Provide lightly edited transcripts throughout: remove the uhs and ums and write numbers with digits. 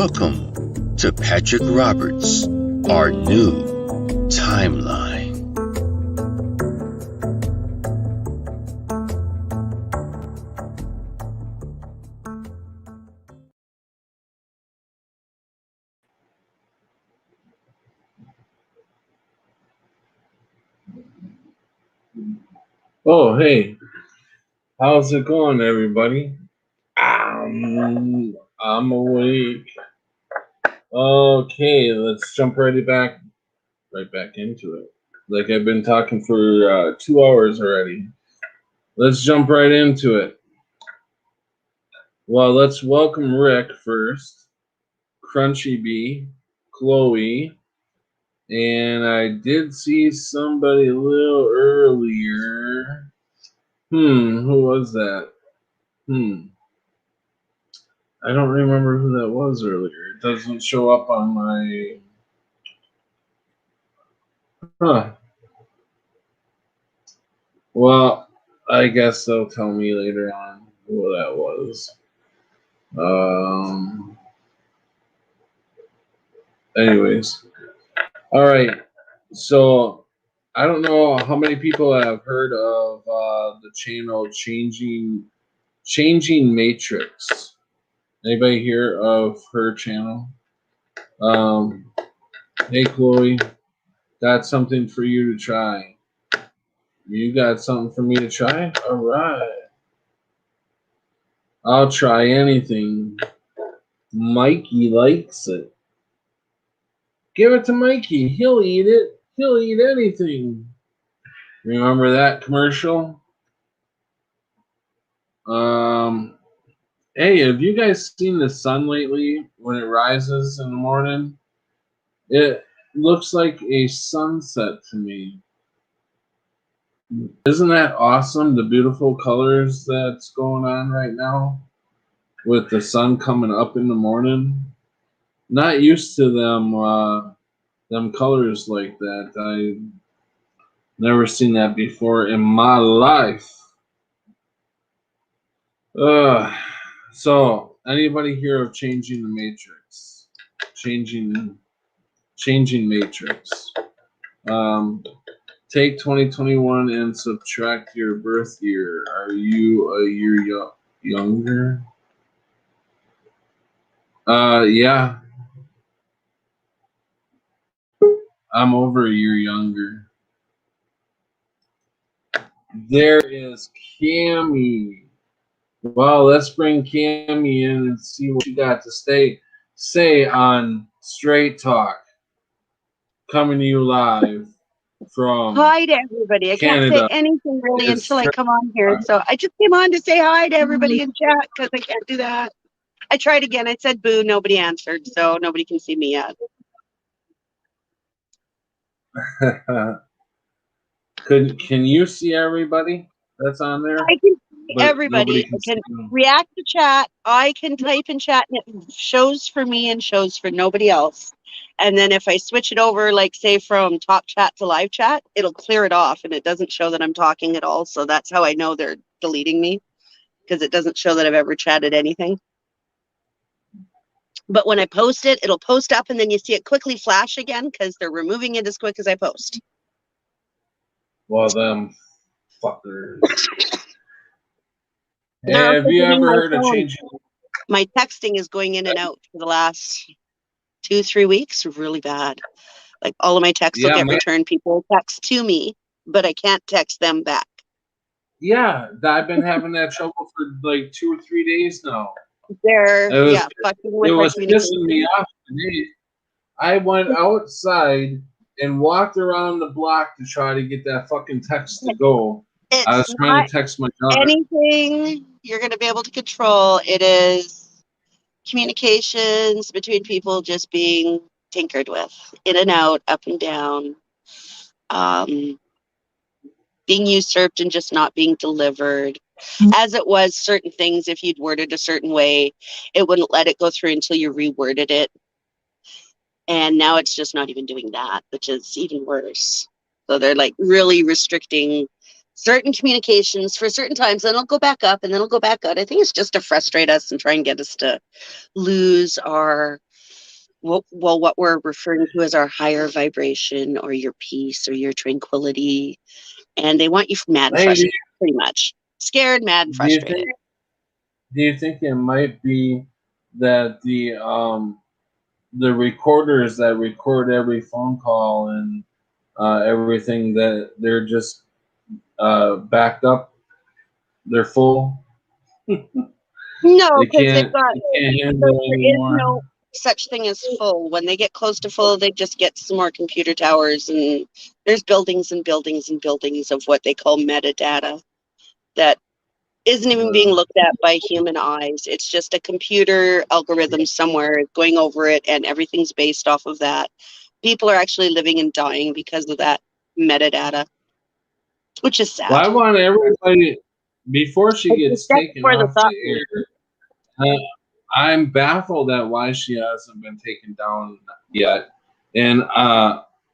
Welcome to Patrick Roberts, Our New Timeline. Oh, hey, how's it going, everybody? I'm awake. Okay, let's jump right back into it. Like I've been talking for 2 hours already. Let's jump right into it. Well, let's welcome Rick first, Crunchy Bee, Chloe, and I did see somebody a little earlier. Who was that? I don't remember who that was earlier. It doesn't show up on my... Well, I guess they'll tell me later on who that was. Anyways. All right. So, I don't know how many people have heard of the channel Changing Matrix. Anybody hear of her channel? Hey, Chloe. Got something for you to try. You got something for me to try? All right. I'll try anything. Mikey likes it. Give it to Mikey. He'll eat it. He'll eat anything. Remember that commercial? Hey, have you guys seen the sun lately when it rises in the morning? It looks like a sunset to me. Isn't that awesome? The beautiful colors that's going on right now with the sun coming up in the morning. Not used to them colors like that. I never seen that before in my life. So anybody hear of Changing the Matrix? Changing Matrix. Take 2021 and subtract your birth year. Are you a year younger? Yeah. I'm over a year younger. There is Cammy. Well, let's bring Cammy in and see what she got to say on Straight Talk. Coming to you live from hi to everybody. I Canada. can't say anything really until I come on here. So I just came on to say hi to everybody in chat because I can't do that. I tried again. I said boo. Nobody answered. So nobody can see me yet. Can you see everybody that's on there? I can see everybody. I can react to chat. I can type in chat and it shows for me and shows for nobody else. And then if I switch it over, like say from talk chat to live chat, it'll clear it off and it doesn't show that I'm talking at all. So that's how I know they're deleting me, because it doesn't show that I've ever chatted anything. But when I post it, it'll post up and then you see it quickly flash again because they're removing it as quick as I post. Well, them fuckers. Have you ever heard of changing? My texting is going in and out for the last 2-3 weeks. Really bad. Like all of my texts will get returned. People text to me, but I can't text them back. Yeah, I've been having that trouble for like 2 or 3 days now. It was pissing me off today. I went outside and walked around the block to try to get that fucking text to go. I was trying to text my daughter. Anything you're going to be able to control. It is communications between people just being tinkered with, in and out, up and down, being usurped and just not being delivered. As it was, certain things, if you'd worded a certain way, it wouldn't let it go through until you reworded it. And now it's just not even doing that, which is even worse. So they're like really restricting certain communications for certain times, then it'll go back up and then it'll go back out. I think it's just to frustrate us and try and get us to lose our well, what we're referring to as our higher vibration or your peace or your tranquility. And they want you mad and Hey, frustrated, pretty much. Scared, mad, and do you frustrated. think it might be that the recorders that record every phone call and everything, that they're just backed up, they're full, No, they because they've can't got, handle there is anymore? no such thing as full. When they get close to full, they just get some more computer towers, and there's buildings and buildings and buildings of what they call metadata that isn't even being looked at by human eyes. It's just a computer algorithm somewhere going over it, and everything's based off of that. People are actually living and dying because of that metadata, which is Well, I sad. want everybody, before she It's a gets step taken for the off the thought. air, I'm baffled at why she hasn't been taken down yet. And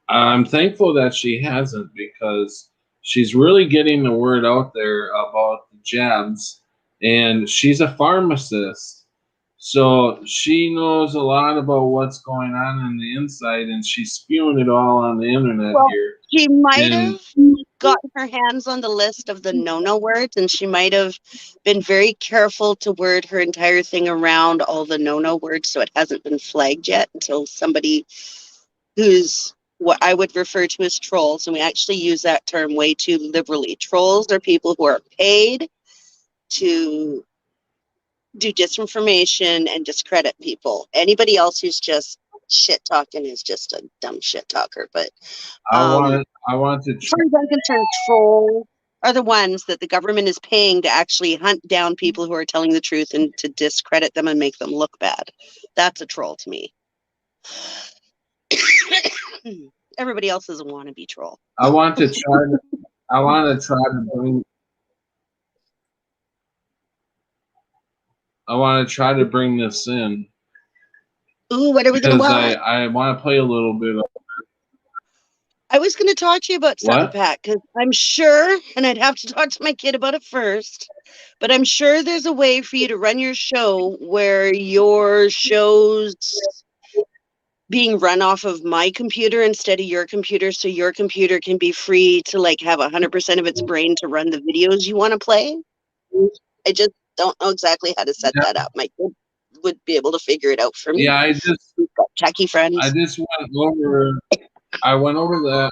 I'm thankful that she hasn't, because she's really getting the word out there about the jabs. And she's a pharmacist. So she knows a lot about what's going on the inside, and she's spewing it all on the internet Well, here. she might And have gotten her hands on the list of the no-no words, and she might have been very careful to word her entire thing around all the no-no words, so it hasn't been flagged yet until somebody who's what I would refer to as trolls, and we actually use that term way too liberally. Trolls are people who are paid to do disinformation and discredit people. Anybody else who's just shit talking is just a dumb shit talker. But I um, want to as far as I'm concerned, trolls are the ones that the government is paying to actually hunt down people who are telling the truth and to discredit them and make them look bad. That's a troll to me. Everybody else is a wannabe troll. I want to try to I want to try to bring I want to try to bring this in, Ooh, what are we going to because watch? I want to play a little bit of I was going to talk to you about something, what? Pat, because I'm sure, and I'd have to talk to my kid about it first, but I'm sure there's a way for you to run your show where your show's being run off of my computer instead of your computer, so your computer can be free to like have 100% of its brain to run the videos you want to play. I just don't know exactly how to set Yeah, that up. My kid would be able to figure it out for me. yeah, We've got techie I friends. just went over I went over that.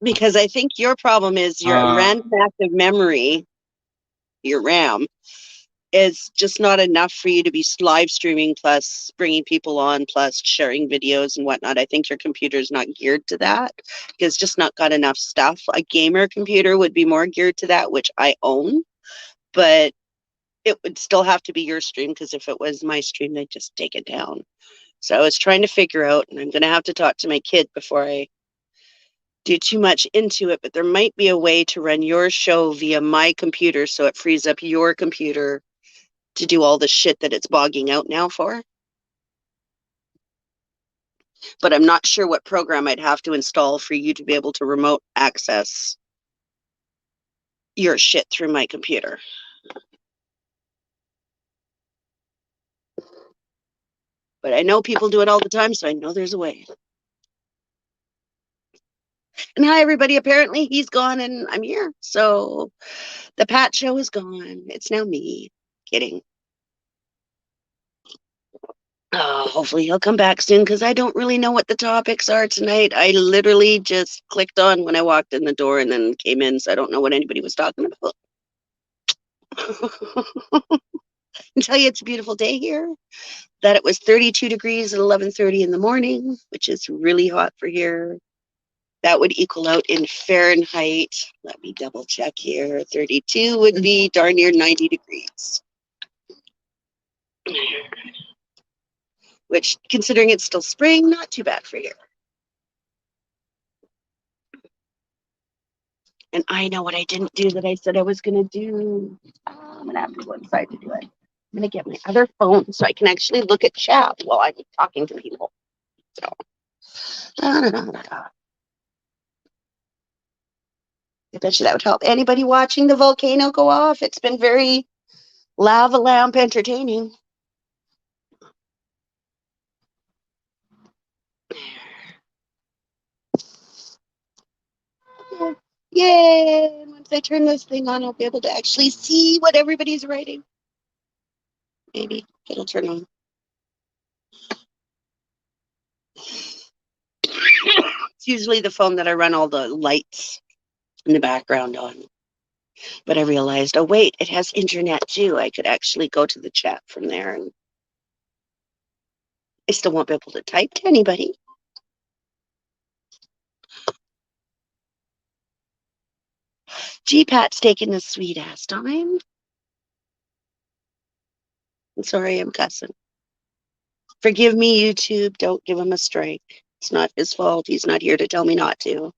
Because I think your problem is your Uh, random active memory, your RAM, is just not enough for you to be live streaming plus bringing people on plus sharing videos and whatnot. I think your computer's not geared to that. It's just not got enough stuff. A gamer computer would be more geared to that, which I own, but it would still have to be your stream, because if it was my stream, they'd just take it down. So I was trying to figure out, and I'm going to have to talk to my kid before I do too much into it, but there might be a way to run your show via my computer so it frees up your computer to do all the shit that it's bogging out now for. But I'm not sure what program I'd have to install for you to be able to remote access your shit through my computer. But I know people do it all the time, so I know there's a way. And hi, everybody. Apparently, he's gone and I'm here. So the Pat show is gone. It's now me. Kidding. Hopefully he'll come back soon, because I don't really know what the topics are tonight. I literally just clicked on when I walked in the door and then came in, so I don't know what anybody was talking about. I tell you, it's a beautiful day here. That it was 32 degrees at 11:30 in the morning, which is really hot for here. That would equal out in Fahrenheit. Let me double check here. 32 would be darn near 90 degrees. Which, considering it's still spring, not too bad for here. And I know what I didn't do that I said I was going to do. I'm going to have to go inside to do it. I'm going to get my other phone so I can actually look at chat while I'm talking to people. So, I bet you that would help. Anybody watching the volcano go off? It's been very lava lamp entertaining. Yay! And once I turn this thing on, I'll be able to actually see what everybody's writing. Maybe it'll turn on. It's usually the phone that I run all the lights in the background on. But I realized, oh wait, it has internet too. I could actually go to the chat from there, and I still won't be able to type to anybody. Pat's taking a sweet ass time. I'm sorry, I'm cussing. Forgive me, YouTube. Don't give him a strike. It's not his fault. He's not here to tell me not to.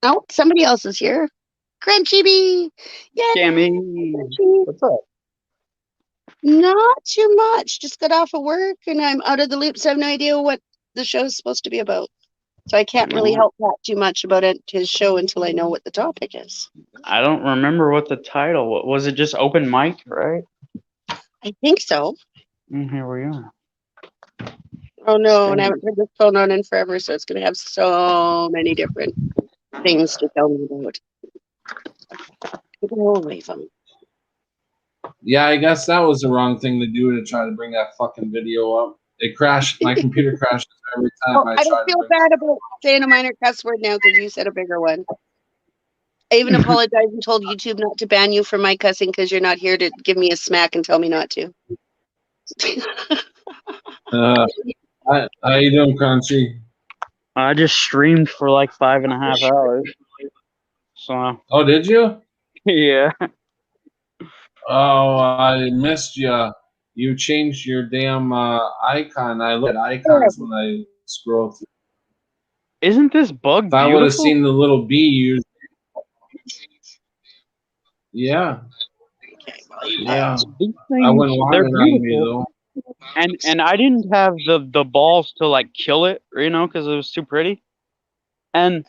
Oh, somebody else is here. Crunchy Bee. Yay! Jamie, Crunchy. what's up? Not too much. Just got off of work and I'm out of the loop, so I have no idea what the show is supposed to be about. So I can't really help Pat too much about his show until I know what the topic is. I don't remember what the title was. It just open mic, right? I think so. Here we are. Oh no, and I haven't turned this phone on in forever, so it's going to have so many different things to tell me about. Get away from me. Yeah, I guess that was the wrong thing to do to try to bring that fucking video up. It crashed. My computer crashes every time I I try don't to feel bring bad about saying a minor cuss word now because you said a bigger one. I even apologized and told YouTube not to ban you for my cussing because you're not here to give me a smack and tell me not to. How you doing, Crunchy? I just streamed for like 5.5 hours. So. Oh, did you? Yeah. Oh, I missed you. You changed your damn icon. I look at icons when I scroll through. Isn't this bug If I would have beautiful? seen the little bee, you. Yeah. Yeah. These I wouldn't things, want they're it on me beautiful. though. And I didn't have the balls to like kill it, you know, because it was too pretty. And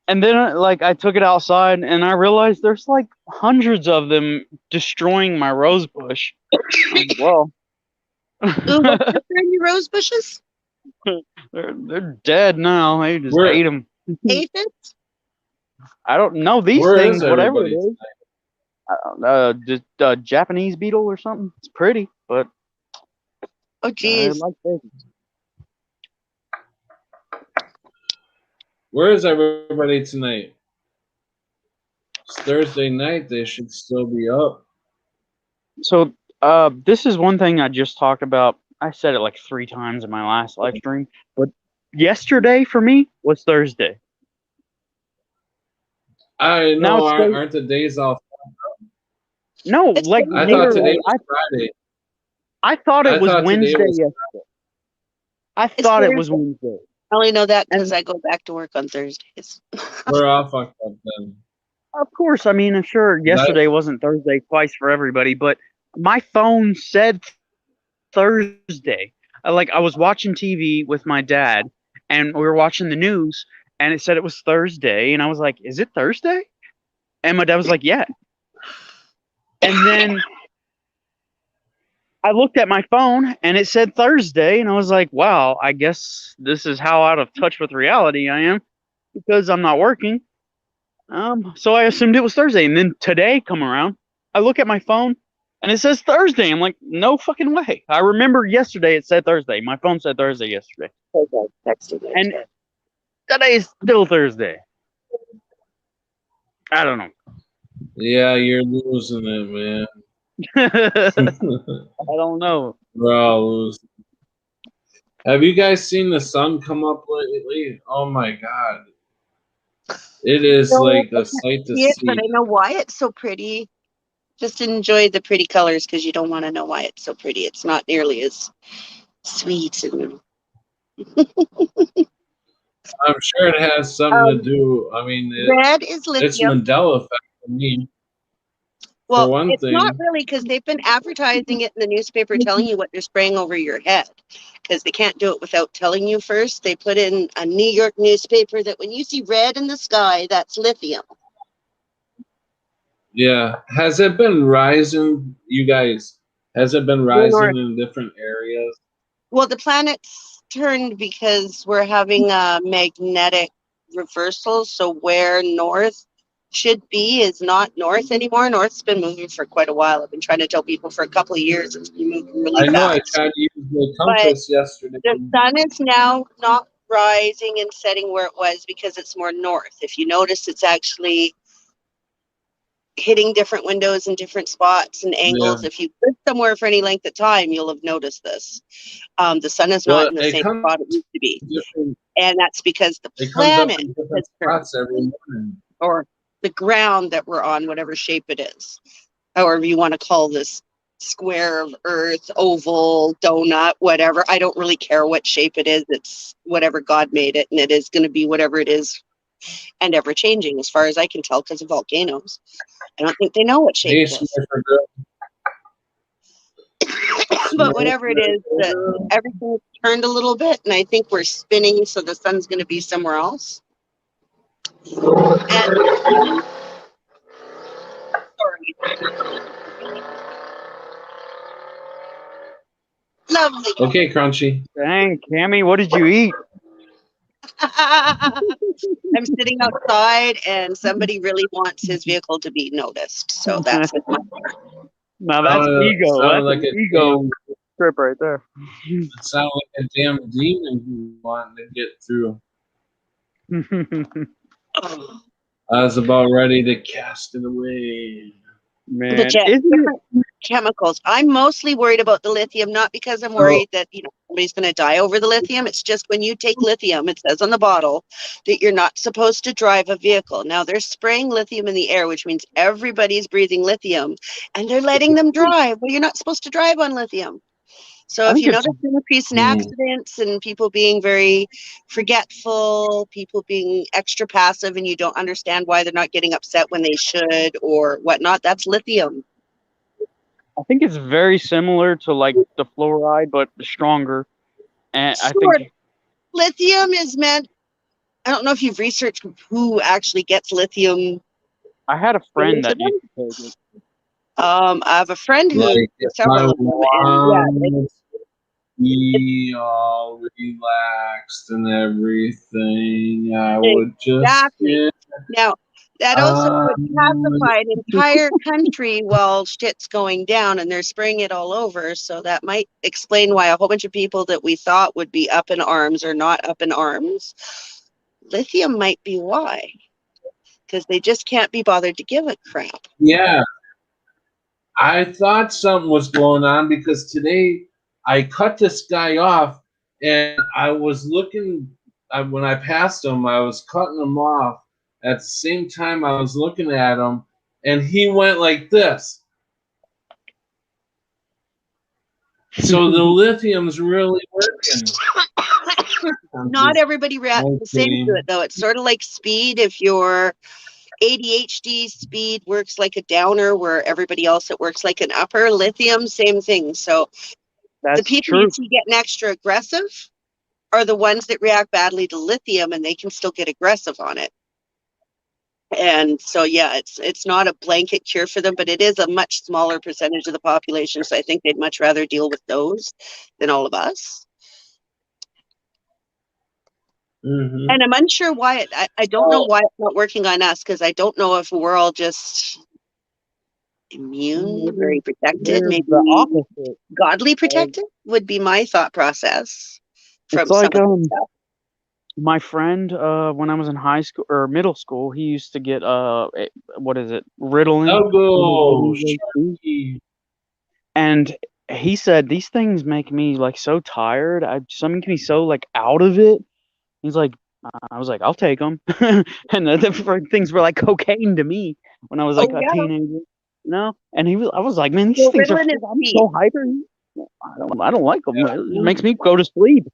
then like I took it outside and I realized there's like hundreds of them destroying my rose bush. Well, Ooh, what's the your rose bushes? they're dead now. They just ate them. Aphids? I don't know these Where things. is Whatever it everybody is, I don't know, just a Japanese beetle or something. It's pretty, but Oh, I geez. like this. Where is everybody tonight? It's Thursday night. They should still be up. So, this is one thing I just talked about. I said it like 3 times in my last live stream, but yesterday for me was Thursday. I know. Now it's Aren't the days off? No, It's like I thought today literally, was Friday. I thought it I was thought today Wednesday was yesterday. I thought it was Wednesday. I only know that because I go back to work on Thursdays. We're all fucked up then. Of course, I mean, sure, yesterday wasn't Thursday twice for everybody, but my phone said Thursday. Like I was watching TV with my dad, and we were watching the news, and it said it was Thursday, and I was like, "Is it Thursday?" And my dad was like, "Yeah." And then I looked at my phone, and it said Thursday, and I was like, "Wow, I guess this is how out of touch with reality I am because I'm not working." So I assumed it was Thursday, and then today come around, I look at my phone, and it says Thursday. I'm like, no fucking way. I remember yesterday it said Thursday. My phone said Thursday yesterday. And today is still Thursday. I don't know. Yeah, you're losing it, man. I don't know. We're all losing. Have you guys seen the sun come up lately? Oh my god. It is like a sight to see. But I know why it's so pretty. Just enjoy the pretty colors because you don't want to know why it's so pretty. It's not nearly as sweet. And I'm sure it has something to do. I mean, red is it's lithium. Mandela effect for me. Well, one it's not thing. really, because they've been advertising it in the newspaper, telling you what they're spraying over your head, because they can't do it without telling you first. They put in a New York newspaper that when you see red in the sky, that's lithium. Yeah. Has it been rising, you guys? Has it been rising in different areas? Well, the planet's turned because we're having a magnetic reversal. So where north should be is not north anymore. North's been moving for quite a while. I've been trying to tell people for a couple of years it's been moving really I know I fast. tried to use the But compass yesterday. the sun is now not rising and setting where it was because it's more north. If you notice, it's actually hitting different windows in different spots and angles. Yeah. If you live somewhere for any length of time, you'll have noticed this. The sun is not Well, in the it same comes spot it used to be. different. And that's because the It comes up planet in different has turned, spots every morning. or the ground that we're on, whatever shape it is, however you want to call this square of earth, oval, donut, whatever. I don't really care what shape it is. It's whatever God made it, and it is going to be whatever it is and ever changing as far as I can tell because of volcanoes. I don't think they know what shape Hey, it is. Smurfer girl. But whatever it is, that everything's turned a little bit, and I think we're spinning, so the sun's going to be somewhere else. And sorry. Lovely. Okay, Crunchy. Dang, Cammy, what did you eat? I'm sitting outside, and somebody really wants his vehicle to be noticed. So that's what my Now that's ego. Sounded That's like an a ego trip right there. sounded like a damn demon who wanted to get through. I was about ready to cast it away. Man, the jet, isn't it? different chemicals. I'm mostly worried about the lithium, not because I'm worried that somebody's going to die over the lithium. It's just when you take lithium, it says on the bottle that you're not supposed to drive a vehicle. Now they're spraying lithium in the air, which means everybody's breathing lithium, and they're letting them drive. Well, you're not supposed to drive on lithium. So I if think you it's notice an increase in accidents and people being very forgetful, people being extra passive, and you don't understand why they're not getting upset when they should or whatnot, that's lithium. I think it's very similar to like the fluoride, but stronger. And I Sure, think lithium is meant. I don't know if you've researched who actually gets lithium. I had a friend into that used them. to take it. I have a friend who Like if my several of them, and lungs be all relaxed and everything, I would just exactly. get Now that also would pacify an entire country while shit's going down and they're spraying it all over. So that might explain why a whole bunch of people that we thought would be up in arms are not up in arms. Lithium might be why, because they just can't be bothered to give a crap. Yeah, I thought something was going on because today I cut this guy off and I was looking, when I passed him, I was cutting him off. At the same time, I was looking at him and he went like this. So the lithium's really working. Not everybody reacts the same to it, though. It's sort of like speed. If your ADHD speed works like a downer, where everybody else it works like an upper. Lithium, same thing. So the That's people true. you see getting extra aggressive are the ones that react badly to lithium, and they can still get aggressive on it. And so, yeah, it's not a blanket cure for them, but it is a much smaller percentage of the population. So I think they'd much rather deal with those than all of us. Mm-hmm. And I'm unsure why I don't know why it's not working on us, because I don't know if we're all just immune, very protected, maybe the opposite. godly protected would be my thought process from It's like some of the stuff. my friend when I was in high school or middle school, he used to get what is it, Ritalin? Oh, and he said these things make me like so tired. Some make me so like out of it. He's like, I was like, I'll take them. And the things were like cocaine to me when I was like a teenager, you know. And I was like, man, these things are. I'm so hyper. I don't like them. It makes me go to sleep.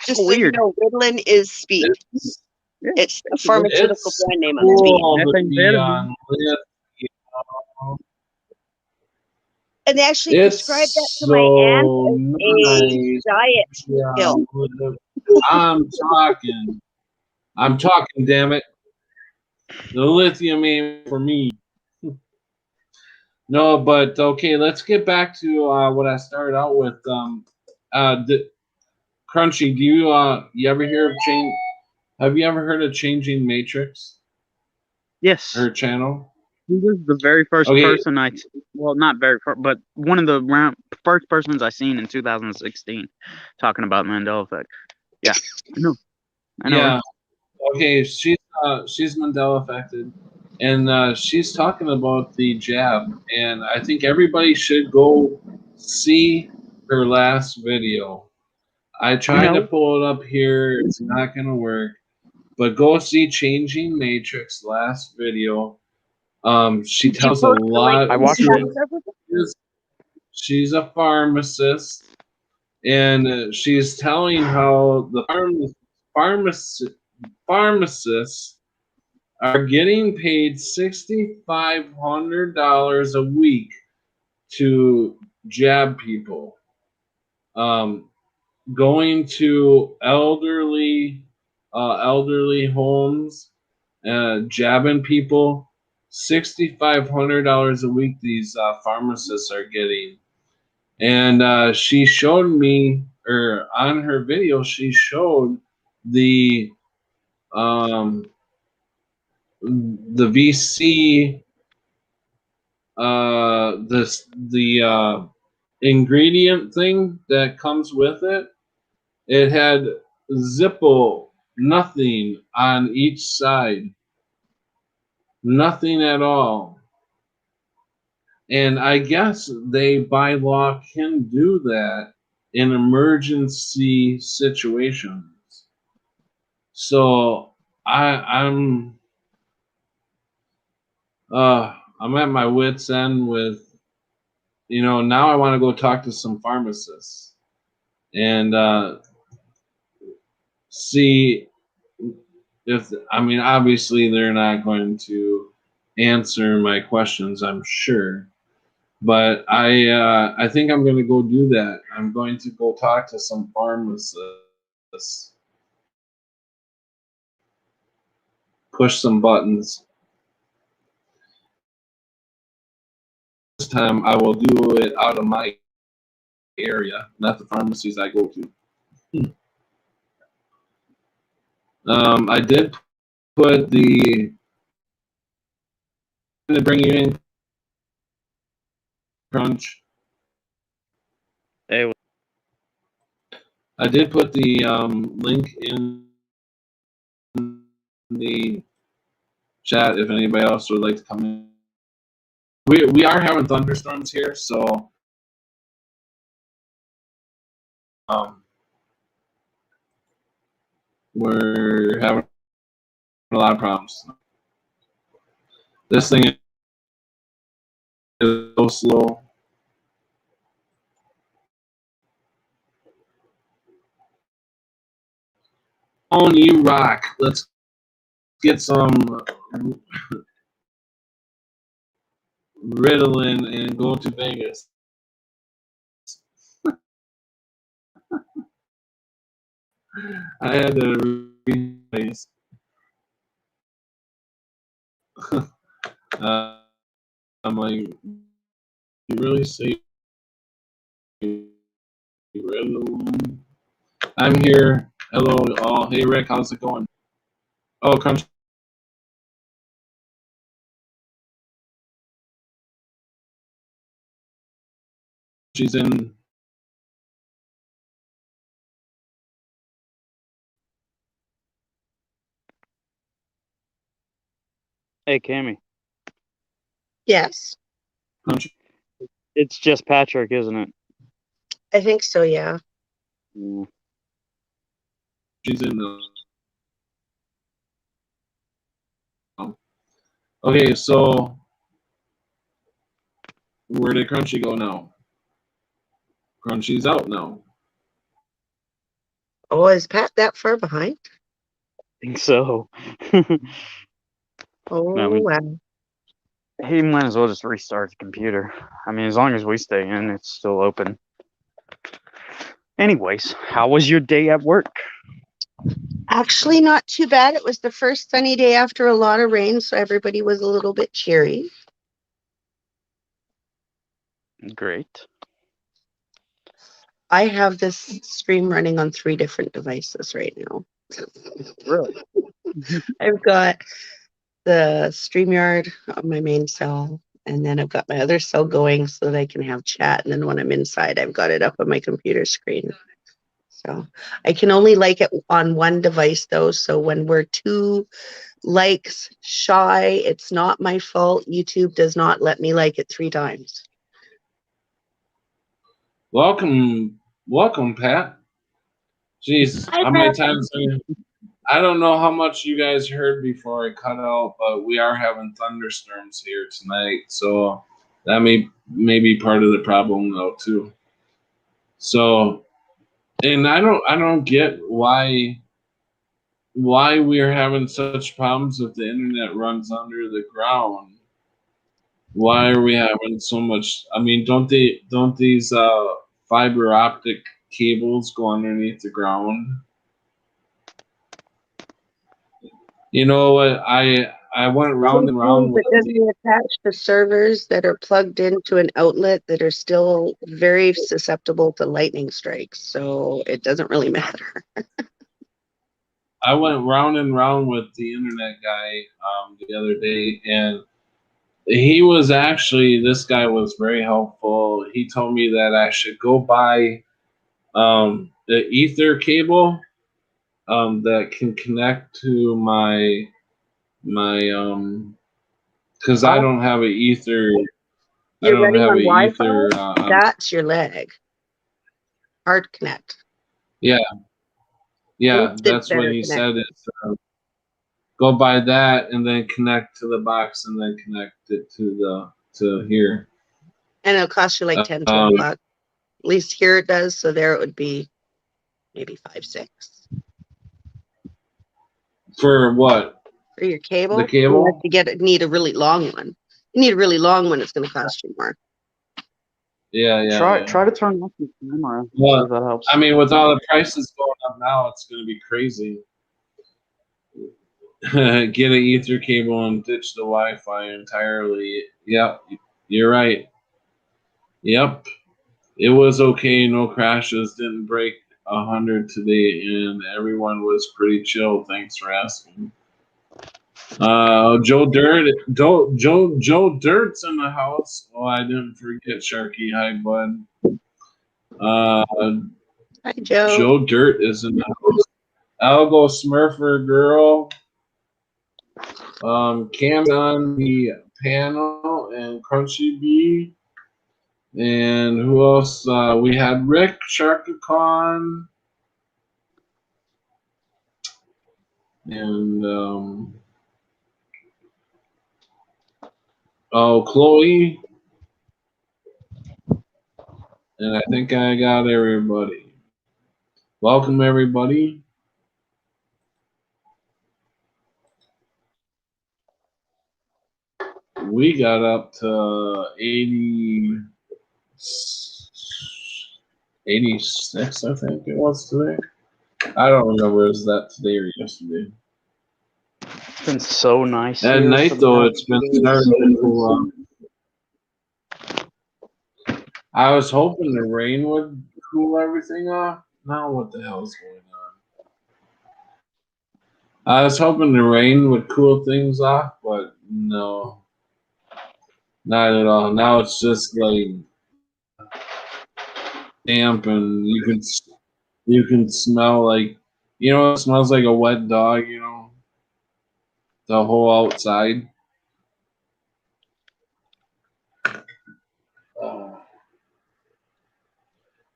Just so you know, Ritalin is speed. It's a pharmaceutical brand name of speed. Cool to be on lithium. And they actually prescribed that It's to my aunt so as a nice. diet Yeah, pill. I'm talking, damn it. The lithium ain't for me. No, but okay, let's get back to what I started out with. Crunchy, you ever hear of change? Have you ever heard of Changing Matrix? Yes. Her channel. He was the very first Okay. person well, not very first, but one of the first persons I seen in 2016 talking about Mandela Effect. Yeah, I know. Yeah. Okay. She's Mandela affected, and she's talking about the jab, and I think everybody should go see her last video. I tried to No. pull it up here. It's not gonna work. But go see Changing Matrix last video. She Did you tells a post the link lot. I in the watched chat it. with everything? She's a pharmacist, and she's telling how the pharmacists are getting paid $6,500 a week to jab people. Going to elderly homes, jabbing people. $6,500 a week these pharmacists are getting, and she showed me, or on her video, she showed the the VC, the ingredient thing that comes with it. It had Zippo, nothing on each side, nothing at all. And I guess they by law can do that in emergency situations. So I'm I'm at my wits end with, now I want to go talk to some pharmacists and see if, I mean, obviously they're not going to answer my questions, I'm sure, but I think I'm going to go do that. I'm going to go talk to some pharmacists, push some buttons. This time I will do it out of my area, not the pharmacies I go to. I did put to bring you in, Crunch. Hey, I did put the link in the chat if anybody else would like to come in. We are having thunderstorms here, so we're having a lot of problems. This thing is so slow. On you rock. Let's get some Ritalin and go to Vegas. I had to replace. I'm like, you really say Ritalin? I'm here. Hello, all. Hey, Rick, how's it going? Oh, Crunch. She's in. hey, Cammy. Yes, Crunch. It's just Patrick, isn't it? I think so. Yeah. Yeah. She's in the. Okay, so where did Crunchy go now? Crunchy's out now. Oh, is Pat that far behind? I think so. Oh, I mean, wow. he might as well just restart the computer. I mean, as long as we stay in, it's still open. Anyways, how was your day at work? Actually, not too bad. It was the first sunny day after a lot of rain, so everybody was a little bit cheery. Great. I have this stream running on 3 different devices right now. Really? I've got the StreamYard on my main cell, and then I've got my other cell going so that I can have chat. And then when I'm inside, I've got it up on my computer screen. So I can only like it on one device though. So when we're 2 likes shy, it's not my fault. YouTube does not let me like it 3 times. Welcome, Pat. Jeez, Hi, how many Pat. times? I don't know how much you guys heard before I cut out, but we are having thunderstorms here tonight, so that may be part of the problem though too. So, and I don't get why we are having such problems if the internet runs under the ground. Why are we having so much? I mean, don't these fiber optic cables go underneath the ground? You know what? I went round and round with But then we attach the servers that are plugged into an outlet that are still very susceptible to lightning strikes. So it doesn't really matter. I went round and round with the internet guy the other day, and this guy was very helpful. He told me that I should go buy the ether cable that can connect to my because I don't have an ether. I You're don't running have on an ether. Wi-Fi? That's your leg. Hard connect. Yeah, Instant that's what better he connect. said. It's go buy that and then connect to the box and then connect it to here. And it'll cost you like 10, 12 bucks. At least here it does. So there it would be maybe 5, 6. For what? For your cable? The cable? Unless you need a really long one. You need a really long one, it's going to cost you more. Yeah. Try to turn off your camera. Well, See if that helps. I mean, with all the prices going up now, it's going to be crazy. Get an ether cable and ditch the Wi-Fi entirely. Yep, you're right. Yep, it was okay. No crashes. Didn't break 100 today, and everyone was pretty chill. Thanks for asking. Joe Dirt's in the house. Oh, I didn't forget Sharky. Hi, bud. Hi, Joe. Joe Dirt is in the house. Algo Smurfer girl. Cam on the panel and Crunchy Bee. And who else? We had Rick Sharkacon. And Chloe. And I think I got everybody. Welcome, everybody. We got up to 86, I think it was today. I don't remember. Is that today or yesterday? It's been so nice. At night, though, it's been starting to cool off. I was hoping the rain would cool everything off. Now, what the hell is going on? I was hoping the rain would cool things off, but no. Not at all. Now it's just like damp, and you can smell like it smells like a wet dog. The whole outside.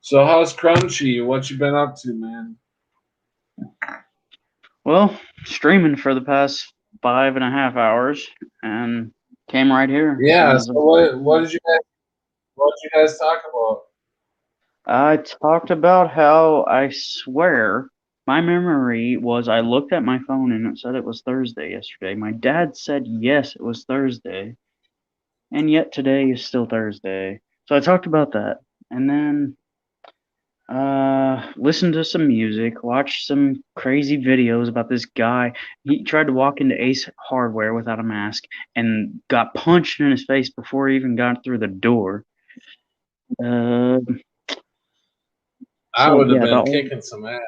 So how's Crunchy? What you been up to, man? Well, streaming for the past 5.5 hours and came right here. Yeah. So what did you guys talk about? I talked about how I swear my memory was I looked at my phone and it said it was Thursday yesterday. My dad said yes, it was Thursday. and yet today is still Thursday. So I talked about that, and then listened to some music, watched some crazy videos about this guy. He tried to walk into Ace Hardware without a mask and got punched in his face before he even got through the door. I So, would have yeah, been kicking some ass.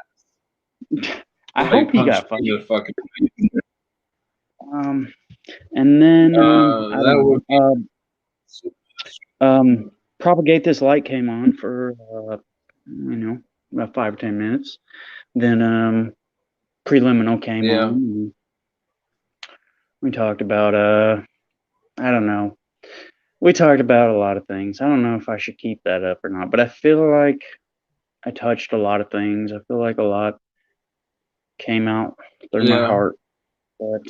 I Somebody hope he got punched me in fired. the fucking And then that would be Propagate This Light came on for about 5 or 10 minutes. Then Preliminal came yeah. on. And we talked about I don't know. We talked about a lot of things. I don't know if I should keep that up or not, but I feel like I touched a lot of things. I feel like a lot came out through my Yeah. heart, but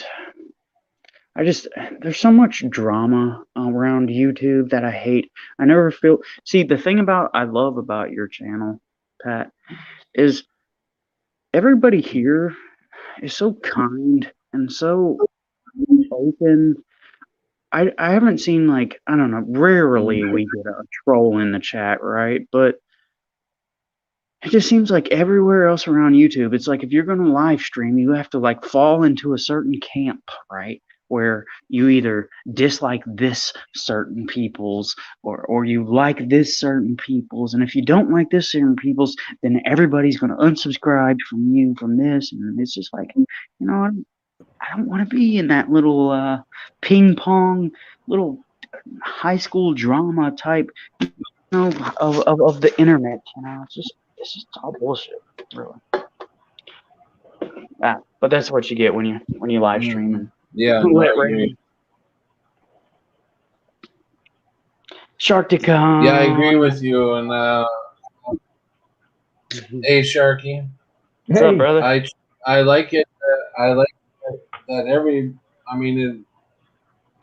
there's so much drama around YouTube that I hate. I never feel, see, the thing I love about your channel, Pat, is everybody here is so kind and so open. I haven't seen, like, I don't know, rarely we get a troll in the chat, right? But it just seems like everywhere else around YouTube, it's like if you're going to live stream, you have to like fall into a certain camp, right? Where you either dislike this certain people's or you like this certain people's. And if you don't like this certain people's, then everybody's going to unsubscribe from you from this. And it's just like, I don't want to be in that little ping pong, little high school drama type, of the internet. It's just all bullshit, really. But that's what you get when you live stream and Yeah, let rain. Sharkticon. Yeah, I agree with you. And hey, Sharky. What's up, brother? I like it. I like that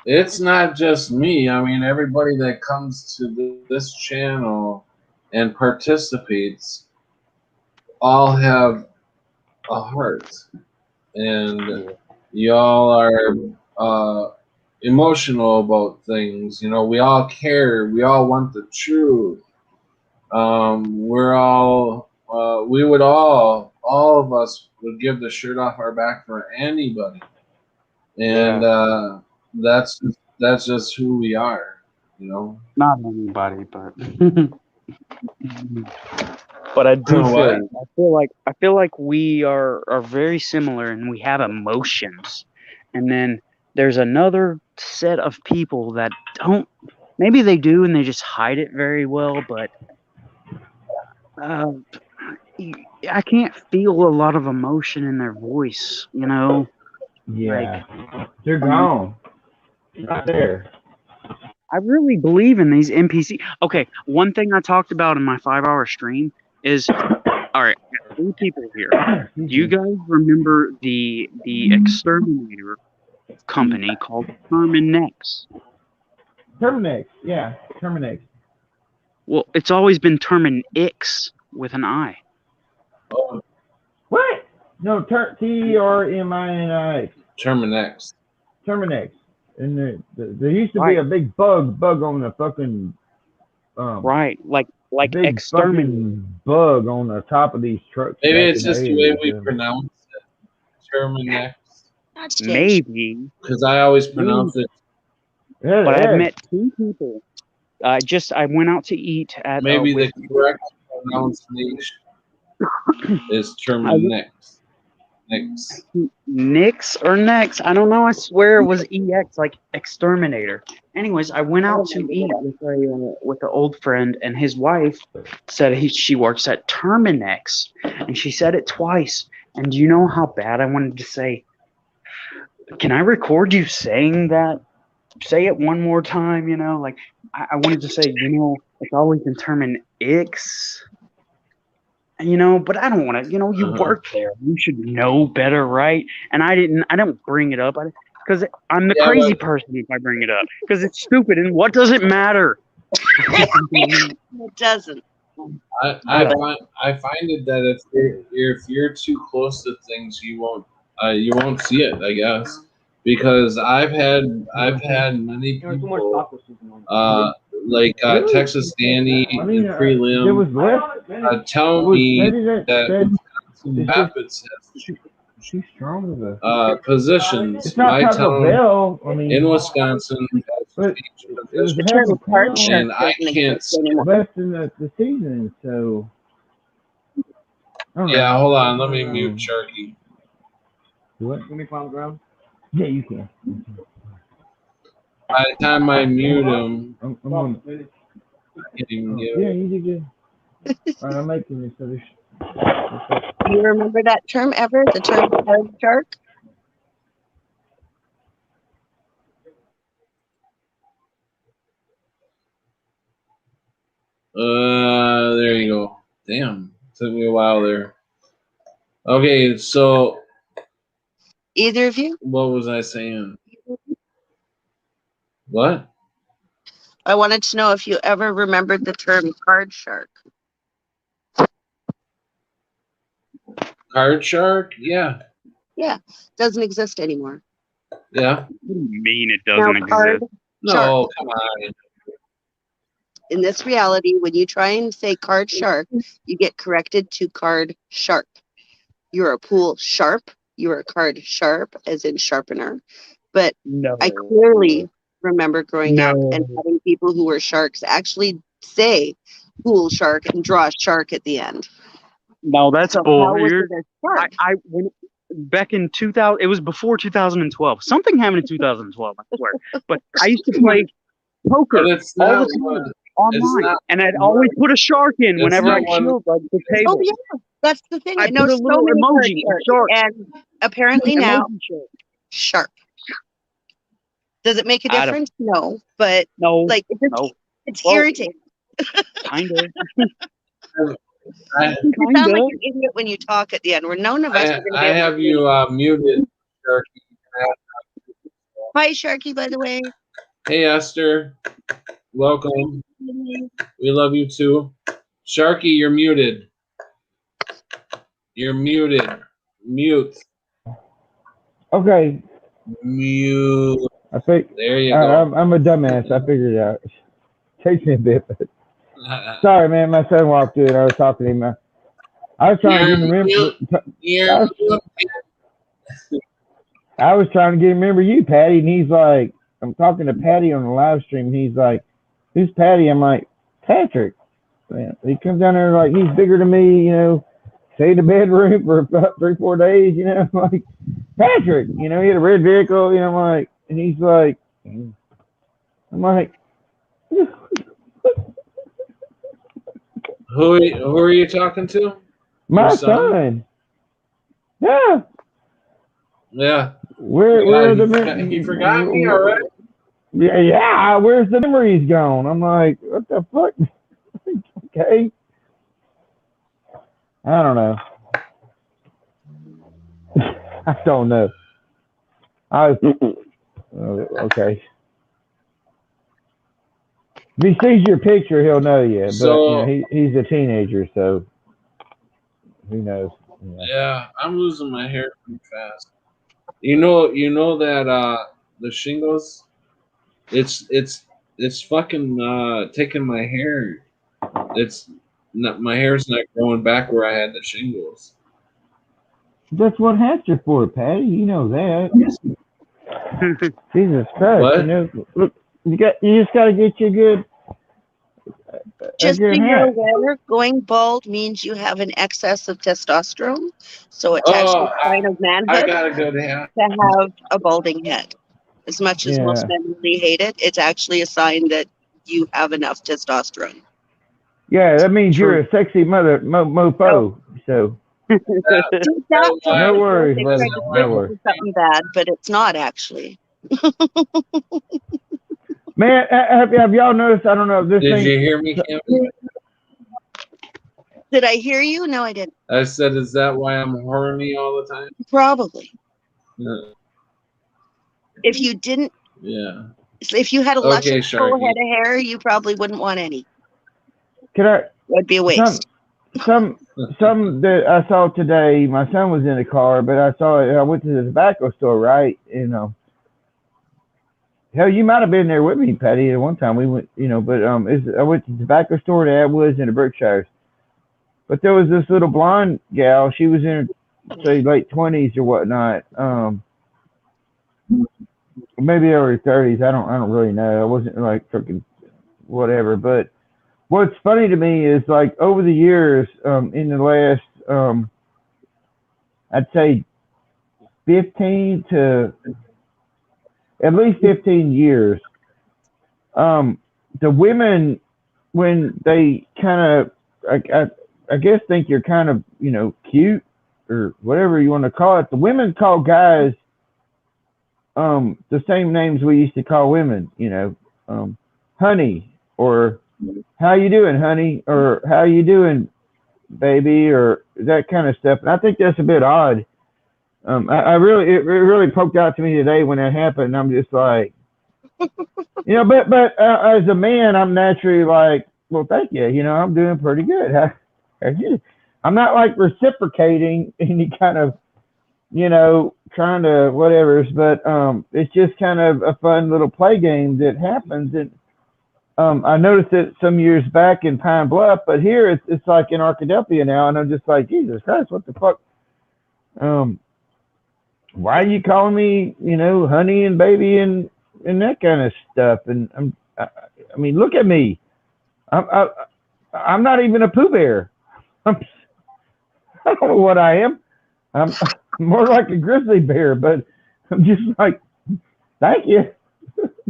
it's not just me. I mean, everybody that comes to this channel and participates all have a heart, and y'all are emotional about things. You know, we all care. We all want the truth. We're all we would all of us would give the shirt off our back for anybody, and that's just who we are. You know, not anybody, but but I do What? feel I feel like we are very similar and we have emotions. And then there's another set of people that don't, maybe they do and they just hide it very well, but I can't feel a lot of emotion in their voice, you know? Yeah. They're gone. Not there. I really believe in these NPC. Okay, one thing I talked about in my 5-hour stream is, all right, 3 people here. Do you guys remember the exterminator company called Terminex? Terminex. Yeah, Terminex. Well, it's always been Terminix with an I. Oh, What? No, Terminix. Terminex. Terminex. And there used to be a big bug on the fucking right, like big exterminator fucking bug on the top of these trucks. Maybe it's just the way we pronounce it. Terminex. Maybe. Because I always pronounce it. Yeah, but I've met 2 people. I went out to eat at Maybe the correct pronunciation is Terminex. Nix or Nex. I don't know. I swear it was EX, like exterminator. Anyways, I went out to eat with an old friend, and his wife said she works at Terminex, and she said it twice. And do you know how bad I wanted to say? Can I record you saying that? Say it one more time. You know, like I wanted to say. You know, it's always been Terminix. You know, but I don't want to, you work there. You should know better, right? And I don't bring it up because I'm the crazy person if I bring it up because it's stupid. And what does it matter? It doesn't. I find it that if you're too close to things, you won't see it, I guess, because I've had many people Texas Danny I mean, and prelim there was less. tell me Maybe that it's Rapids she's strong as a. has positions. It's not My Taco town Bell. I mean, in Wisconsin but has it was The half term a card pound shark and I doesn't can't. exist anymore. less than the season. So. I don't know. Yeah, hold on. Let me mute Sharky. What? Let me find the ground. Yeah, you can. By the time I mute him, I'm on. I can't even get Yeah, it. you did good. All right, I'm making this. So there's. Do you remember that term ever? The term card shark? There you go. Damn, took me a while there. Okay, so Either of you? what was I saying? What? I wanted to know if you ever remembered the term card shark. Card shark? Yeah. Yeah, doesn't exist anymore. Yeah. What do you mean it Now, doesn't card exist? shark. No, come on. In this reality, when you try and say card shark, you get corrected to card sharp. You're a pool sharp. You're a card sharp, as in sharpener. But No. I clearly remember growing up and No. having people who were sharks actually say pool shark and draw a shark at the end. No, that's So bull. how was it a shark? When back in 2000, it was before 2012. Something happened in 2012, I swear. But I used to play poker But it's all not the one. time online, not and I'd always put a shark in It's whenever not I'd one- shield like the table. Oh yeah, that's the thing. I know put a so little many emoji card of shark. and apparently now Emoji shark. sharp. Does it make a I don't- difference? No, but No, like no, it's Well, irritating. kind of. I, You sound like Kinda. an idiot when you talk at the end. Where none of us are going to be I able have to you muted, Sharky. Hi, Sharky, by the way. Hey, Esther. Welcome. We love you too. Sharky, you're muted. You're muted. Mute. Okay. Mute. I think. There you go. I'm a dumbass. I figured it out. Takes me a bit, but sorry, man. My son walked in. I was talking to him. I was trying to get him remember. I was trying to get him remember you, Patty, and he's like, I'm talking to Patty on the live stream. And he's like, who's Patty? I'm like, Patrick. Man, he comes down there like he's bigger than me, you know. Stay in the bedroom for about 3-4 days, you know. I'm like, Patrick, you know, he had a red vehicle, you know. I'm like, and he's like, I'm like, who are you talking to? my Your son. Yeah. Yeah. Where the he forgot me already? Yeah, where's the memories gone? I'm like, what the fuck? Okay. I don't know. I don't know. Okay. If he sees your picture, he'll know you. But So, you know, he's a teenager, so who knows? Yeah, I'm losing my hair pretty fast. You know that the shingles, it's fucking taking my hair. It's not, my hair's not growing back where I had the shingles. That's what hats are for, Patty. You know that. Jesus Christ! What? You know, look, you just got to get you good. Just so good you're hat. aware, going bald means you have an excess of testosterone. So it's actually a sign of I manhood got a good hat. to have a balding head. As much as most Yeah. men really hate it, it's actually a sign that you have enough testosterone. Yeah, that means True. you're a sexy mofo. So no worries, They buddy. tried to No twist it worries. to something bad, but it's not actually. Man, have y'all noticed? I don't know if this Did thing. you hear me, Kim? Did I hear you? No, I didn't. I said, is that why I'm horny all the time? Probably. Yeah. If you didn't, Yeah. if you had a Okay, luscious full Sharky. head of hair, you probably wouldn't want any. Can I? That'd be a waste. Some that I saw today. My son was in the car, but I went to the tobacco store, right? You know, hell, you might have been there with me, Patty. At one time we went, but I went to the tobacco store to Atwoods and the Berkshires. But there was this little blonde gal. She was in say late 20s or whatnot. Maybe early 30s. I don't really know. I wasn't like freaking whatever. But what's funny to me is like over the years, in the last I'd say 15 to at least 15 years, the women, when they kind of, I guess think you're kind of, cute or whatever you want to call it, the women call guys the same names we used to call women, honey, or how you doing, honey, or how you doing, baby, or that kind of stuff. And I think that's a bit odd. It really poked out to me today when that happened. I'm just like, but as a man, I'm naturally like, well, thank you. I'm doing pretty good. I'm not like reciprocating any kind of, trying to whatever's, but it's just kind of a fun little play game that happens. And I noticed it some years back in Pine Bluff, but here it's like in Arkadelphia now, and I'm just like, Jesus Christ, what the fuck? Why are you calling me, honey and baby and that kind of stuff? And I mean, look at me. I'm not even a Pooh Bear. I don't know what I am. I'm more like a grizzly bear, but I'm just like, thank you.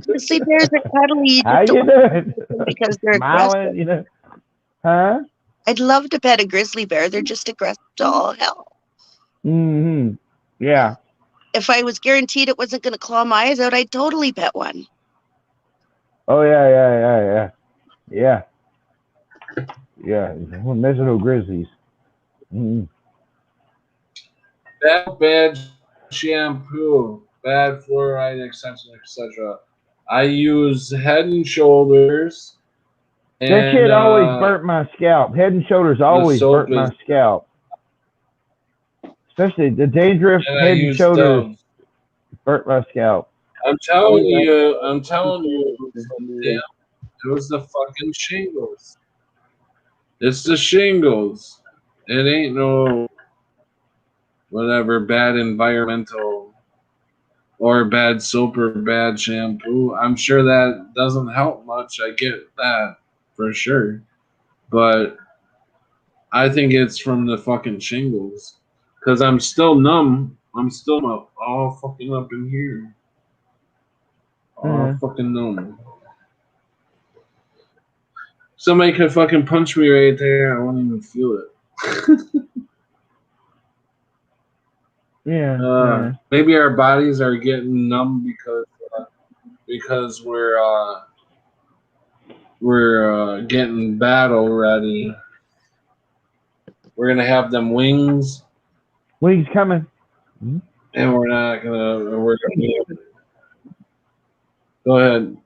Grizzly bears are cuddly. How you doing? Because they're smiling, aggressive. Huh? I'd love to pet a grizzly bear. They're just aggressive to all hell. Mm-hmm. Yeah. If I was guaranteed it wasn't going to claw my eyes out, I'd totally pet one. Oh yeah. Well, there's no grizzlies. Mm-hmm. Bad shampoo, bad fluoride, etc. I use Head and Shoulders. And, that shit always burnt my scalp. Head and Shoulders always burnt my scalp. Especially the dandruff. Head and Shoulders burnt my scalp. I'm telling you, it was the fucking shingles. It's the shingles. It ain't no whatever bad environmental or bad soap or bad shampoo. I'm sure that doesn't help much. I get that for sure. But I think it's from the fucking shingles. Because I'm still numb. I'm still all fucking up in here. All fucking numb. Somebody could fucking punch me right there. I won't even feel it. Yeah. Maybe our bodies are getting numb because we're getting battle ready. We're gonna have them wings. Wings coming. And we're gonna go ahead.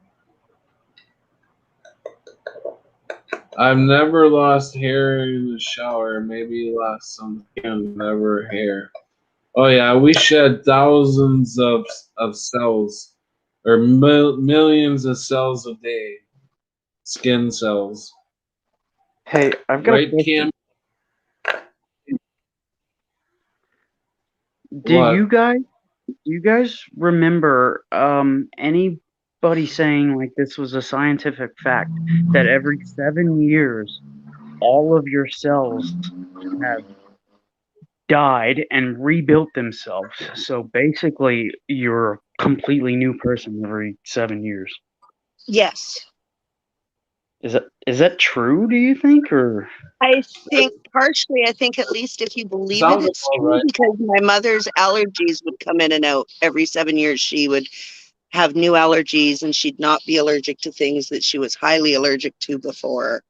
I've never lost hair in the shower. Maybe lost some skin, never hair. Oh yeah, we shed thousands of cells, or millions of cells a day, skin cells. Hey, I've got right, Cam? Do you guys remember anybody saying like this was a scientific fact that every 7 years all of your cells have died and rebuilt themselves? So basically you're a completely new person every 7 years. Yes. Is that true, do you think? Or I think partially, at least if you believe it, it's true, right? Because my mother's allergies would come in and out every 7 years. She would have new allergies and she'd not be allergic to things that she was highly allergic to before.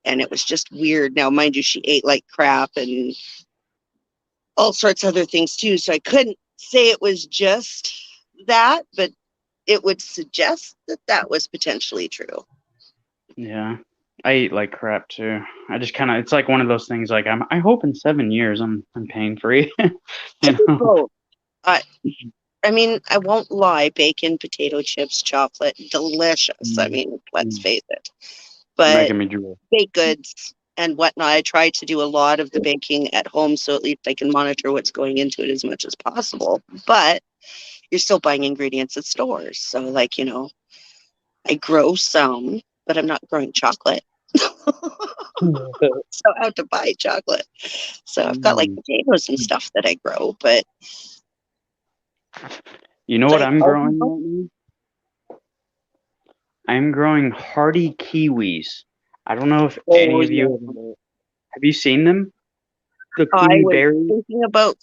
And it was just weird. Now, mind you, she ate like crap and all sorts of other things too. So I couldn't say it was just that, but it would suggest that was potentially true. Yeah, I eat like crap too. I just kind of, it's like one of those things. Like I hope in 7 years I'm pain free. You know? I mean, I won't lie, bacon, potato chips, chocolate, delicious. I Mm, mean, let's mm, face it. But making me drool. baked goods and whatnot, I try to do a lot of the baking at home so at least I can monitor what's going into it as much as possible. But you're still buying ingredients at stores. So, like, I grow some, but I'm not growing chocolate. So I have to buy chocolate. So I've got like Mm. potatoes and stuff that I grow, but You know it's what like, I'm oh, growing right now? I'm growing hardy kiwis. I don't know if any of yeah. you have you seen them? The I kiwi was berries. thinking about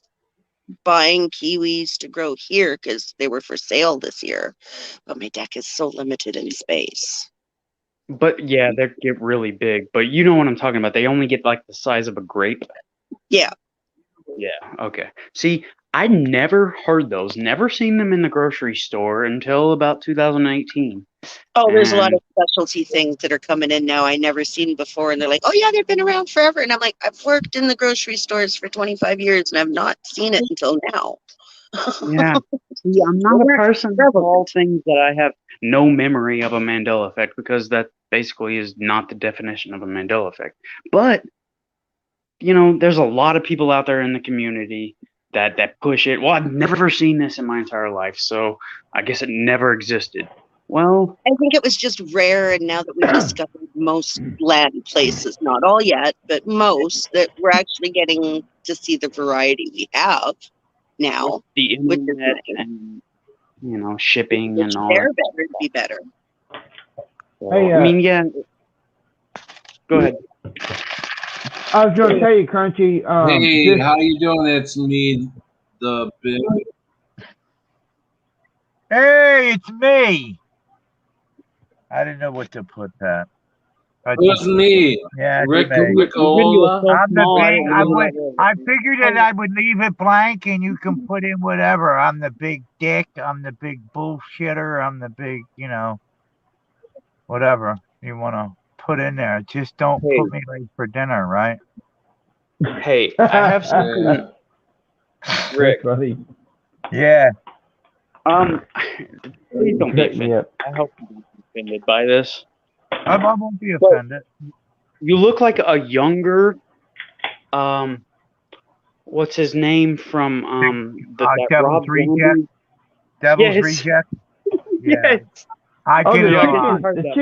buying kiwis to grow here because they were for sale this year, but my deck is so limited in space. But yeah, they get really big. But you know what I'm talking about. They only get like the size of a grape. Yeah. Yeah, okay. See, I never heard those, never seen them in the grocery store until about 2018. Oh, there's a lot And of specialty things that are coming in now I never seen before, and they're like, "Oh yeah, they've been around forever." And I'm like, "I've worked in the grocery stores for 25 years, and I've not seen it until now." yeah, see, I'm not a person to call things that I have no memory of a Mandela effect because that basically is not the definition of a Mandela effect. But, there's a lot of people out there in the community that push it. Well, I've never seen this in my entire life, so I guess it never existed. Well, I think it was just rare, and now that we've discovered most land places, not all yet, but most, that we're actually getting to see the variety we have now, the which is internet nice. and shipping Which and all they're that. better to be better. So, Hey, I mean, yeah. Go ahead. I was gonna tell you, Crunchy. Hey, Just how you doing? It's me, the big. Hey, it's me. I didn't know what to put that. Who's me? Yeah, it's Rick me. Rickola. I'm the Small, big. I don't know I figured that I would leave it blank, and you can put in whatever. I'm the big dick. I'm the big bullshitter. I'm the big, whatever you want to put in there. Just don't Hey. put me late for dinner, right? Hey, I have something, Yeah. Rick. That's funny. Yeah. Please don't be Cut me offended. up. I hope you don't be offended by this. I won't be offended. You look like a younger, what's his name from that Devil's Rob Reject. Zombie? Devil's Yes. Reject. Yeah. Yes. I Oh, get the it a Yeah, lot. heard the that.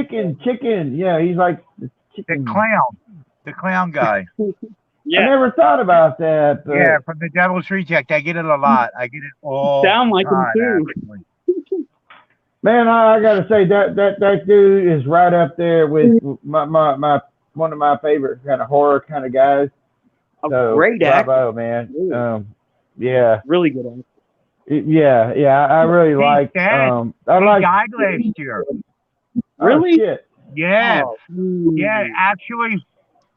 chicken. Yeah, he's like the The chicken. clown guy. I Yeah. never thought about that. But Yeah, from the Devil's Reject. I get it a lot. I get it all Sound the like him time, too. actually. man, I gotta say that dude is right up there with my one of my favorite kind of horror kind of guys. A So great actor. bravo, man. Really. Yeah, Really good actor. yeah. I really He's like. dead. I He like. died last year. Really? Oh shit. Yeah. Oh, Yeah, actually,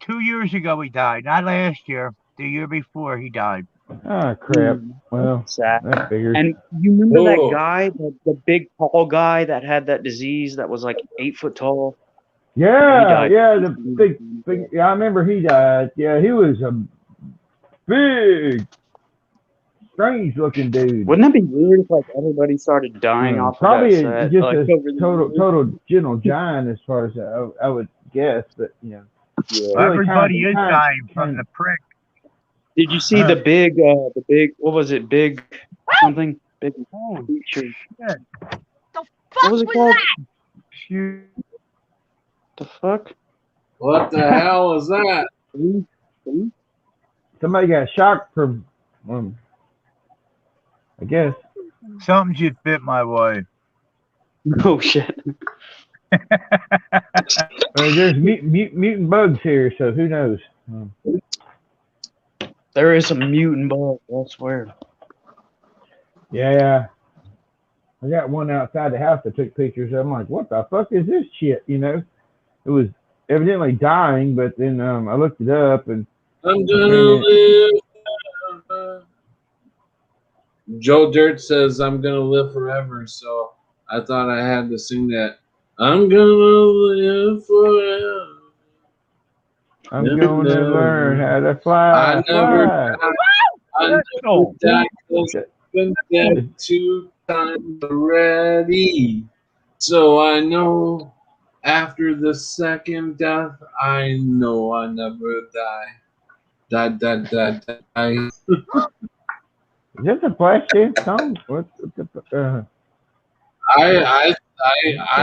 2 years ago he died. Not last year. The year before he died. Oh crap. mm, Well, sad. that figures. And you remember that Whoa. guy, the big tall guy that had that disease that was like 8 foot tall? He Yeah, died. yeah. The big. Yeah, I remember he died. Yeah, he was a big, strange looking dude. Wouldn't that be weird if like everybody started dying off of Probably that set? just Like, a over the years? total gentle giant as far as I would guess, but Yeah. really Everybody is dying from the prick. Did you see the big, what was it? Big something? Big creature. Shit. What was it called? Shoot. The fuck? What the hell is that? somebody got shocked from. I guess. Something should fit my wife. Oh shit. There's mutant bugs here, so who knows? There is a mutant bug, I swear. Yeah. I got one outside the house that took pictures of. I'm like, what the fuck is this shit? It was evidently dying, but then I looked it up and I'm gonna live forever. Joe Dirt says I'm gonna live forever, so I thought I had to sing that. I'm gonna live forever. I'm going to learn how to fly. I never fly. die. I never die 'cause been dead 2 times already. So I know after the second death, I know I never die. Die. Is this a Flash Dance song? What's the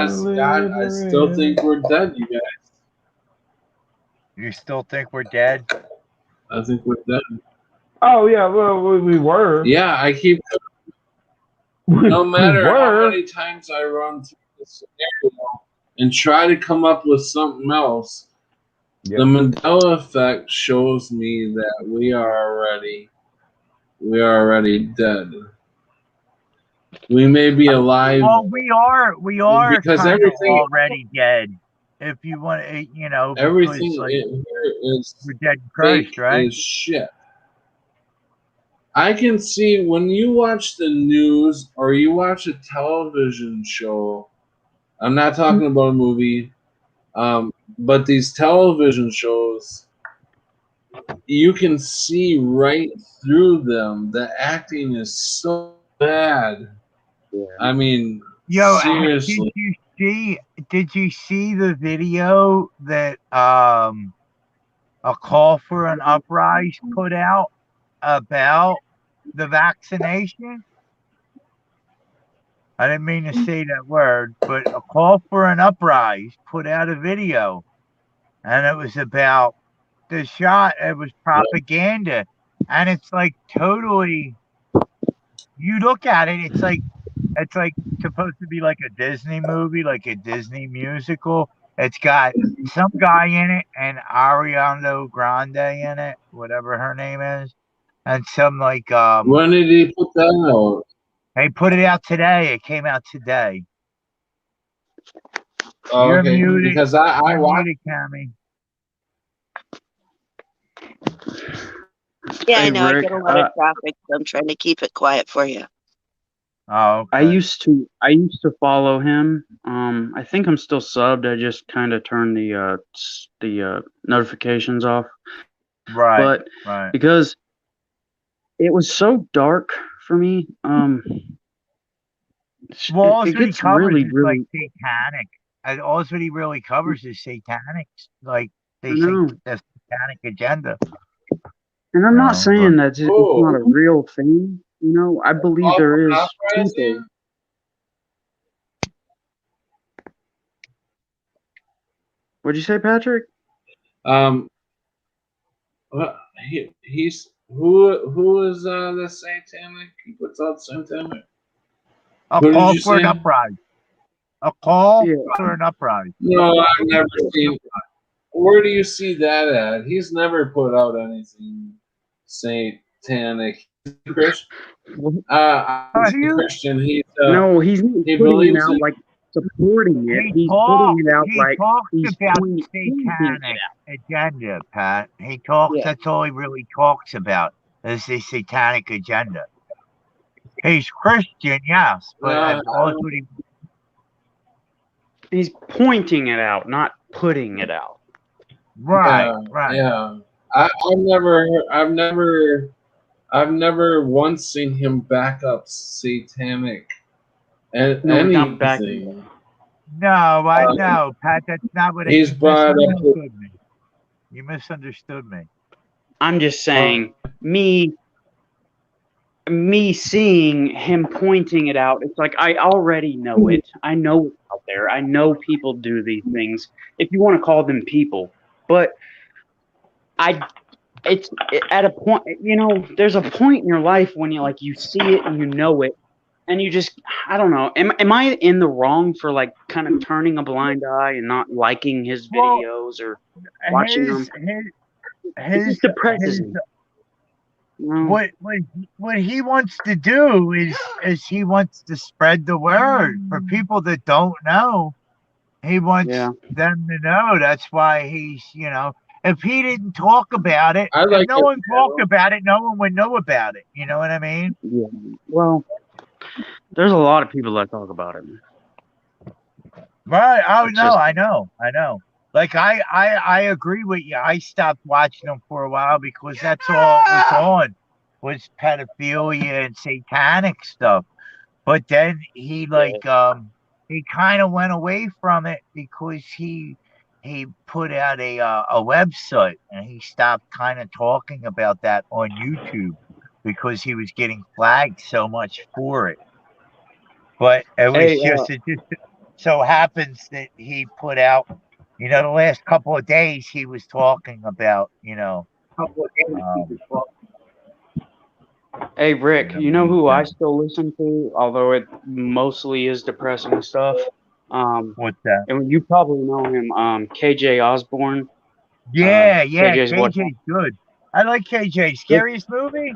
Scott, I still think we're dead, you guys. You still think we're dead? I think we're dead. Oh yeah, well we were. Yeah, I keep. No matter how many times I run through the scenario and try to come up with something else, Yep. the Mandela effect shows me that we are already dead. We may be alive. Well, we are because kind of everything already dead. If you want to, everything because, like, here is we're dead in fake Christ, right? as shit. I can see when you watch the news or you watch a television show. I'm not talking about a movie, but these television shows, you can see right through them. The acting is so bad. Yeah. I mean, Yo, seriously. did you see the video that a call for an uprise put out about the vaccination? I didn't mean to say that word, but a call for an uprise put out a video, and it was about the shot. It was propaganda, and it's like totally. You look at it, it's like supposed to be like a Disney movie, like a Disney musical. It's got some guy in it and Ariana Grande in it, whatever her name is, and some like When did he put that out? they put it out today. It came out today. Oh, You're okay, muted. because I You're watched. muted, Cammy. Yeah, I Hey, know. I Rick, get a lot of traffic, so I'm trying to keep it quiet for you. Oh, okay. I used to follow him. I think I'm still subbed. I just kind of turned the notifications off. right, But right. because it was so dark for me, Well, all it what he gets covers really, is like really. satanic. And all what he really covers is satanic, like I they say know, the satanic agenda. and I'm not But saying that it's not a real thing. I believe there is people. Uprising? What'd you say, Patrick? Well, he's who is the satanic? He puts out satanic. a Who did call you for an say? uprising. A call Yeah. for an uprising. No, I've never seen. Where do you see that at? He's never put out anything satanic. Christian. Are you? Christian. No, he's not He putting it believes out in. like supporting it. He He's putting it out He like talks he's about pointing satanic it agenda, Pat. He talks. Yeah. That's all he really talks about is the satanic agenda. He's Christian, yes, but that's all what he. He's pointing it out, not putting it out. Right, Yeah, right. yeah. I've never once seen him back up satanic and No, he's not backing anything. No, I know, Pat. That's not what He's you brought up. misunderstood me. You misunderstood me. I'm just saying, me seeing him pointing it out, it's like I already know it. I know it's out there. I know people do these things, if you want to call them people. But it's at a point, there's a point in your life when you see it and you know it, and you just, I don't know. Am I in the wrong for like kind of turning a blind eye and not liking his videos or watching them? It just depresses me. What he wants to do is he wants to spread the word for people that don't know. He wants them to know. That's why he's, if he didn't talk about it, if no one talked about it, no one would know about it. You know what I mean? Yeah. Well, there's a lot of people that talk about it. Right. Oh, no, I know. Like, I agree with you. I stopped watching them for a while because that's all it was on was pedophilia and satanic stuff. But then he he kind of went away from it because he put out a website, and he stopped kind of talking about that on YouTube because he was getting flagged so much for it. But it was Hey, it just so happens that he put out, the last couple of days he was talking about, um, hey, Rick, you know these who I things. still listen to, although it mostly is depressing stuff. What's that? And you probably know him, KJ Osborne. Yeah, KJ's what? KJ's good. I like KJ. Scariest movie?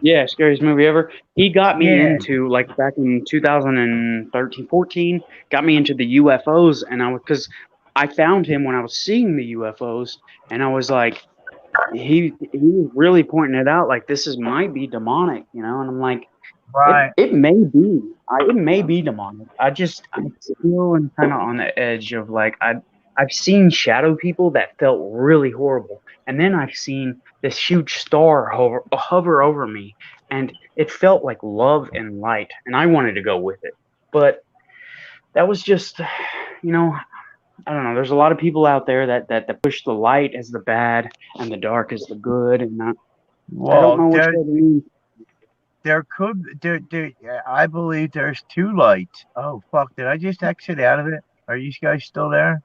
Yeah, scariest movie ever. He got me Yeah. into, like, back in 2013, 14, got me into the UFOs, and because I found him when I was seeing the UFOs, and I was like, he was really pointing it out, like, this might be demonic, and I'm like, Right. it may be, it may be demonic. I'm still kind of on the edge of, like, I've seen shadow people that felt really horrible, and then I've seen this huge star hover over me, and it felt like love and light, and I wanted to go with it, but that was just, I don't know. There's a lot of people out there that push the light as the bad and the dark as the good, and I don't Well, know which way to lean. I believe there's two lights. Oh fuck! Did I just exit out of it? Are you guys still there?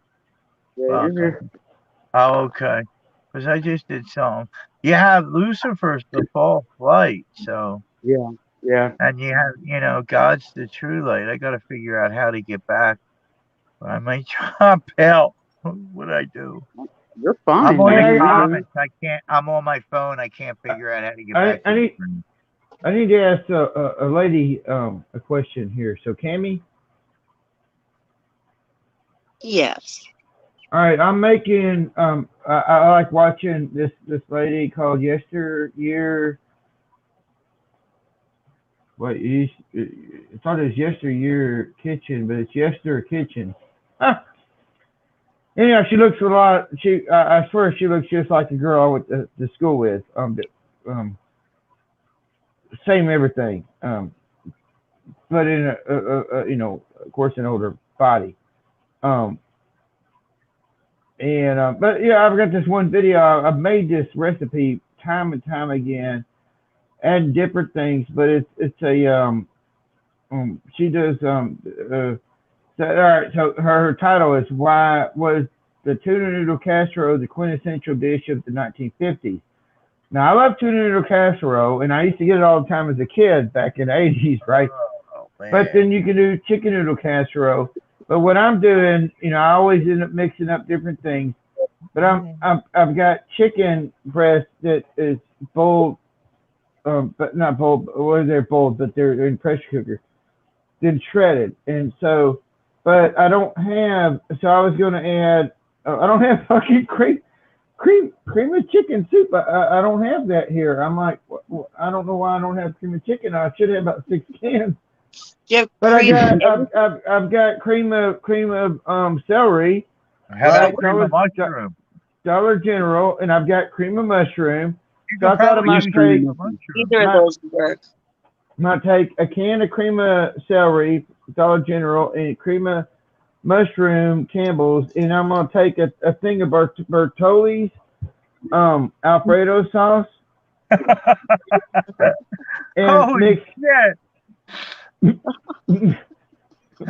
Yeah, Fuck. you're here. Oh, okay. Because I just did something. You have Lucifer's the false light, so, Yeah. and you have, God's the true light. I got to figure out how to get back. But I might drop out. What would I do? You're I'm fine, on man. the You're comments. I can't. I'm on my phone. I can't figure out how to get back to the screen. I need to ask a lady a question here. So, Cammy? Yes. All right, I'm making I like watching this lady called Yesteryear. What I thought it was Yesteryear Kitchen, but it's Yester Kitchen. Anyhow, she looks a lot. I swear she looks just like the girl I went to school with. Same everything. But in of course, an older body. But yeah, I've got this one video. I've made this recipe time and time again, add different things, but it's a she does so, all right. So her title is "Why Was the Tuna Noodle Casserole the Quintessential Dish of the 1950s?" Now I love tuna noodle casserole, and I used to get it all the time as a kid back in the 80s, right? Oh, But then you can do chicken noodle casserole. But what I'm doing, I always end up mixing up different things. But I've got chicken breast that is boiled, but not boiled. Well, they're boiled, but they're in pressure cooker, then shredded. And so, but I don't have. So I was going to add. I don't have fucking cream of chicken soup. I don't have that here. I'm like, I don't know why I don't have cream of chicken. I should have about 6 cans. You have But cream. I've got cream of celery. How about cream of mushroom? Dollar General, and I've got cream of mushroom. You So I can thought I probably might use take cream of mushroom. Either of those work. might take a can of cream of celery, Dollar General, and cream of mushroom Campbell's, and I'm gonna take a thing of Bertolli's Alfredo sauce and Holy shit!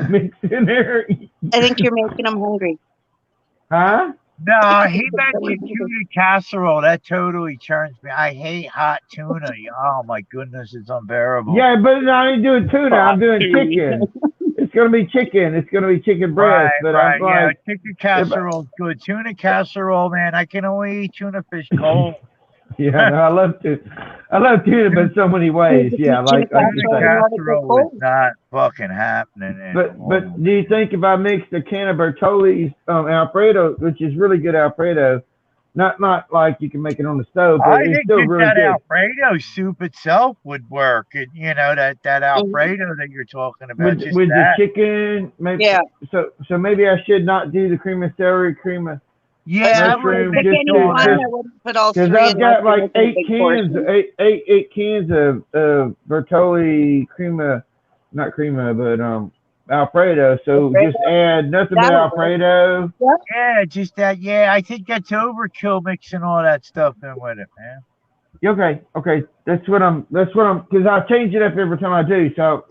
mix in there. I think you're making them hungry. Huh? No, he mentioned tuna casserole. That totally turns me. I hate hot tuna. Oh my goodness, it's unbearable. Yeah, but I ain't doing tuna. I'm doing chicken. It's gonna be chicken. It's gonna be chicken breast. But I'm like, yeah, chicken casserole's good. Tuna casserole, man. I can only eat tuna fish cold. yeah, no, I love tuna, but in so many ways. Yeah, like tuna you say. casserole is not fucking happening anymore. But do you think if I mixed a can of Bertolli's Alfredo, which is really good Alfredo, not like you can make it on the stove, but I it's think still really that good. Alfredo soup itself would work. And, that Alfredo that you're talking about. With the chicken, maybe. Yeah. So maybe I should not do the cream of celery, cream of Yeah, I would have mushroom, I mixed can't even all find that. I would put all because three I've unless got you're like making a big portion. eight cans of Bertolli crema, not crema, but Alfredo. So Alfredo? just add nothing but That'll work. Alfredo. Yeah, just that. Yeah, I think that's overkill mixing all that stuff in with it, man. Okay. That's what I'm, because I change it up every time I do. So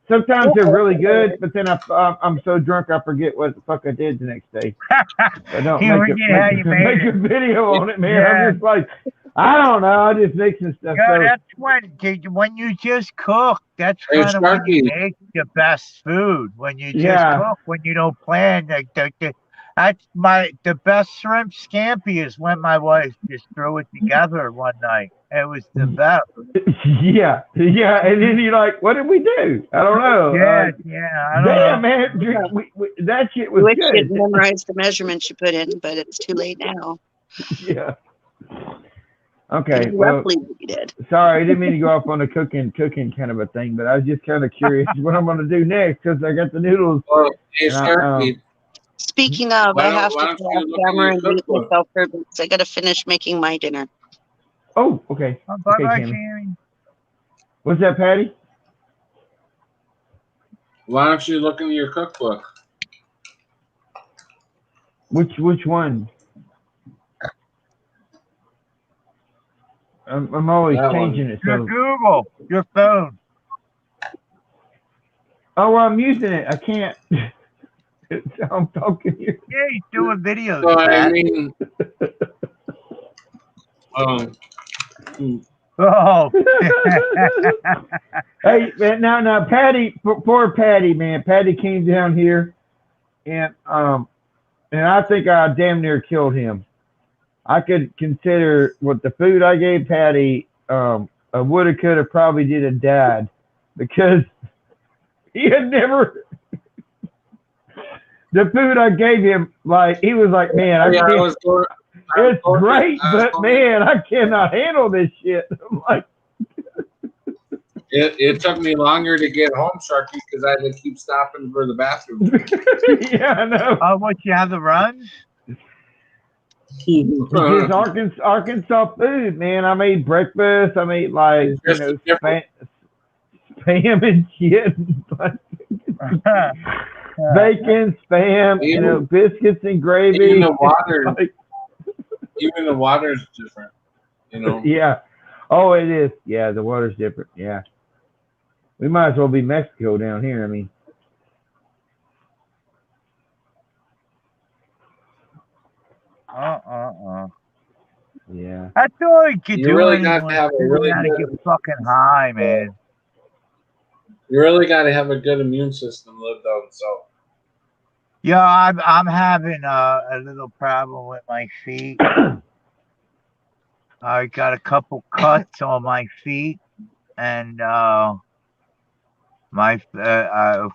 sometimes they're really good, but then I'm so drunk I forget what the fuck I did the next day. I don't You forget how you made make a it. video on it, man. Yeah. I'm just like, I don't know. I just mixing stuff. Yeah, So that's when you just cook. That's Hey, kind of when you Sharky. make the best food. When you just Yeah. cook, when you don't plan. That's the best shrimp scampi is when my wife just threw it together one night. It was the best. yeah, and then you're like, what did we do? I don't know. Yeah, yeah. I don't Damn, know. man, that shit I was wish you'd good. memorized the measurements you put in, but it's too late now. Yeah. I Okay. knew Well, roughly what you did. sorry, I didn't mean to go off on a cooking kind of a thing, but I was just kind of curious what I'm going to do next because I got the noodles. Well, hey, And Sharky. Speaking of, Why I don't have Why to don't go off you look in camera your and mute cookbook? myself for a bit. I got to finish making my dinner. Oh, okay. Bye Okay, bye, Tammy. Tammy. What's that, Patty? Why don't you look in your cookbook? Which one? I'm always That one. changing it. Your So. Google, your phone. Oh, well, I'm using it. I can't. I'm talking here. Yeah, he's doing videos. So I Pat. mean, um, Oh, Hey, man, now, Patty, poor Patty, man. Patty came down here, and I think I damn near killed him. I could consider what the food I gave Patty, I woulda, coulda, probably did have died because he had never. The food I gave him, like he was like, man, I yeah, can't. It's great, but man, I cannot handle this shit. I'm like, it took me longer to get home, Sharky, because I had to keep stopping for the bathroom. yeah, I know. what you have the runs? It's just Arkansas food, man. I made breakfast. I made like Just different. spam and shit, bacon, spam, biscuits and gravy. Even the water, Like, even the water's different. Yeah. Oh, it is. Yeah, the water's different. Yeah. We might as well be Mexico down here. I mean. Yeah. That's all you can You do really anymore. gotta have a You really gotta good. get fucking high, man. You really got to have a good immune system lived out. So Yeah, I'm having a little problem with my feet. I got a couple cuts on my feet, and of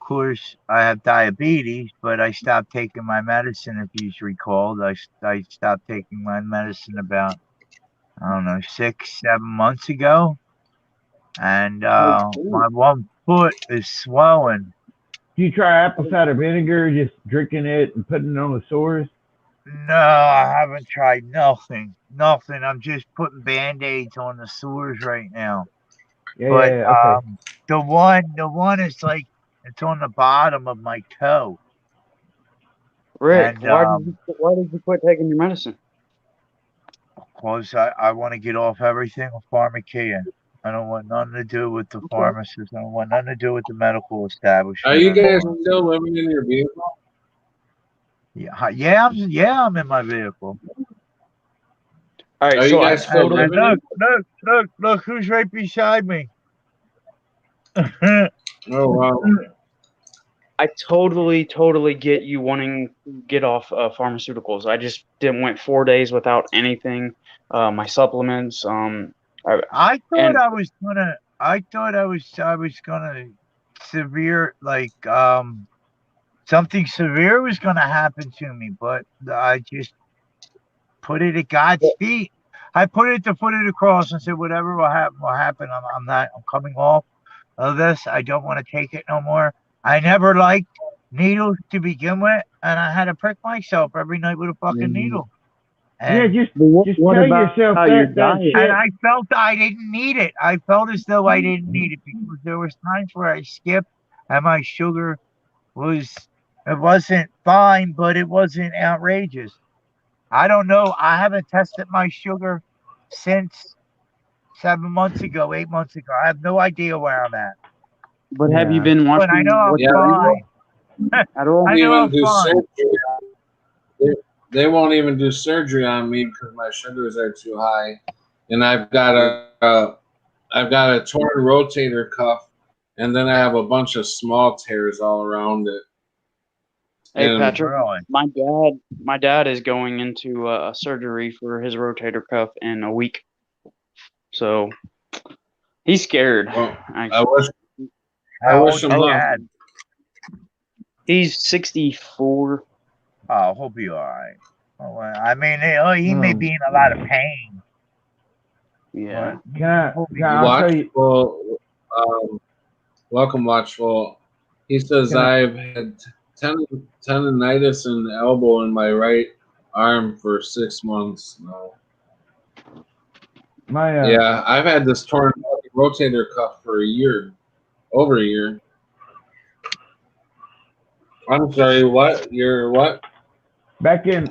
course I have diabetes, but I stopped taking my medicine. If you recalled, I stopped taking my medicine about, I don't know, 6-7 months ago, and my one foot is swelling. Do you try apple cider vinegar, just drinking it and putting it on the sores? No, I haven't tried nothing. I'm just putting Band-Aids on the sores right now. Yeah, But okay. the one is like, it's on the bottom of my toe. Rick, And why did you quit taking your medicine? because I want to get off everything with pharmacia. I don't want nothing to do with the pharmacist. I don't want nothing to do with the medical establishment. are you guys anymore. still living in your vehicle? Yeah, I'm in my vehicle. All right, Are so you guys still And living? look, who's right beside me? Oh wow! I totally get you wanting to get off pharmaceuticals. I just went 4 days without anything. My supplements. I thought I was gonna severe, like something severe was gonna happen to me, but I just put it at God's feet. I put it at the foot of the cross and said, whatever will happen. I'm coming off of this. I don't want to take it no more. I never liked needles to begin with, and I had to prick myself every night with a fucking needle. Yeah, And, just What tell about yourself your that diet? shit. and I felt I didn't need it. I felt as though I didn't need it because there was times where I skipped and my sugar it wasn't fine, but it wasn't outrageous. I don't know. I haven't tested my sugar since 7 months ago, 8 months ago. I have no idea where I'm at, But have you Yeah. been but I know watching I'm what Yeah, fine. at all? I they know won't I'm even do fine. surgery. They won't even do surgery on me because my sugars are too high, and I've got a torn rotator cuff, and then I have a bunch of small tears all around it. Hey, And Patrick, Really. my dad is going into a surgery for his rotator cuff in a week, so he's scared. well, I Actually, wish How wish old's him your luck. dad? he's 64. Oh, he'll be all right. Well, I mean, he may be in a lot of pain, Yeah. but Can he'll be I'll good. tell you, Watchful, welcome, Watchful. He says Can I- I've had tendonitis in the elbow in my right arm for 6 months now. my Yeah, I've had this torn rotator cuff for a year, over a year. I'm sorry, what? You're what? back in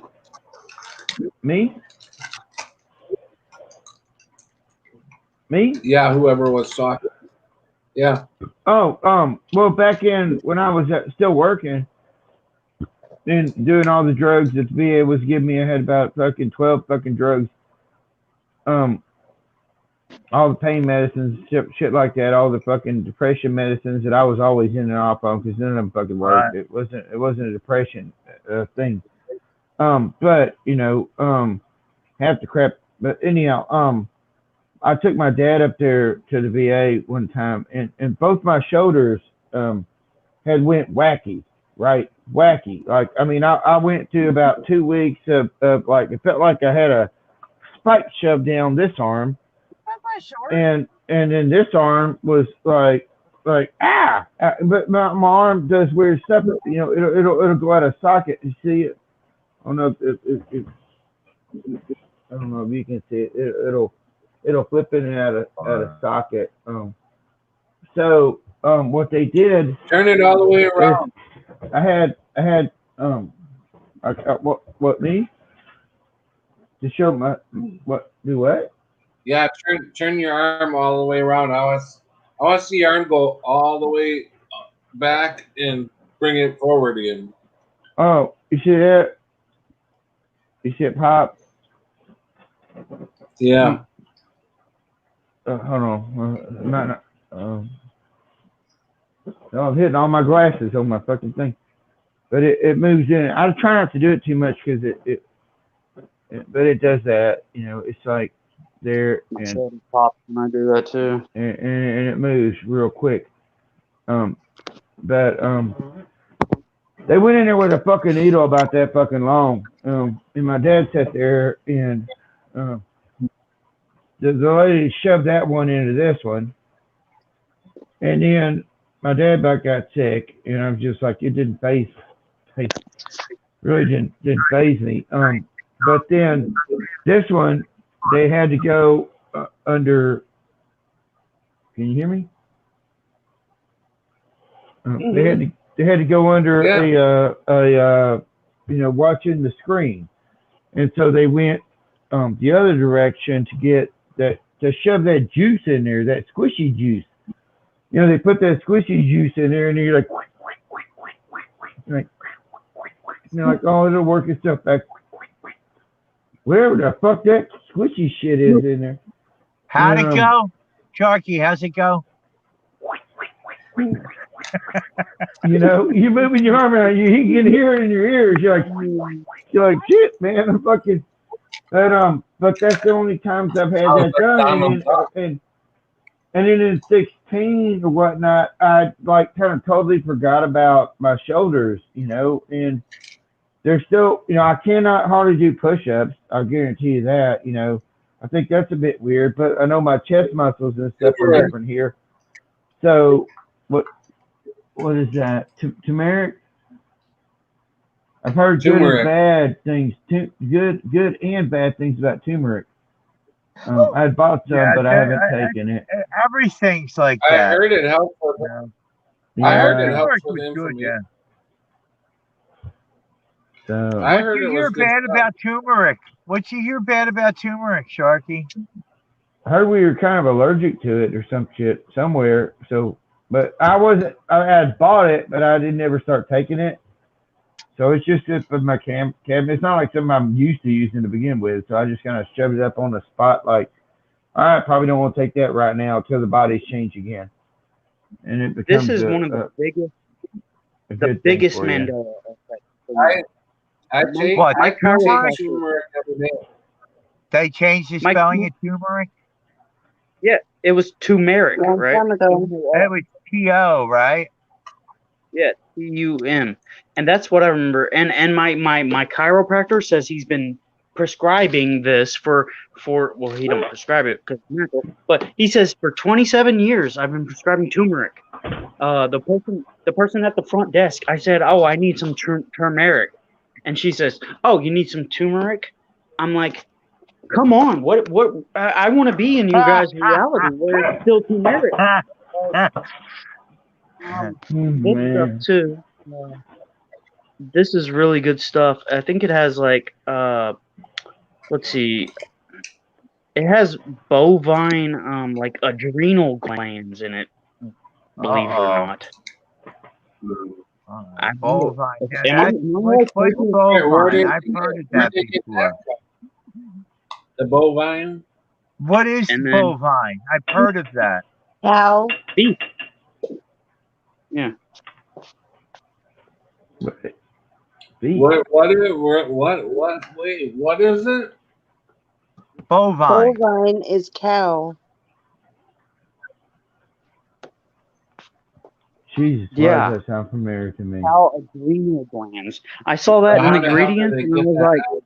me? Yeah, whoever was talking. Yeah. Oh, well, back in when I was still working and doing all the drugs that the VA was giving me, I had about fucking 12 fucking drugs. All the pain medicines, shit like that, all the fucking depression medicines that I was always in and off on because none of them fucking worked. Right. It wasn't a depression thing. But half the crap. But anyhow, I took my dad up there to the VA one time, and both my shoulders had went wacky, right? Wacky. Like, I mean, I went to about 2 weeks of like, it felt like I had a spike shoved down this arm, and then this arm was like but my arm does weird stuff. You know, it'll go out of socket. You see it? I don't know if I don't know if you can see it. It'll flip in and out of socket. So what they did Turn it all the way is around. I had what me to show my what do what? Yeah, turn your arm all the way around. I want to see your arm go all the way back and bring it forward again. Oh, you see that? You see it pop? Yeah. Hold on. Not. No, I'm hitting all my glasses on my fucking thing, but it moves in. I try not to do it too much because but it does that. You know, it's like there My and shoulder pops when I do that too. and it moves real quick. But they went in there with a fucking needle about that fucking long. And my dad sat there and the lady shoved that one into this one, and then my dad back got sick, and I'm just like, it didn't phase, really didn't phase me. But then this one, they had to go under. Can you hear me? They had to go under a watching the screen, and so they went the other direction to get that to shove that juice in there, that squishy juice. You know, they put that squishy juice in there, and you're like, oh, it'll work itself back. Wherever the fuck that squishy shit is in there. How'd it go? Sharky, how's it go? You know, you're moving your arm around, you can hear it in your ears. You're like, shit, man, I'm fucking. But that's the only times I've had that done. And then in 16 or whatnot, I like kind of totally forgot about my shoulders, you know, and they're still, you know, I cannot hardly do push-ups. I'll guarantee you that, you know. I think that's a bit weird, but I know my chest muscles and stuff are different here. So what is that? Turmeric? I've heard good and Turmeric. bad things. Good and bad things about turmeric. I had bought some, Yeah, but I haven't taken it. everything's like I that. heard it helped for You know? I heard it Yeah. helps Turmeric with was good, inflammation. yeah. So I What heard you it hear was good bad stuff. about turmeric? What you hear bad about turmeric, Sharky? I heard we were kind of allergic to it or some shit somewhere. So, but I wasn't. I had bought it, but I didn't ever start taking it. So it's just up in my cabinet. It's not like something I'm used to using to begin with. So I just kind of shoved it up on the spot, like, all right, probably don't want to take that right now until the body's changed again, and it becomes This is one of the a good biggest thing for you. Mandela effect. for me. I take What, I turmeric? take turmeric every day. They changed the My- spelling of turmeric? Yeah, it was turmeric, Long right? time ago. It was T-O, right? Yeah, TUM, and that's what I remember. And my chiropractor says he's been prescribing this for well, he don't prescribe it because it's medical, but he says for 27 years I've been prescribing turmeric. The person at the front desk, I said, oh, I need some turmeric, and she says, oh, you need some turmeric. I'm like, come on, what I want to be in you guys' reality where it's still turmeric. This stuff Man. too. This is really good stuff. I think it has like let's see. It has bovine like adrenal glands in it, believe it or not. I Bovine. Am I What's Where bovine? did- I've heard of where that did it before. come? The bovine. What is And then- bovine? I've heard of that. Cow. beef. Yeah. Beef. What is what? Wait, what is it? Bovine. Bovine is cow. Jesus, Yeah. why does that sound familiar to me? Cow adrenal glands. I saw that in How the the hell did ingredients, they and get that?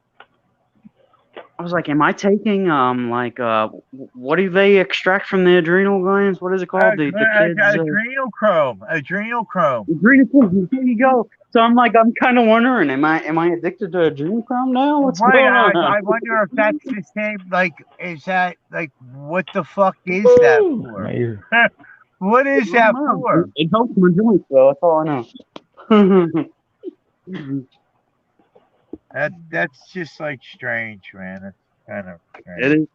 I was like, am I taking what do they extract from the adrenal glands? What is it called? The kids Adrenochrome. Adrenochrome. adrenochrome. There you go. So I'm kind of wondering, am I addicted to adrenochrome now? What's Right, going on? I wonder if that's the same. Like, is that like what the fuck is that for? Mayor. What is I that don't know. for? It helps my joints, though. That's all I know. That's just like strange, man. It's kind of strange. It is.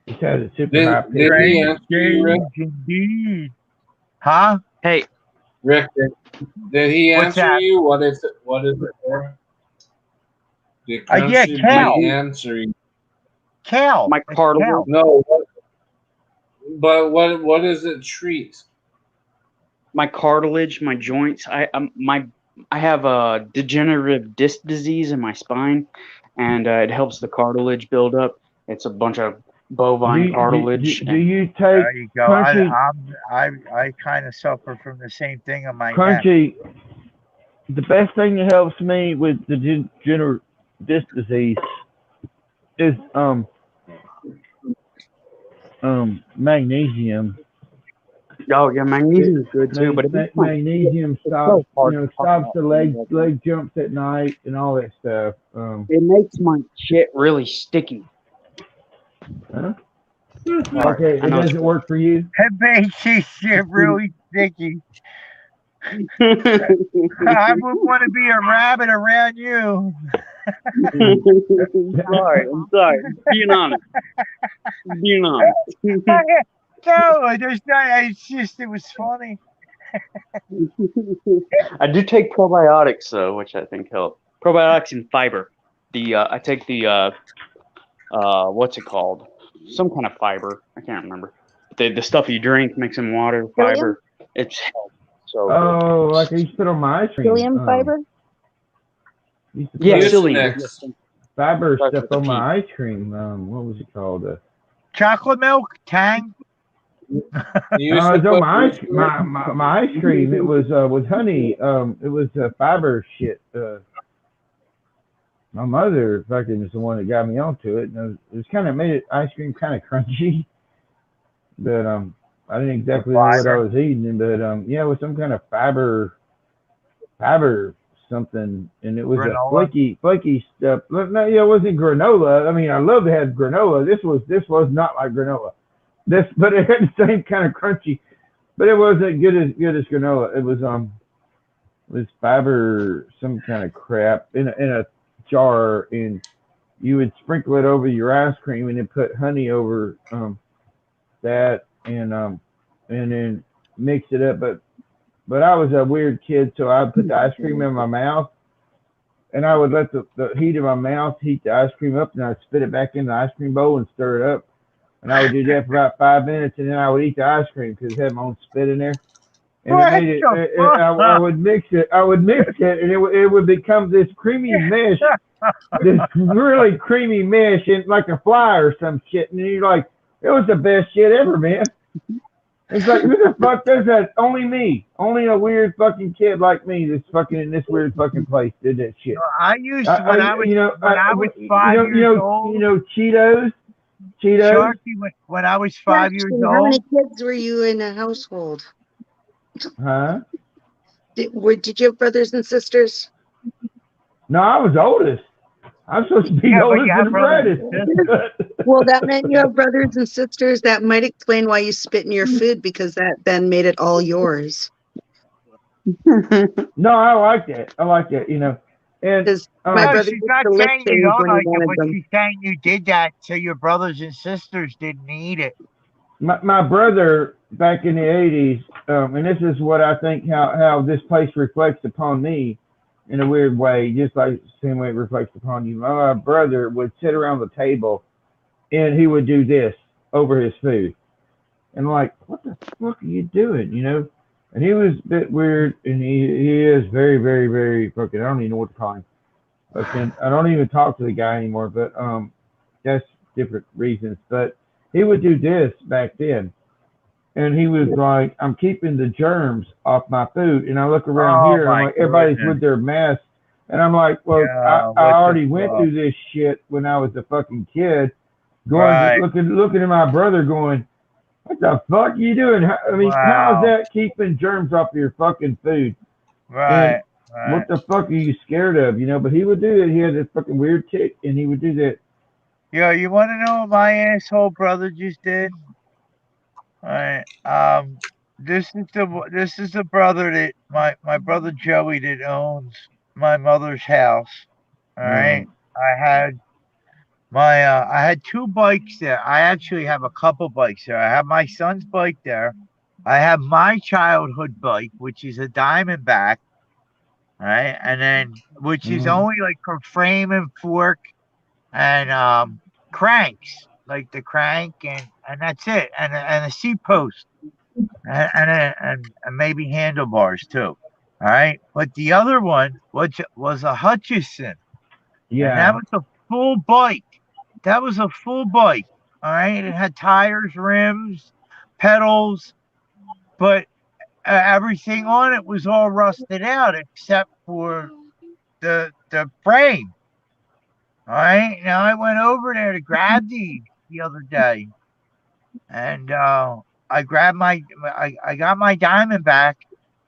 It has a super high Did pitch. he answer you, Rick? Indeed. Huh? Hey, Rick, did he What's answer that? you? What is it? What is it for? Did Yeah, Country cow. B answer you? Cow. my It's cartilage. cow. No. But what does it treat? My cartilage, my joints. I have a degenerative disc disease in my spine, and it helps the cartilage build up. It's a bunch of bovine cartilage. Do you take There you go. Crunchy? I kind of suffer from the same thing on my neck. Crunchy. The best thing that helps me with the degenerative disc disease is magnesium. Oh yeah, magnesium is good too, but it makes my Magnesium stops stops the leg jumps at night and all that stuff. it makes my shit really sticky. Huh? Okay, it I know it's doesn't work for you. It makes your shit really sticky. I wouldn't want to be a rabbit around you. I'm sorry. Being honest. No, there's not. It's just it was funny. I do take probiotics though, which I think help. Probiotics and fiber. I take the what's it called? Some kind of fiber. I can't remember. The stuff you drink, mix in water, fiber. It's help. So Oh, like I used to put on my ice cream. Psyllium fiber? Used to put yeah, Yes, silly. next. fiber Starts stuff with a on P. my ice cream. What was it called? Chocolate milk, Tang. You No, used it was to on put my ice cream. It was with honey. It was fiber shit. My mother fucking is the one that got me onto it, and it was kind of made it ice cream kind of crunchy. But I didn't exactly know what I was eating, but yeah, with some kind of fiber something, and it was a Granola? flaky stuff. No, yeah, it wasn't granola. I mean, I love to have granola. This was not like granola. But it had the same kind of crunchy, but it wasn't good as granola. It was fiber, some kind of crap in a jar, and you would sprinkle it over your ice cream, and then put honey over that, and then mix it up. But I was a weird kid, so I would put the ice cream in my mouth, and I would let the heat of my mouth heat the ice cream up, and I'd spit it back in the ice cream bowl and stir it up. And I would do that for about 5 minutes, and then I would eat the ice cream because it had my own spit in there. And it made I would mix it, and it would become this creamy mesh, this really creamy mesh, and like a fly or some shit. And you're like, it was the best shit ever, man. It's like, who the fuck does that? Only me. Only a weird fucking kid like me that's fucking in this weird fucking place did that shit. I used when I was 5 years old. You know, Cheetos. Sharky, when I was 5 years How many old. kids were you in a household? Huh? Did you have brothers and sisters? No, I was oldest. I'm supposed to be oldest and brightest. Well, that meant you have brothers and sisters. That might explain why you spit in your food, because that then made it all yours. No, I like that, you know. And my brother she's not saying you don't like it, but she's saying you did that so your brothers and sisters didn't eat it. My brother back in the 80s, and this is what I think how this place reflects upon me in a weird way, just like the same way it reflects upon you. My brother would sit around the table and he would do this over his food. And like, what the fuck are you doing, you know? And he was a bit weird, and he is very, very, very fucking, I don't even know what to call him. But I don't even talk to the guy anymore, but that's different reasons. But he would do this back then. And he was like, I'm keeping the germs off my food. And I look around here, and I'm like, everybody's with their masks. And I'm like, well, I already went through this shit when I was a fucking kid. Looking at my brother going, what the fuck are you doing? I mean, how is that keeping germs off your fucking food? Right. What the fuck are you scared of? You know, but he would do that. He had this fucking weird tick, and he would do that. Yo, you want to know what my asshole brother just did? All right. This is the brother that my brother Joey that owns my mother's house. All right. I had two bikes there. I actually have a couple bikes there. I have my son's bike there. I have my childhood bike, which is a Diamondback. All right, and then which is only like for frame and fork and cranks, like the crank and that's it, and a seat post and maybe handlebars too. All right, but the other one, which was a Hutchison, Yeah, and that was a full bike. That was a full bike. All right, it had tires, rims, pedals, but everything on it was all rusted out except for the frame. All right. Now I went over there to grab these the other day, and I grabbed I got my Diamondback,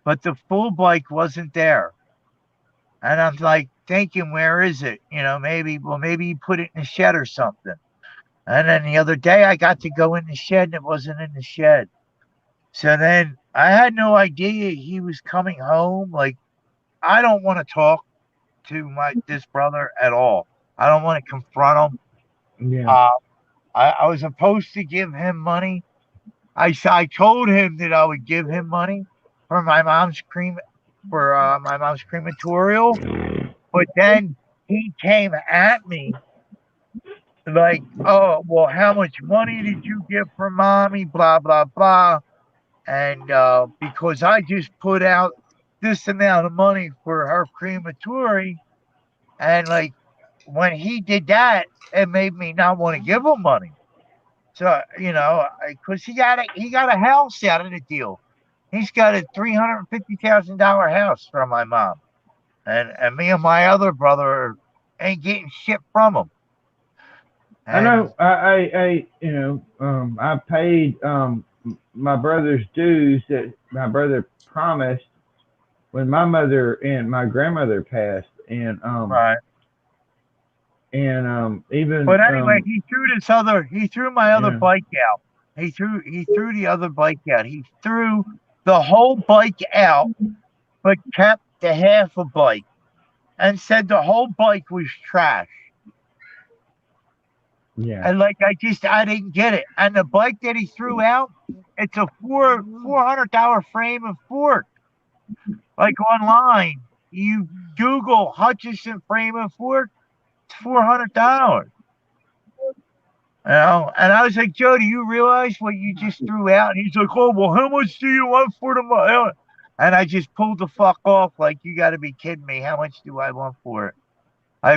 but the full bike wasn't there. And I'm like thinking, where is it? You know, maybe you put it in the shed or something. And then the other day I got to go in the shed and it wasn't in the shed. So then I had no idea he was coming home. Like, I don't want to talk to this brother at all. I don't want to confront him. Yeah. I was supposed to give him money. I told him that I would give him money for my mom's crematorial, but then he came at me like, oh, well, how much money did you give for mommy? Blah blah blah. And because I just put out this amount of money for her crematory, and like when he did that, it made me not want to give him money. So you know, because he got a house out of the deal. He's got a $350,000 house from my mom, and me and my other brother ain't getting shit from him. And I know. I you know, I paid my brother's dues that my brother promised, when my mother and my grandmother passed, and Right. even But anyway, he threw my other yeah. bike out. He threw the other bike out. He threw the whole bike out, but kept the half a bike and said the whole bike was trash. Yeah. And like I didn't get it. And the bike that he threw out, it's a $400 frame and fork. Like online, you Google Hutchison frame and fork, it's $400. You know, and I was like, Joe, do you realize what you just threw out? And he's like, oh, well, how much do you want for the? And I just pulled the fuck off. Like, you got to be kidding me. How much do I want for it? I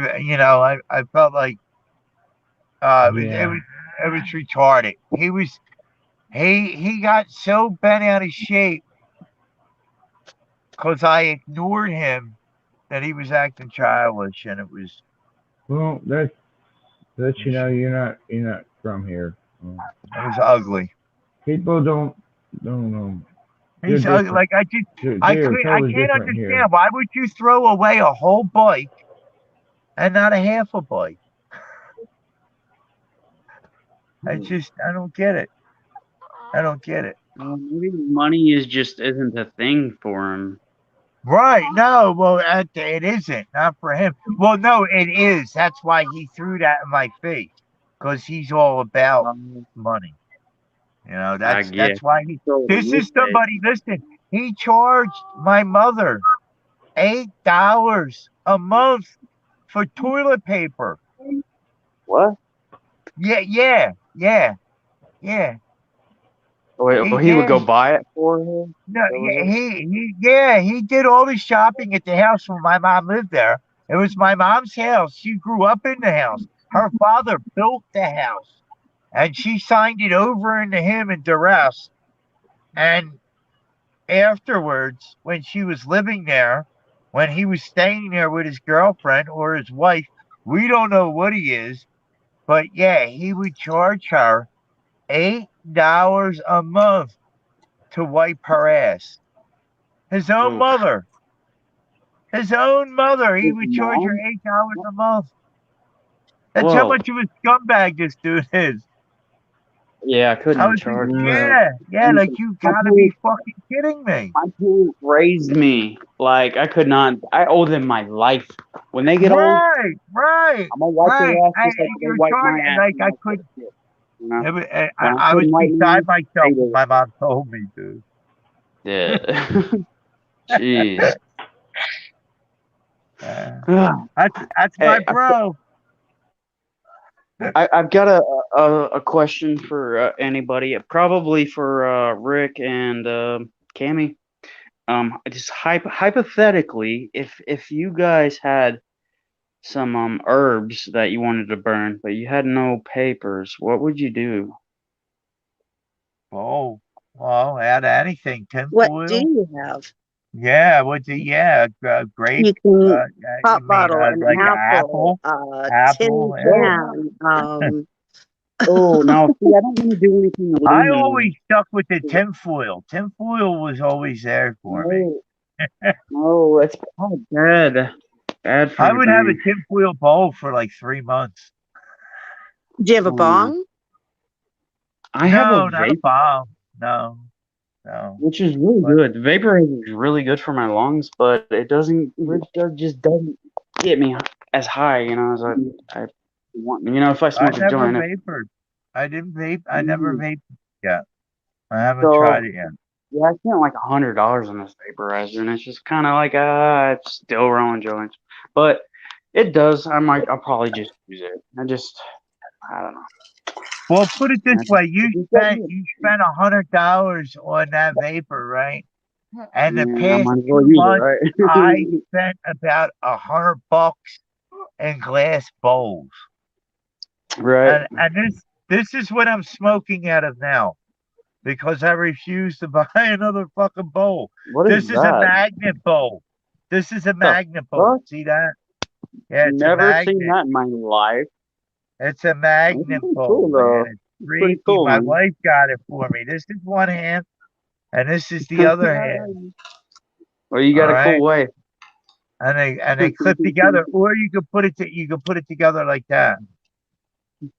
felt like Yeah. it was retarded. He got so bent out of shape because I ignored him that he was acting childish, and it was Well, that's you're not from here. ugly. People don't He's they're ugly. different. Like I They're totally can't different here. understand why would you throw away a whole bike and not a half a bike? I don't get it. I don't get it. Well, maybe money isn't a thing for him. Right? No. Well, it isn't. Not for him. Well, no, it is. That's why he threw that in my face, because he's all about money. You know, I guess. that's why he. So This you is say- somebody. Listen, he charged my mother $8 a month for toilet paper. What? Yeah. Wait, he would go buy it for him? No, That was he did all the shopping at the house when my mom lived there. It was my mom's house. She grew up in the house. Her father built the house, and she signed it over into him in duress. And afterwards, when she was living there, when he was staying there with his girlfriend or his wife, we don't know what he is, but yeah, he would charge her $8 a month to wipe her ass. His own Oof. mother. His own mother. He His would charge her mom? $8 a month. That's how Whoa. much of a scumbag this dude is. Yeah, I I couldn't was charge like, that. like you gotta be fucking kidding me. My parents raised me. Like, I could not. I owe them my life. When they get old, Right. I'm gonna wipe their ass just like they You're wipe my charging ass. like when I I could. touch it, you know? It was, When I was couldn't wipe beside mine, myself they when did. my mom told me, dude. Yeah. Jeez. That's my Hey, bro. I've got a question for anybody, probably for Rick and Cammy. Just hypothetically, if you guys had some herbs that you wanted to burn, but you had no papers, what would you do? Oh, well, add anything. What Tinfoil. do you have? Yeah, grape. You can You pop mean bottle, an like apple, apple? tin Yeah. can. Oh, now see, I don't want to do anything I aluminum. always stuck with the tinfoil. Tinfoil was always there for me. No, that's probably bad. Bad for I your would have a brain. tinfoil bowl for like 3 months. Do you have a bong? I have a not a vape, bomb. No. which is really But- good. Vaporizer is really good for my lungs, but it just doesn't get me as high, as I want. If I I smoke a never joint, vapored. I didn't vape. I never vaped yet. I haven't So- tried it yet. yeah, I spent like $100 on this vaporizer, and it's just kind of like it's still rolling joints, but it does. I'll probably just use it. I don't know. Well, put it this way: you You spent $100 on that vapor, right? And the Yeah, I past might as well 2 use it, months, right? I spent about $100 in glass bowls. Right. And this is what I'm smoking out of now, because I refuse to buy another fucking bowl. What This is a that? magnet bowl. This is a magnet bowl. fuck? See that? Yeah, it's a Never magnet. seen that in my life. It's a magnet pretty bowl, cool, though. man. It's Pretty freaky. cool, My man. wife got it for me. This is one hand, and this is the other hand. Well, you got All a cool right. wife. And they clip together, or you could put it together like that.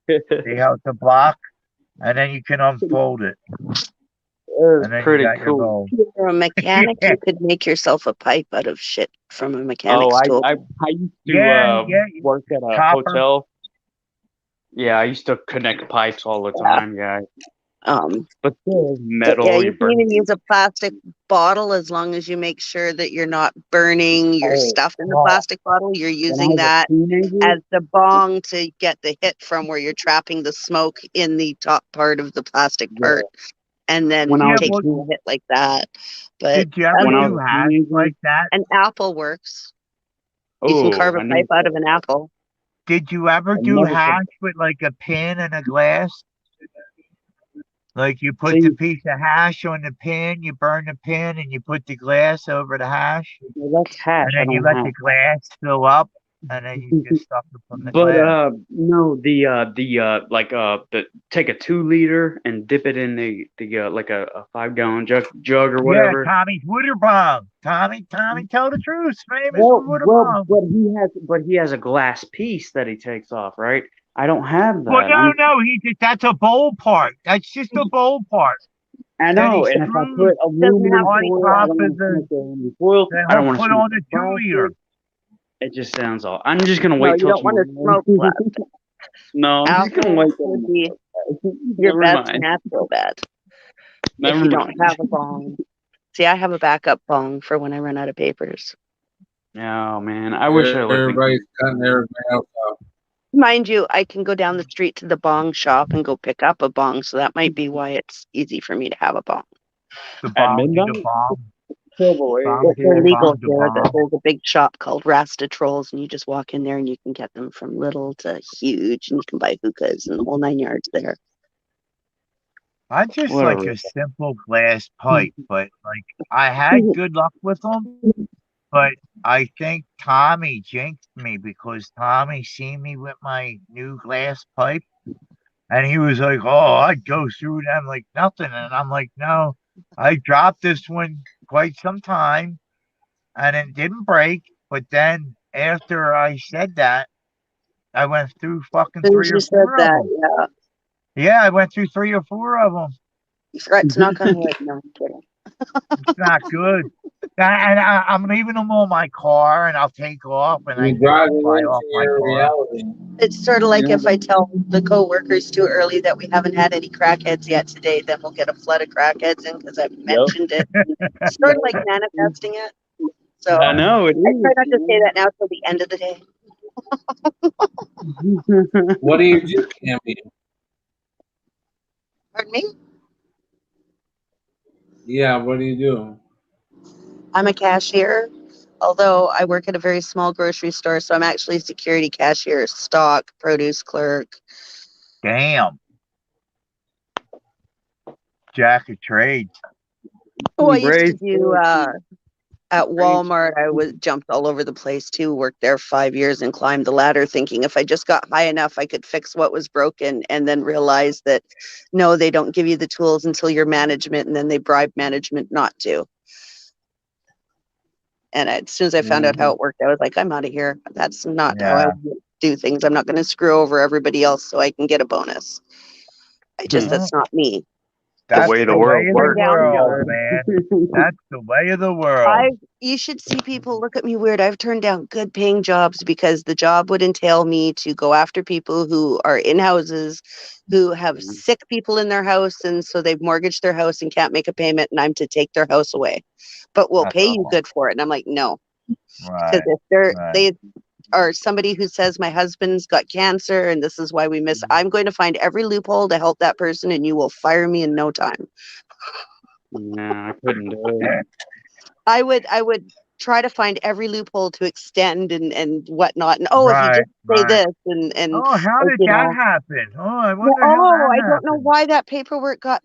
See how it's a block, and then you can unfold it, That's and then you pretty got your cool. bowl. If you're a mechanic, Yeah, you could make yourself a pipe out of shit from a Oh, mechanic's tool. I used to yeah. work at a Copper. hotel. Yeah, I used to connect pipes all the Yeah. time, yeah. Um, But still, but metal, yeah, you you can burn. even use a plastic bottle as long as you make sure that you're not burning your Oh, stuff in the Well, plastic bottle. You're when I using was a that teenager, as the bong to get the hit from where you're trapping the smoke in the top part of the plastic yeah, part and then when I yeah. was a Well, taking the hit like that. But did you ever when I other was do a hash teenager, like that? an apple works. You can oh, carve a I pipe never, out of an apple. Did you ever I do never hash with like a pin and a glass? Like you put the see. piece of hash on the pin, you burn the pin, and you put the glass over the hash, Well, that's hash. and I then you don't let have. the glass fill up, and then you just stuff it from the But glass. no, the take a 2 liter and dip it in the like a 5 gallon jug or Yeah, whatever. Tommy's Water Bomb. Tommy, tell the truth. Famous Well, Water well, Bomb. but he has a glass piece that he takes off, right? I don't have Well, that. I'm that's a bowl part. That's just a bowl part. I Then he know, and if I screws put Doesn't have aluminum to on be foil, I top don't of want to the smoke the aluminum foil. that I don't he'll want to put smoke on the the 2 liter. plastic. It just sounds all. I'm just gonna no, wait you till don't want to tomorrow. smoke plastic. No, I'm just gonna Apple wait till would be tomorrow. your Never best mind. natural bet if Never you don't mind. have a bong. See, I have a backup bong for when I run out of papers. Oh man, I wish I lived in. Everybody's cutting everybody else out. Mind you, I can go down the street to the bong shop and go pick up a bong, so that might be why it's easy for me to have a bong. The At bomb to the midnight. bomb. Away. Bomb to They're the legal bomb to here. bomb. There's a big shop called Rasta Trolls, and you just walk in there and you can get them from little to huge, and you can buy hookahs and the whole 9 yards there. I just like Whatever. a simple glass pipe, but like I had good luck with them. But I think Tommy jinxed me because Tommy seen me with my new glass pipe, and he was like, "Oh, I'd go through them like nothing," and I'm like, "No, I dropped this one quite some time, and it didn't break. But then after I said that, I went through fucking As soon three as or you said four of that, them. yeah, Yeah, I went through 3 or 4 of them. you forgot to knock on wood. No, I'm kidding. It's not good. I'm leaving them on my car, and I'll take off, and I You're just driving fly into off my your car. reality. It's sort of like You if I tell the co-workers too early that we haven't had any crackheads yet today, then we'll get a flood of crackheads in because I've Yep. mentioned it. It's sort of like manifesting it. So I know it I try not to say is. that now till the end of the day. What do you do, Cammy? Pardon me? Yeah, what do you do? I'm a cashier, although I work at a very small grocery store, so I'm actually a security cashier, stock, produce clerk. Damn. Jack of trades. Oh, I used to Braids, do at Walmart. I was jumped all over the place too. Worked there 5 years and climbed the ladder, thinking if I just got high enough, I could fix what was broken. And then realized that no, they don't give you the tools until you're management, and then they bribe management not to. And as soon as I found out how it worked, I was like, I'm out of here. That's not how I Yeah. do things. I'm not going to screw over everybody else so I can get a bonus. Well, That's not me. that's way the the world way of the Turn down world, jobs. man. That's the way of the world. You should see people look at me weird. I've turned down good paying jobs because the job would entail me to go after people who are in houses, who have sick people in their house, and so they've mortgaged their house and can't make a payment, and I'm to take their house away. But we'll That's pay you awful. good for it. And I'm like, no. Because Right. if Right. they are somebody who says my husband's got cancer and this is why we miss, I'm going to find every loophole to help that person, and you will fire me in no time. Nah, I couldn't do it. I would try to find every loophole to extend and whatnot. And if you Right. just say Right. this and Oh, how like, did that happen? Oh, I well, wonder how that I don't know happened. why that paperwork got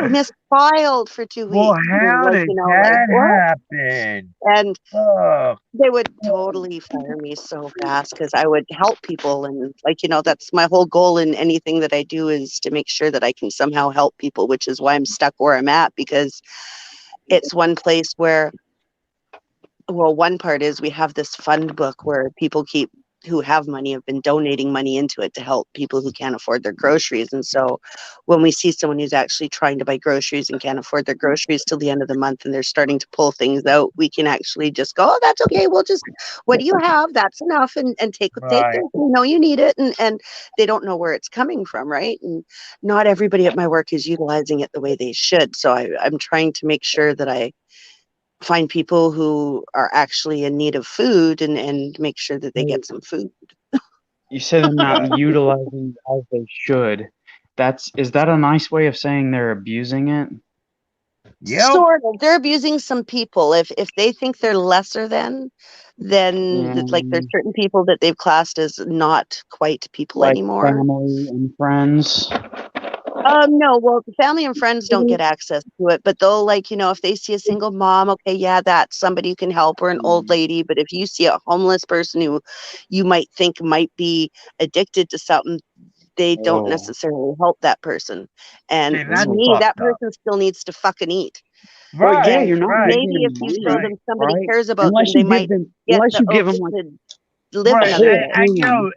misfiled for 2 Well, weeks. how Like, did like that what? happen? And Oh, they would totally fire me so fast because I would help people. And like, that's my whole goal in anything that I do, is to make sure that I can somehow help people, which is why I'm stuck where I'm at, because it's one place where Well, one part is we have this fund book where people who have money have been donating money into it to help people who can't afford their groceries. And so when we see someone who's actually trying to buy groceries and can't afford their groceries till the end of the month and they're starting to pull things out, we can actually just go, oh, that's okay. We'll just, what do you have? That's enough. And take Right. this. You know, you need it. And they don't know where it's coming from, right? And not everybody at my work is utilizing it the way they should. So I'm trying to make sure that I find people who are actually in need of food and make sure that they get some food. You say they're not utilizing it as they should. Is that a nice way of saying they're abusing it? Yep. Sort of. They're abusing some people. If they think they're lesser than, then like there's certain people that they've classed as not quite people like anymore. family and friends. No, well, the family and friends don't get access to it, but they'll, like, you know, if they see a single mom, okay, yeah, that's somebody who can help, or an old lady. But if you see a homeless person who you might think might be addicted to something, they don't necessarily help that person. And See, to that's me, that fucked up. person still needs to fucking eat. Well, yeah, Right. you're not Right. Maybe giving if them you show money, them somebody right? cares about them, Unless they you might give them, get unless the you give them like to live Right. another whole day. And you know,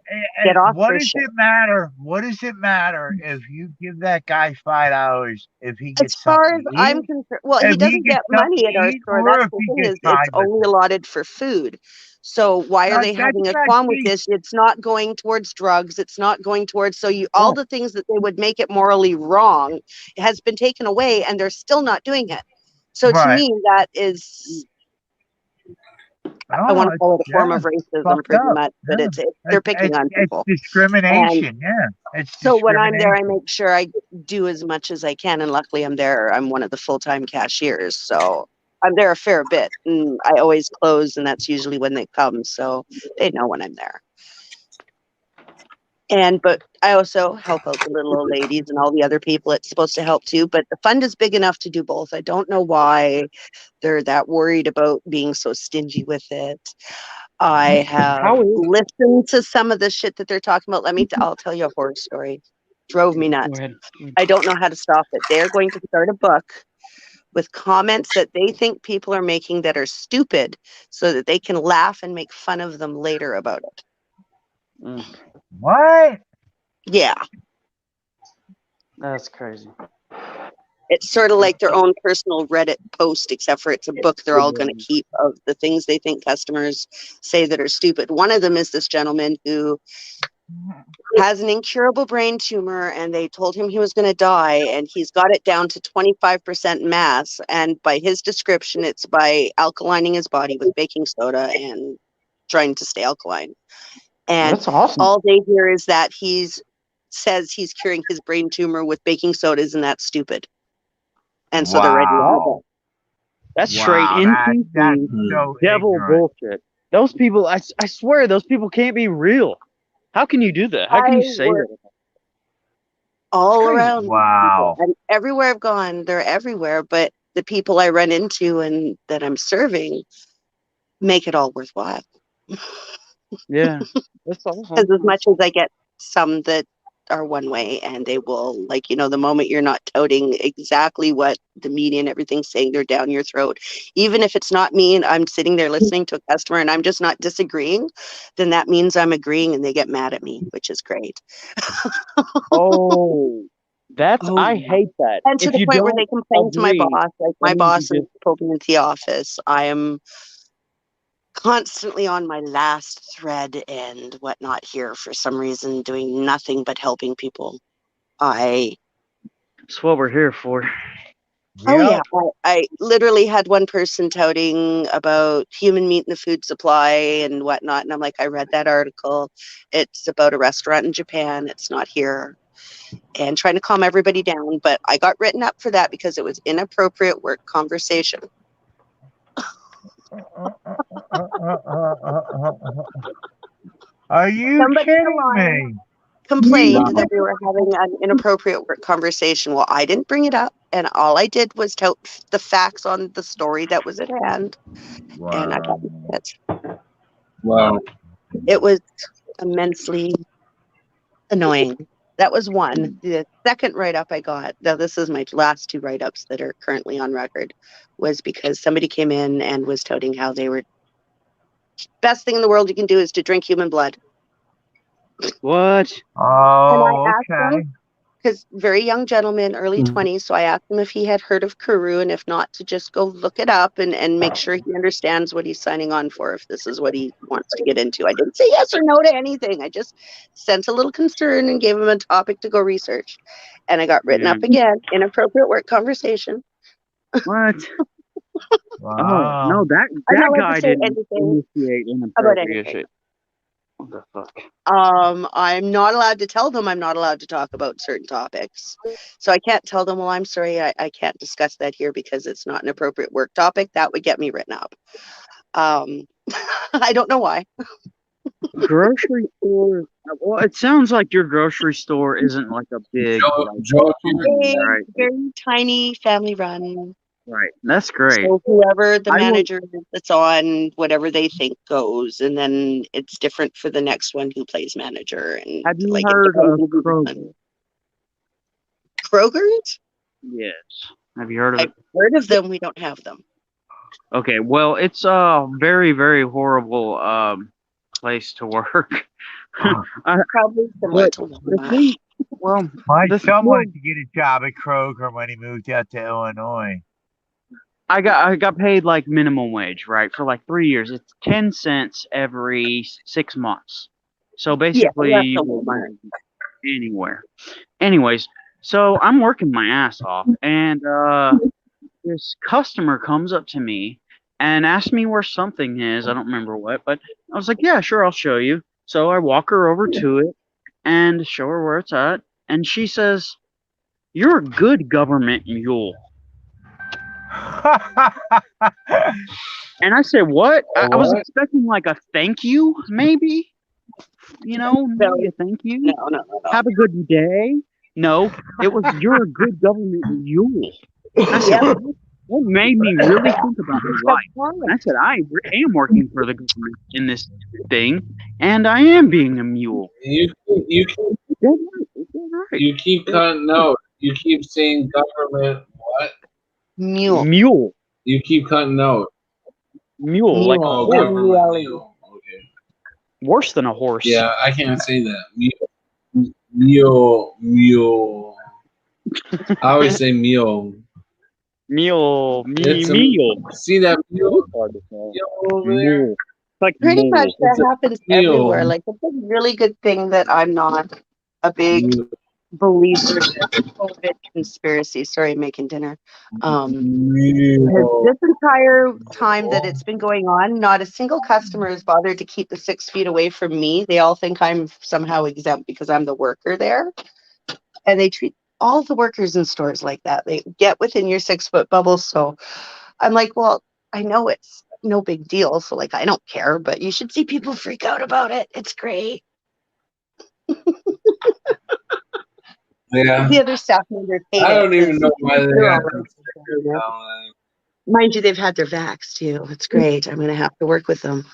Get off what their does shit. it matter? What does it matter if you give that guy $5 if he As gets far something as to I'm eat? concerned, well, If he he doesn't gets get something money to at our eat, store. or That's if the he thing, gets is it's $5. only allotted for food. So why are they That's having a not qualm with cheap. this? It's not going towards drugs. It's not going towards, so all the things that they would make it morally wrong has been taken away, and they're still not doing it. So to Right. me, that is, I want to call it a form of racism, fucked pretty up. much. But Yeah. they're picking on It's people. And discrimination. Yeah. It's so when I'm there, I discrimination. make sure I do as much as I can. And luckily I'm one of the full-time cashiers. So I'm there a fair bit, and I always close, and that's usually when they come. So they know when I'm there. But I also help out the little old ladies and all the other people it's supposed to help too. But the fund is big enough to do both. I don't know why they're that worried about being so stingy with it. I have listened to some of the shit that they're talking about. I'll tell you a horror story. Drove me nuts. Go ahead. I don't know how to stop it. They're going to start a book with comments that they think people are making that are stupid so that they can laugh and make fun of them later about it. What? Yeah. That's crazy. It's sort of like their own personal Reddit post, except for it's a book they're all going to keep of the things they think customers say that are stupid. One of them is this gentleman who has an incurable brain tumor, and they told him he was going to die, and he's got it down to 25% mass. And by his description, it's by alkalining his body with baking soda and trying to stay alkaline. And that's awesome. All they hear is that says he's curing his brain tumor with baking sodas, and that's stupid. And so they're ready to have it. That's straight into so devil ignorant. bullshit. Those people, I swear, those people can't be real. How can you do that? How can you say that? All around. Wow. And everywhere I've gone, they're everywhere. But the people I run into and that I'm serving make it all worthwhile. Yeah, that's awesome. Because as much as I get some that are one way, and they will, like, the moment you're not toting exactly what the media and everything's saying, they're down your throat. Even if it's not me and I'm sitting there listening to a customer and I'm just not disagreeing, then that means I'm agreeing, and they get mad at me, which is great. I hate that. And to the point where they complain to my boss, like my boss is pulled me into the office. I am constantly on my last thread and whatnot here for some reason, doing nothing but helping people. That's what we're here for. Oh yeah, I literally had one person touting about human meat in the food supply and whatnot, and I'm like, I read that article. It's about a restaurant in Japan. It's not here. And trying to calm everybody down, but I got written up for that because it was inappropriate work conversation. Are you kidding me? Complained that we were having an inappropriate work conversation. Well, I didn't bring it up, and all I did was tout the facts on the story that was at hand. Wow. And I got it. Wow. It was immensely annoying. That was one. The second write-up I got, now this is my last two write-ups that are currently on record, was because somebody came in and was touting how they were Best thing in the world you can do is to drink human blood. What? And Oh, I asked okay. him, because very young gentleman, early 20s, so I asked him if he had heard of Kuru, and if not, to just go look it up and make sure he understands what he's signing on for, if this is what he wants to get into. I didn't say yes or no to anything. I just sent a little concern and gave him a topic to go research. And I got written Yeah. up again, inappropriate work conversation. What? Wow. Oh no, I'm that not allowed guy to say didn't anything initiate about inappropriate anything. shit. What the fuck? I'm not allowed to tell them I'm not allowed to talk about certain topics. So I can't tell them, well, I'm sorry, I can't discuss that here because it's not an appropriate work topic. That would get me written up. I don't know why. Grocery store. Well, it sounds like your grocery store isn't like a big, Joe, Big, right? very tiny family run. Right. That's great. So whoever the I will- manager is that's on, whatever they think goes, and then it's different for the next one who plays manager. And Have you like heard of Kroger? Kroger? Kroger's? Yes. Have you heard of I've it? heard of them. We don't have them. Okay. Well, it's a very, very horrible place to work. Probably similar But to the Walmart. thing, well, My the son well, wanted to get a job at Kroger when he moved out to Illinois. I got paid like minimum wage, right? For like 3 years. It's 10 cents every 6 months. So basically, that's you a can Walmart. find anywhere. Anyways, so I'm working my ass off, and this customer comes up to me and asks me where something is. I don't remember what, but I was like, yeah, sure, I'll show you. So I walk her over to it and show her where it's at, and she says, "You're a good government mule." And I said, "What?" I was What? expecting like a thank you, maybe. Maybe a thank you. No. Have a good day. No, it was, "You're a good government mule." I said, Yep. what made me really think about my life? And I said, I am working for the government in this thing, and I am being a mule. You keep Dead right. Dead right. you keep cutting out. You keep saying government. What? Mule. Mule. You keep cutting out. Mule, like a Oh, horse. government mule. Okay. Worse than a horse. Yeah, I can't say that. Mule. I always say mule. Mule. It's a- Mule. See that mule? Hard to say. Mule over there? Mule. It's like Pretty mule. much It's that a happens mule. everywhere. Like, it's a really good thing that I'm not a big Mule. believer in the COVID conspiracy. Sorry, I'm making dinner. Because Mule. this entire time that it's been going on, not a single customer has bothered to keep the 6 feet away from me. They all think I'm somehow exempt because I'm the worker there. And they treat all the workers in stores like that. They get within your 6 foot bubble. So I'm like, well, I know it's no big deal. So, like, I don't care, but you should see people freak out about it. It's great. Yeah. The other staff members hate it. I don't even know why they They're have all them right. stickers now. Mind you, they've had their vax too. It's great. I'm going to have to work with them.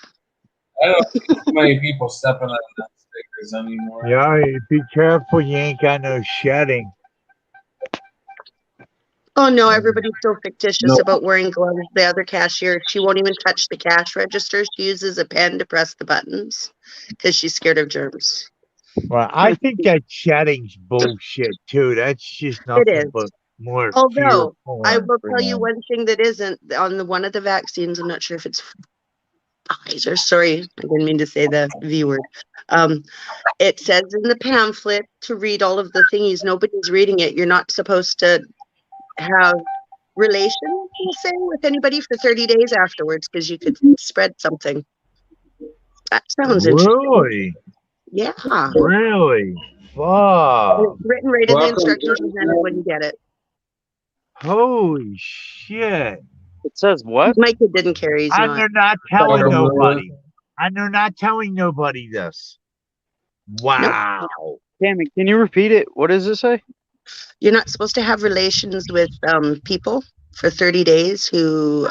I don't see too many people stepping on them stickers anymore. Yeah, be careful you ain't got no shedding. Oh no, everybody's so fictitious No. about wearing gloves. The other cashier, she won't even touch the cash register. She uses a pen to press the buttons because she's scared of germs. Well, I think that shedding's bullshit too. That's just nothing is. but more Although, fear I porn will for tell you them. one thing that isn't on the one of the vaccines. I'm not sure if it's Pfizer. Sorry, I didn't mean to say the V word. It says in the pamphlet to read all of the thingies. Nobody's reading it. You're not supposed to have relations, we'll say, with anybody for 30 days afterwards because you could spread something. That sounds interesting. Really? Yeah. Really? Fuck. And it's written right in the Welcome instructions to- presented when you get it. Holy shit. It says what? My kid didn't carry. He's And not. they're not telling Welcome to- nobody. And they're not telling nobody this. Wow. Damn it. Can you repeat it? What does it say? You're not supposed to have relations with people for 30 days who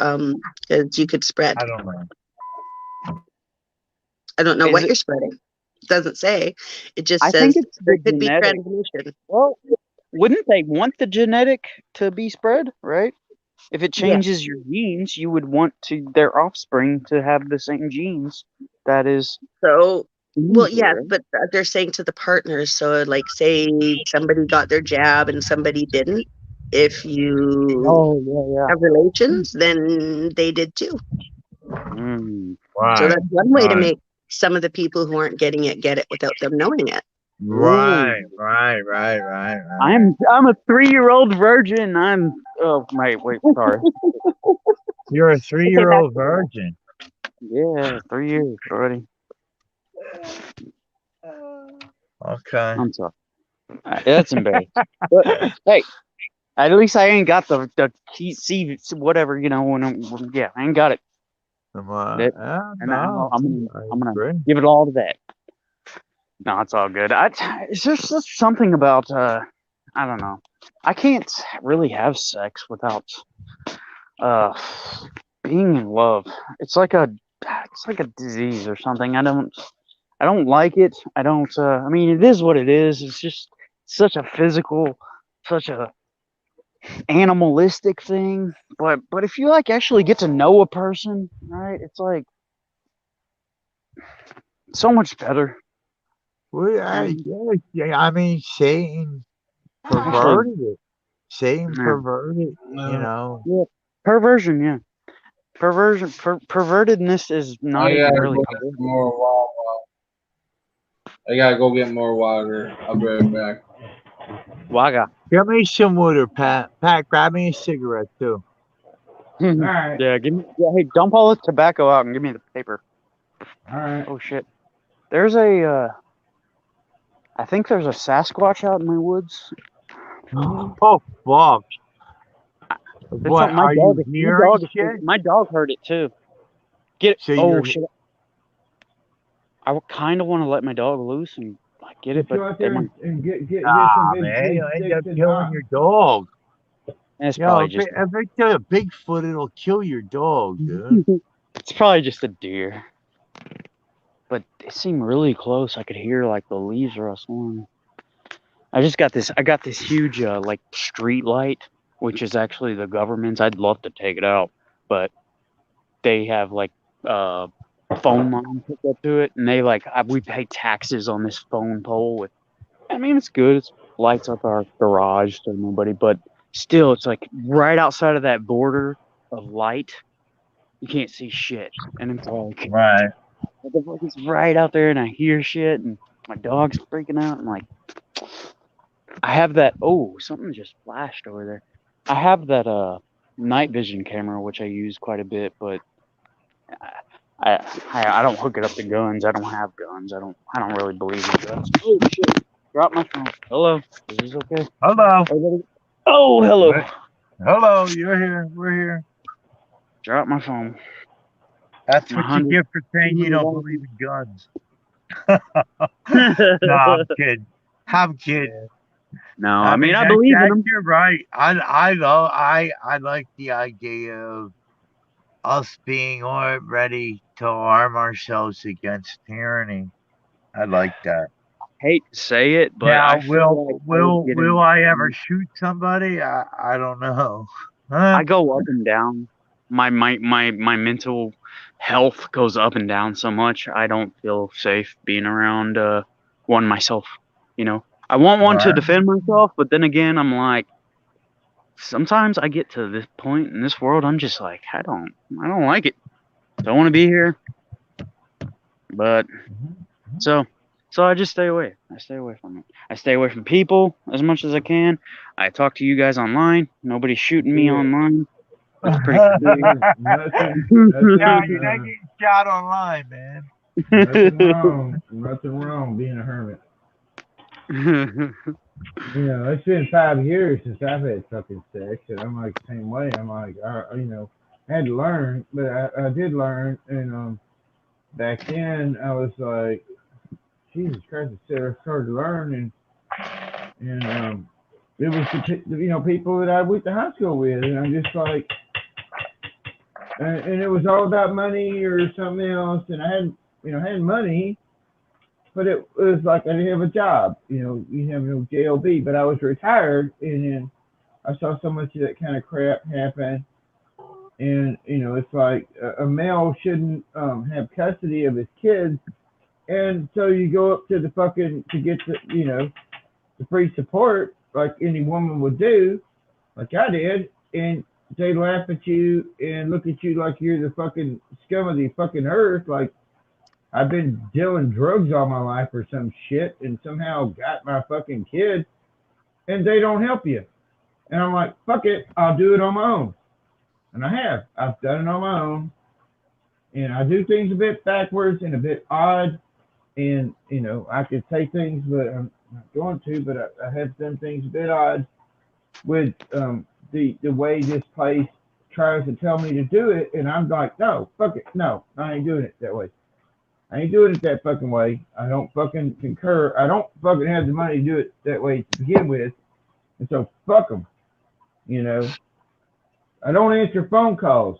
because you could spread. I don't know. I don't know Is what it- you're spreading. It doesn't say. It just I says think it's there the could be genetic. transmission. Well, wouldn't they want the genetic to be spread, right? If it changes your genes, you would want their offspring to have the same genes. That is. So, well, yes, easier. but they're saying to the partners. So, like, say somebody got their jab and somebody didn't. If you Oh yeah, have relations, then they did too. yeah. Mm. So Right. that's one way to Right. make some of the people who aren't getting it get it without them knowing it. Right. Ooh. Right. Right. Right. Right. I'm a 3-year-old virgin. Oh wait, sorry. You're a Okay, back 3-year-old to the book. virgin. Yeah, 3 years already. Okay. I'm sorry. That's embarrassing. But hey, at least I ain't got the key, see whatever, when I ain't got it. That, and No, I'm I gonna agree. give it all to that. No, it's all good. It's just something about I don't know. I can't really have sex without uh being in love. It's like a disease or something. I don't like it. I don't I mean, it is what it is. It's just such a physical, such a animalistic thing. But if you like actually get to know a person, right? It's like so much better. Well, And yeah, I mean, Satan actually, perverted it. Satan yeah, perverted, you know. yeah, perversion, yeah. Pervertedness is not I even gotta really go get perverted. some more water. I gotta go get more water. I'll be right back. Waga. Give me some water, Pat. Pat, grab me a cigarette too. All right. Yeah, give me. Yeah, hey, dump all the tobacco out and give me the paper. All right. Oh shit. There's a. I think there's a Sasquatch out in my woods. Oh fuck! There's What something. My are dog. you My hearing dog. shit? My dog heard it too. Get it. So Oh you're shit. I kind of want to let my dog loose and like get it, Just but go out they there might. and get some man, big you'll end sticks up and killing knock. your dog. It's You know, probably just. if it's a Bigfoot, it'll kill your dog, dude. It's probably just a deer. But it seemed really close. I could hear like the leaves rustling. I got this huge like street light, which is actually the government's. I'd love to take it out, but they have like uh phone lines hooked up to it, and we pay taxes on this phone pole. I mean, it's good. It lights up our garage so nobody, but still, it's like right outside of that border of light. You can't see shit, and it's like Right. what the fuck is right out there, and I hear shit, and my dog's freaking out. I'm like, I have that. Oh, something just flashed over there. I have that night vision camera, which I use quite a bit, but I I don't hook it up to guns. I don't have guns. I don't really believe in guns. Oh shit! Drop my phone. Hello. Is this okay? Hello. Everybody? Oh, hello. What? Hello. You're here. We're here. Drop my phone. That's what you 100. get for saying you don't believe in guns. No, I'm kidding. I'm kidding. No, I mean I that, believe in them. you're right. I like the idea of us being ready to arm ourselves against tyranny. I like that. Hate to say it, but Now, I feel like I would get will in. I ever shoot somebody? I don't know. Huh? I go up and down. My mental health goes up and down so much. I don't feel safe being around one myself. I want one to Right. defend myself, but then again, I'm like, sometimes I get to this point in this world, I'm just like, I don't like it. Don't want to be here. But so I just stay away. I stay away from it. I stay away from people as much as I can. I talk to you guys online. Nobody's shooting me Yeah. online. That's pretty Yeah, Yeah, nothing, you're not getting shot online, man. nothing wrong being a hermit. It's been 5 years since I've had fucking sex, and I'm like the same way. I'm like, I had to learn, but I did learn, and back then I was like, Jesus Christ, I started to learn, and it was the people that I went to high school with, and I'm just like, and it was all about money or something else, and I had money, but it was like I didn't have a job. You didn't have no JOB, but I was retired, and then I saw so much of that kind of crap happen, And it's like a male shouldn't have custody of his kids, and so you go up to the fucking to get the free support like any woman would do, like I did, and they laugh at you and look at you like you're the fucking scum of the fucking earth, like I've been dealing drugs all my life or some shit, and somehow got my fucking kid, and they don't help you. And I'm like, fuck it, I'll do it on my own. And I have. I've done it on my own. And I do things a bit backwards and a bit odd. And, I could say things, but I'm not going to, but I have done things a bit odd with the way this place tries to tell me to do it. And I'm like, no, fuck it. No, I ain't doing it that way. I ain't doing it that fucking way. I don't fucking concur. I don't fucking have the money to do it that way to begin with. And so fuck them. I don't answer phone calls.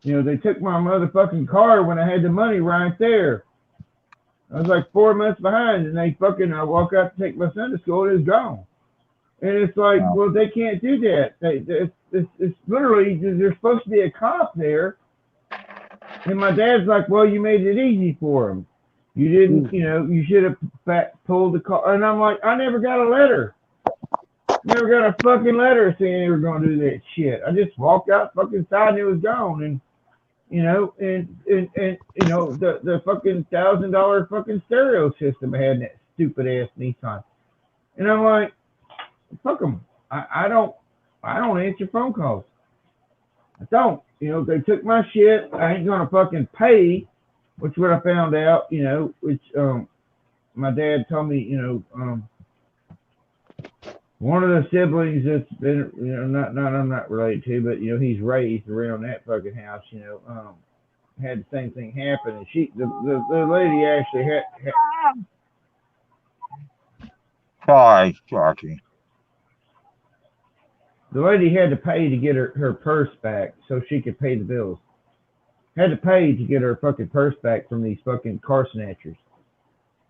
They took my motherfucking car when I had the money right there. I was like 4 months behind, and I walk out to take my son to school, and it's gone. And it's like, well, they can't do that. It's literally, there's supposed to be a cop there. And my dad's like, well, you made it easy for him. You didn't, you should have pulled the car. And I'm like, I never got a letter. Never got a fucking letter saying they were going to do that shit. I just walked out fucking side and it was gone. And, the fucking $1,000 fucking stereo system I had in that stupid ass Nissan. And I'm like, fuck them. I don't answer phone calls. I don't. They took my shit. I ain't going to fucking pay, which is what I found out, which my dad told me, one of the siblings that's been, I'm not related to, but he's raised around that fucking house. Had the same thing happen, and the lady actually had. Sorry, Sharky. The lady had to pay to get her purse back so she could pay the bills. Had to pay to get her fucking purse back from these fucking car snatchers,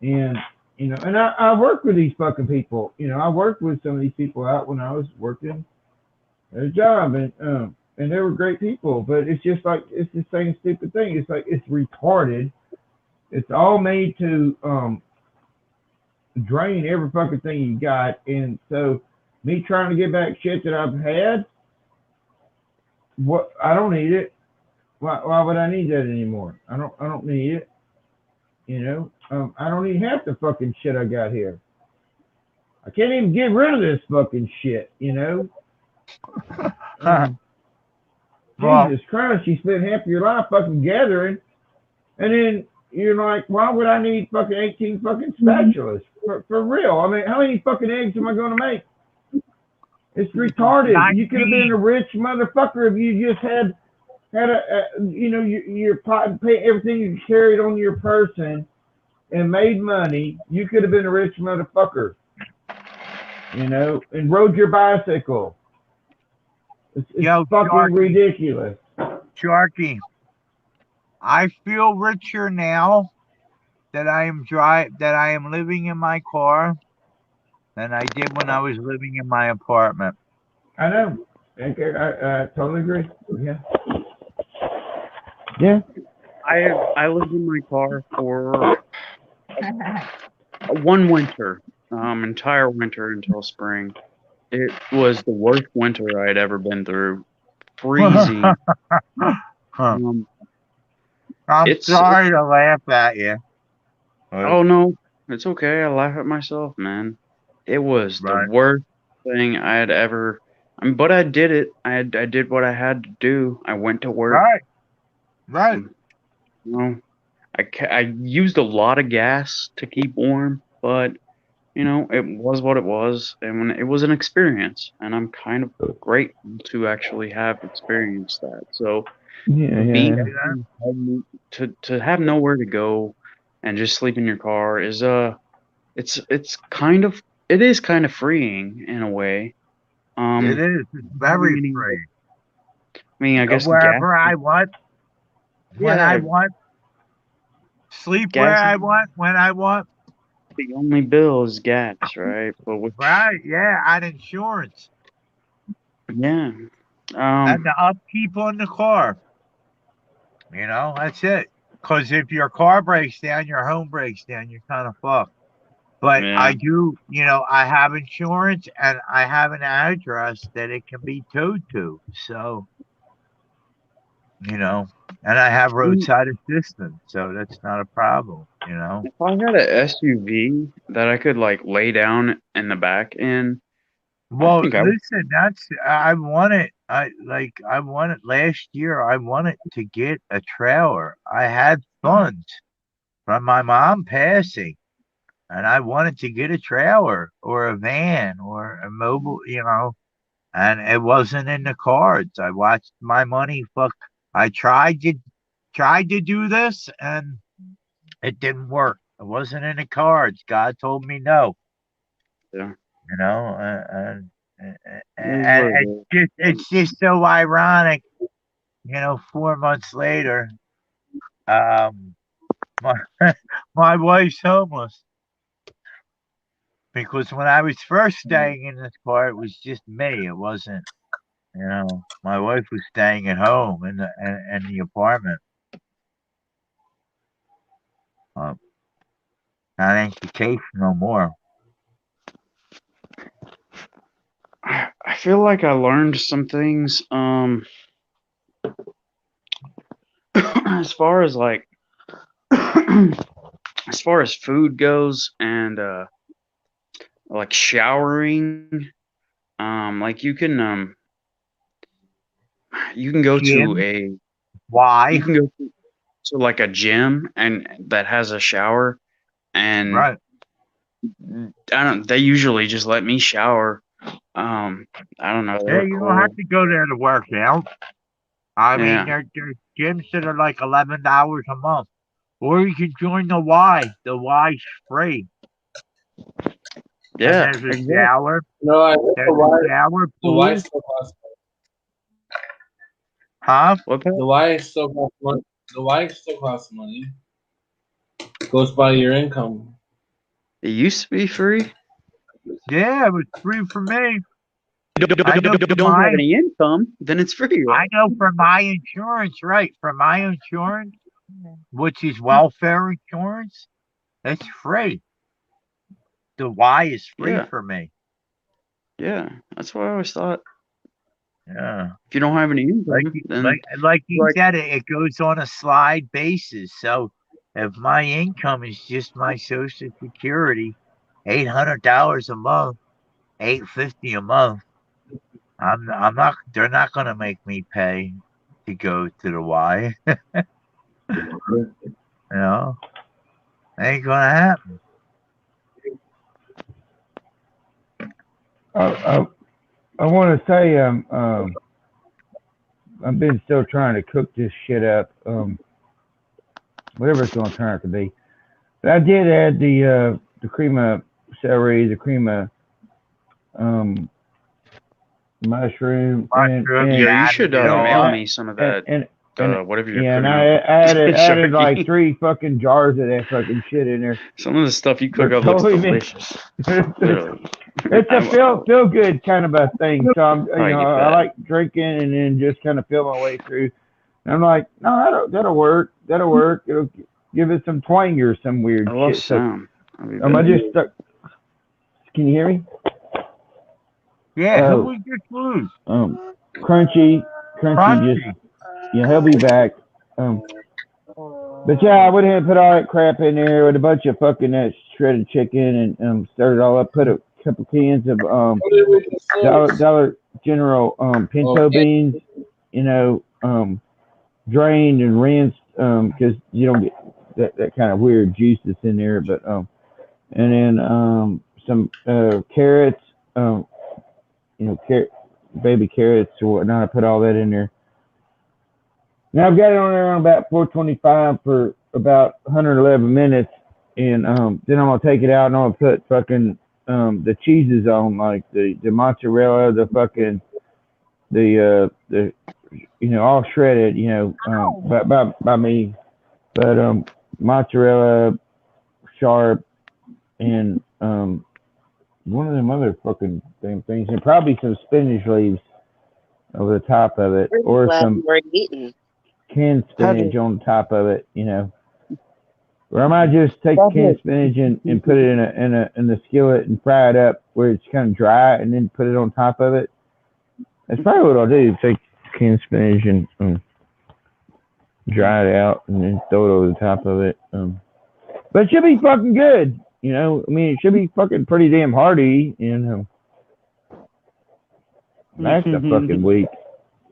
and. And I work with these fucking people. I worked with some of these people out when I was working at a job, and they were great people. But it's just like, it's the same stupid thing. It's like, it's retarded. It's all made to drain every fucking thing you got. And so me trying to get back shit that I've had, I don't need it. Why would I need that anymore? I don't need it. I don't even have the fucking shit I got here. I can't even get rid of this fucking shit, Jesus Christ, you spent half your life fucking gathering, and then you're like, why would I need fucking 18 fucking spatulas? For real. I mean, how many fucking eggs am I going to make? It's retarded. You could have been a rich motherfucker if you just had your pot and pay everything you carried on your person and made money. You could have been a rich motherfucker, and rode your bicycle. It's fucking Sharky, ridiculous. Sharky, I feel richer now that I am living in my car than I did when I was living in my apartment. I know. I totally agree. Yeah. Yeah. I lived in my car for one winter, entire winter until spring. It was the worst winter I had ever been through. Freezing. I'm sorry to laugh at you. Oh no, it's okay. I laugh at myself, man. It was the worst thing I had ever. But I did it. I did what I had to do. I went to work. Right. I used a lot of gas to keep warm, but it was what it was, and it was an experience, and I'm kind of grateful to actually have experienced that. So to have nowhere to go and just sleep in your car is it's kind of freeing in a way. It is. It's very freeing. I mean, I guess wherever I want, when I want, sleep where I want, when I want. The only bill is gas, right? But right, yeah, and insurance. Yeah. and the upkeep on the car. You know, that's it. Because if your car breaks down, your home breaks down, you're kind of fucked. But Yeah. I do, I have insurance and I have an address that it can be towed to. So, and I have roadside assistance, so that's not a problem. If I had an SUV that I could like lay down in the back in, I Well, think I would. listen, I wanted last year. I wanted to get a trailer. I had funds from my mom passing, and I wanted to get a trailer or a van or a mobile, and it wasn't in the cards. I watched my money. I tried to do this, and it didn't work. It wasn't in the cards. God told me no. Yeah. And It is what it is. it's just so ironic. 4 months later, um, my my wife's homeless because when I was first staying in this car, it was just me. It wasn't, my wife was staying at home in the apartment. Um, that ain't the case no more. I feel like I learned some things. As far as like, as far as food goes, and like showering, like you can go to Jim, a why? you can go to like a gym and that has a shower, and Right. I don't. They usually just let me shower. I don't know. They Yeah, were you don't have cool. to go there to work out. I mean, Yeah, there's gyms that are like $11 a month, or you can join the Y. The Y's free, and yeah, there's a exactly. shower. No, I think There's a shower the Y pool. still costs Huh? What that? the Y still costs money. The Y still costs money. Goes by your income. It used to be free. Yeah, it was free for me. If I know you for don't have my any income, then it's free. I know for my insurance, right? For my insurance, which is welfare insurance, it's free. The Y is free Yeah, for me. yeah. That's what I always thought. Yeah. If you don't have any Like income, you- then like like you like, said, it goes on a slide basis. So if my income is just my Social Security, $800 a month, $850 a month, I'm not. They're not going to make me pay to go to the Y. Ain't going to happen. I want to say I've been still trying to cook this shit up, whatever it's going to turn out to be. But I did add the cream of celery, the cream of mushroom, Mushroom, you yeah, you added should it mail all. me some of that. and Whatever you're yeah, and cooking I up. added like Sorry. 3 fucking jars of that fucking shit in there. Some of the stuff you cook But up looks totally delicious. it's Literally. a feel good kind of a thing. So I'm I get I that. like drinking and then just kind of feel my way through. And I'm like, no, that'll work. That'll work. It'll give it some twang or some weird I love shit. So sound. I'll be I back. just stuck. Can you hear me? Yeah, who we just lose? Crunchy, Crunchy. just he'll be back. But yeah, I went ahead and put all that crap in there with a bunch of fucking that shredded chicken and stirred it all up. Put a couple cans of What did we just lose? Dollar General pinto Okay. beans, drained and rinsed because you don't get that kind of weird juice that's in there. But and then some carrots, baby carrots or whatnot. I put all that in there. Now I've got it on there on about 425 for about 111 minutes, and then I'm gonna take it out and I'm gonna put fucking the cheeses on, like the mozzarella, the fucking the all shredded, by me, but mozzarella, sharp, and one of them other fucking damn things, and probably some spinach leaves. over the top of it, Really or glad some you were eating. canned spinach Patrick. on top of it, you know. Or I might just take the canned spinach and put it in the skillet and fry it up where it's kind of dry, and then put it on top of it. That's probably what I'll do. Take canned spinach and dry it out, and then throw it over the top of it. But it should be fucking good, you know. I mean, it should be fucking pretty damn hearty, you know. That's a fucking week,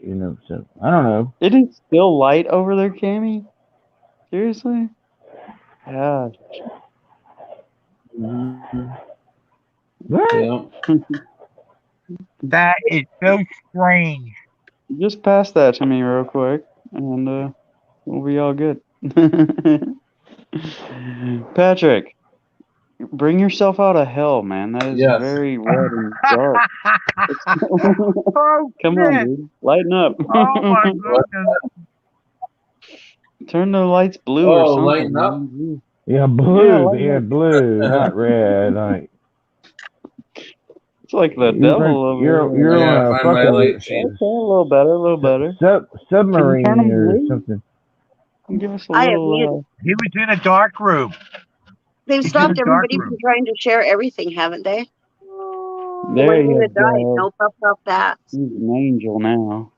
you know. So I don't know. It is still light over there, Cammy? Seriously? Yeah. What? Yeah. That is so strange. Just pass that to me real quick, and we'll be all good. Patrick, bring yourself out of hell, man. That is Yes. very red and dark. Oh, Come on, shit. dude. Lighten up. Oh, my goodness. Turn the lights blue or Oh, something. lighten up. Man. Yeah, blue. lighten Yeah, up. blue, not red. Like It's like the devil over there. you're I gotta on a find my light fucking change. Okay, a little better, a little better. Can you turn submarine them or blue? something. Give us a I have little. He was in a dark room. They've He's in stopped a dark everybody from room. trying to share everything, haven't they? The There one thing you that died, go. no puff puff that. He's an angel now.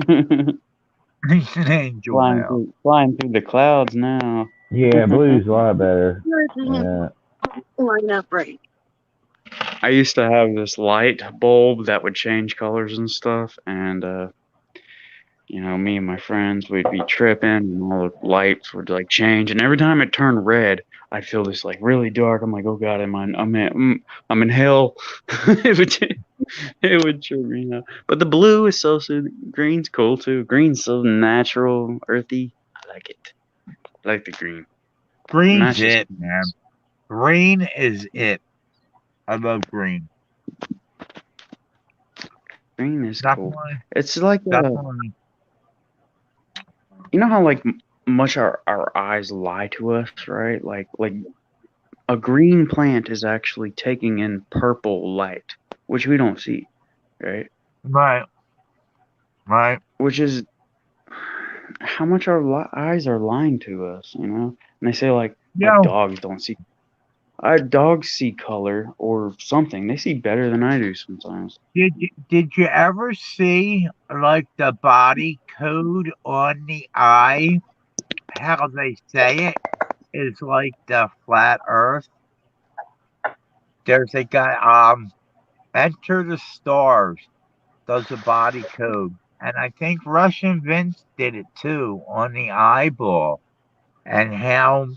He's an angel now. flying through the clouds now. Yeah, blue's a lot better. Line up right. I used to have this light bulb that would change colors and stuff, and me and my friends would be tripping, and all the lights would like change, and every time it turned red, I'd feel this like really dark. I'm like, oh god, I'm in hell. it would trip me out. But the blue is so soothing. Green's cool too. Green's so natural, earthy. I like it. I like the green. Green's Matches. it, man. Green is it. I love green. Green is cool. Definitely. It's like Definitely. you know how like much our eyes lie to us, right? Like a green plant is actually taking in purple light, which we don't see, right? Right. Right. Which is how much our eyes are lying to us, you know? And they say like Yo, dogs don't see. Dogs see color or something. They see better than I do sometimes. did you ever see like the body code on the eye? How they say it is like the flat Earth. There's a guy. Enter the Stars does a body code, and I think Russian Vince did it too on the eyeball, and how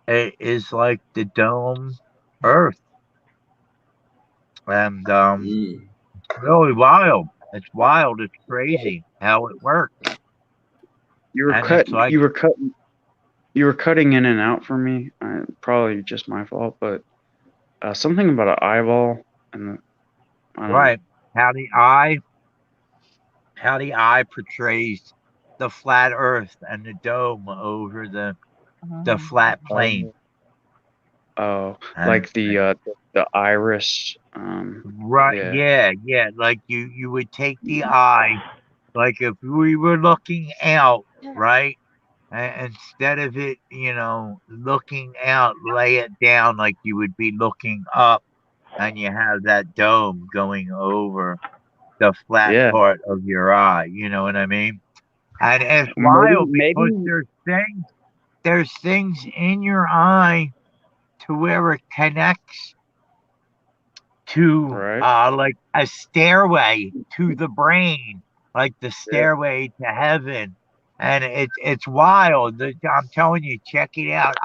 it is like the dome Earth, and really wild. It's wild. It's crazy how it works. You were And it's like, you were cutting in and out for me. Probably just my fault, but something about an eyeball and I don't know. right, how the eye portrays the flat Earth and the dome over the flat plane. Oh, And like the iris. right, Yeah. yeah. Like you would take the eye, like if we were looking out, right? Instead of it, looking out, lay it down like you would be looking up, and you have that dome going over the flat Yeah. part of your eye. You know what I mean? And it's wild because Maybe there's things in your eye to where it connects to right. like a stairway to the brain, like the stairway to heaven. And it's wild. I'm telling you, check it out.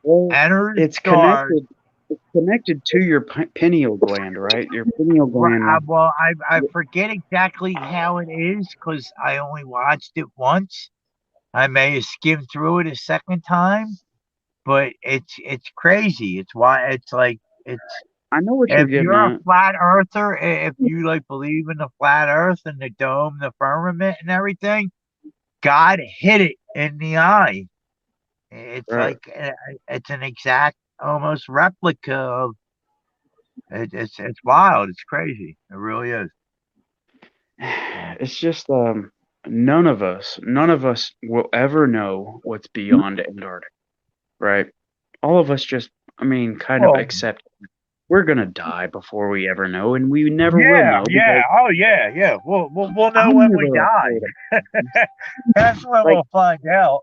Well, Enter the it's Stars. connected. It's connected to your pineal gland, right? Your pineal gland. Well, I forget exactly how it is because I only watched it once. I may have skimmed through it a second time, but it's crazy. It's why it's like it's I know what you're if getting you're a at. flat earther, if you like believe in the flat earth and the dome, the firmament and everything, God hit it in the eye. It's Right. like it's an exact almost replica of it's wild. It's crazy. It really is. it's just none of us will ever know what's beyond Antarctica, right? All of us just, I mean, kind of Well, accept we're gonna die before we ever know, and we never will yeah, know yeah. because Oh, yeah, yeah. We'll know I'm when we never die. afraid of That's when like we'll find out.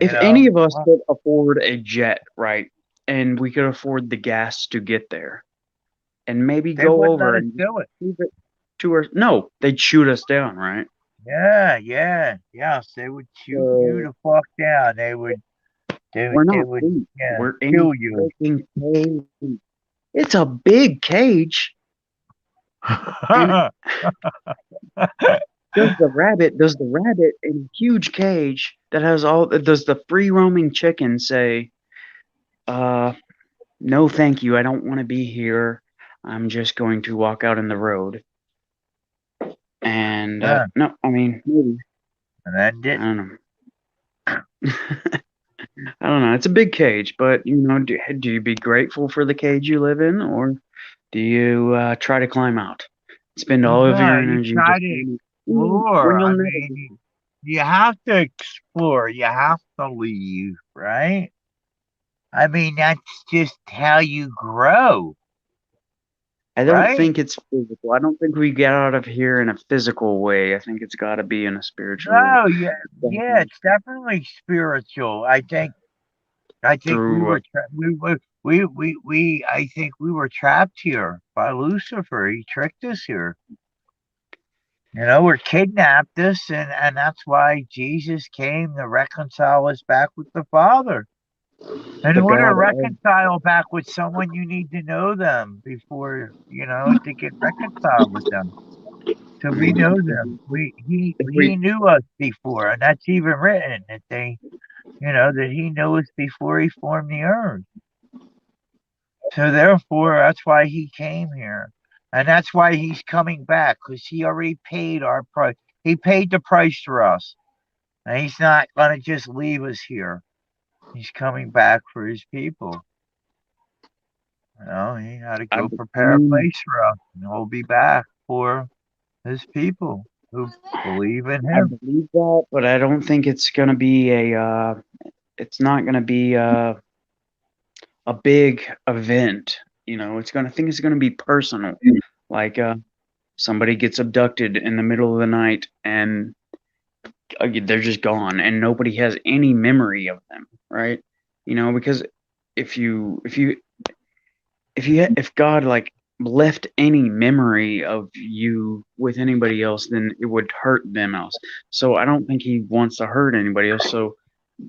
You if know. any of us Well, could afford a jet, right, and we could afford the gas to get there, and maybe they go wouldn't let over us and do it. leave it to our no, they'd shoot us down, right? Yeah, yeah, yes. They would shoot you So the fuck down. we're They not would, weak. yeah, We're in kill you. freaking cage. It's a big cage, and does the rabbit in a huge cage that has all does the free roaming chicken say, uh no thank you, I don't want to be here. I'm just going to walk out in the road. And Yeah, no, I mean maybe. and end I it. don't know. I don't know. It's a big cage, but you know, do you be grateful for the cage you live in, or do you try to climb out? Spend all of No, your you energy try just to when explore. you'll I never mean, be. you have to explore. You have to leave, right? I mean, that's just how you grow, I don't right? think it's physical. I don't think we get out of here in a physical way. I think it's got to be in a spiritual No, yeah, yeah, it's definitely spiritual. I think we through were I think we were trapped here by Lucifer. He tricked us here. You know, we're kidnapped us, and that's why Jesus came to reconcile us back with the Father. In the order to God of. reconcile back with someone, you need to know them before, to get reconciled with them. So we Mm, know them. if He we knew us before, and that's even written that that he knew us before he formed the earth. So therefore, that's why he came here, and that's why he's coming back because he already paid our price. He paid the price for us, and he's not gonna just leave us here. He's coming back for his people. He had to I, go I prepare a mean place for us, and he'll be back for his people who believe in I him. believe that, but I don't think it's gonna be it's not gonna be a big event. You know, I think it's gonna be personal. Like somebody gets abducted in the middle of the night and they're just gone and nobody has any memory of them, right? You know, because if God like left any memory of you with anybody else, then it would hurt them else. So I don't think he wants to hurt anybody else. So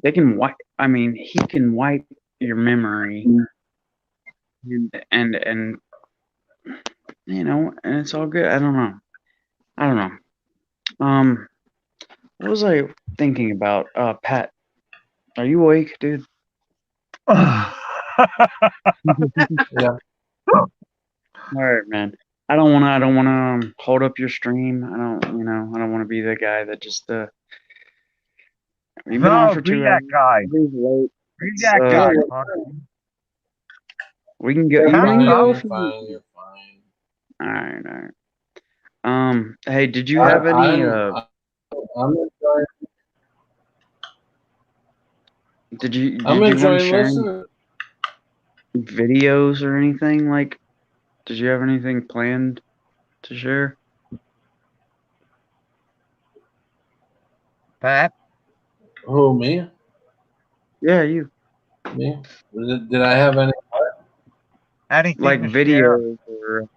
they can wipe. I mean, he can wipe your memory, and you know, and it's all good. I don't know. I don't know. What was I thinking about? Pat, are you awake, dude? Yeah. All right, man. I don't wanna hold up your stream. I don't wanna be the guy that just you've been on No, for be 2 hours. that guy. Everybody's late. Be It's that guy. we can go. You're You can Huh? fine. go You're if you. fine. You're fine. All right, all right. Hey, did you I, have any I'm enjoying. I'm did you want to enjoying share any listening. videos or anything? Like, did you have anything planned to share? Pat, Who, me? Yeah, you Me? Did I have any? anything like to share? videos or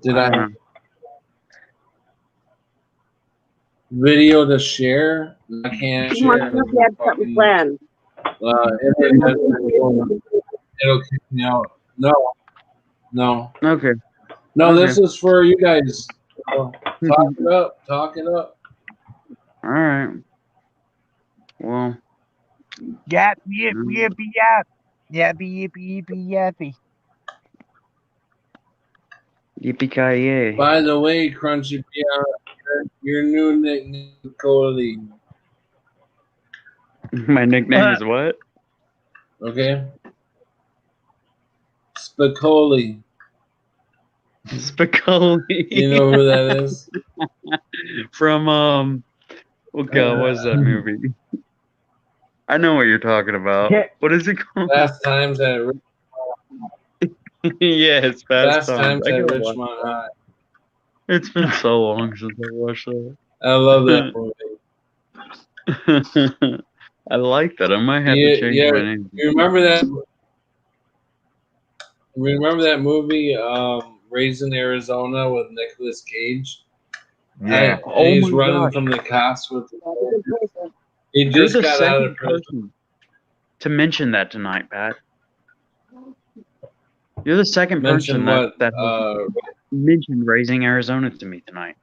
Did I I don't have know. video to share? I can't He wants share to know because if you my had something fucking planned. internet is going. It'll kick me out. No, no, Okay, no. okay. This is for you guys. So, talk it up. Talk it up. All right. Well, Yap, yip, mm, yippee, yap. Yappy, yippee, yippee, yappy. yippee-ki-yay. By the way, Crunchy Beyond, your new nickname, Cody. My nickname is what? Okay, Spicoli. Spicoli. You know who that is? From what was that movie? I know what you're talking about. Can't- What is it called? Fast Times at Yes, Fast Times. Times I at gotta watch. Richmond High. It's been so long since I watched that. I love that movie. I like that. I might have to change my name. You remember that? Remember that movie, Raising Arizona, with Nicolas Cage? Yeah. And he's Oh my running gosh. from the cops with. He You're just the got out of second prison. person to mention that tonight, Pat. You're the second person Mention what? that mentioned Raising Arizona to me tonight.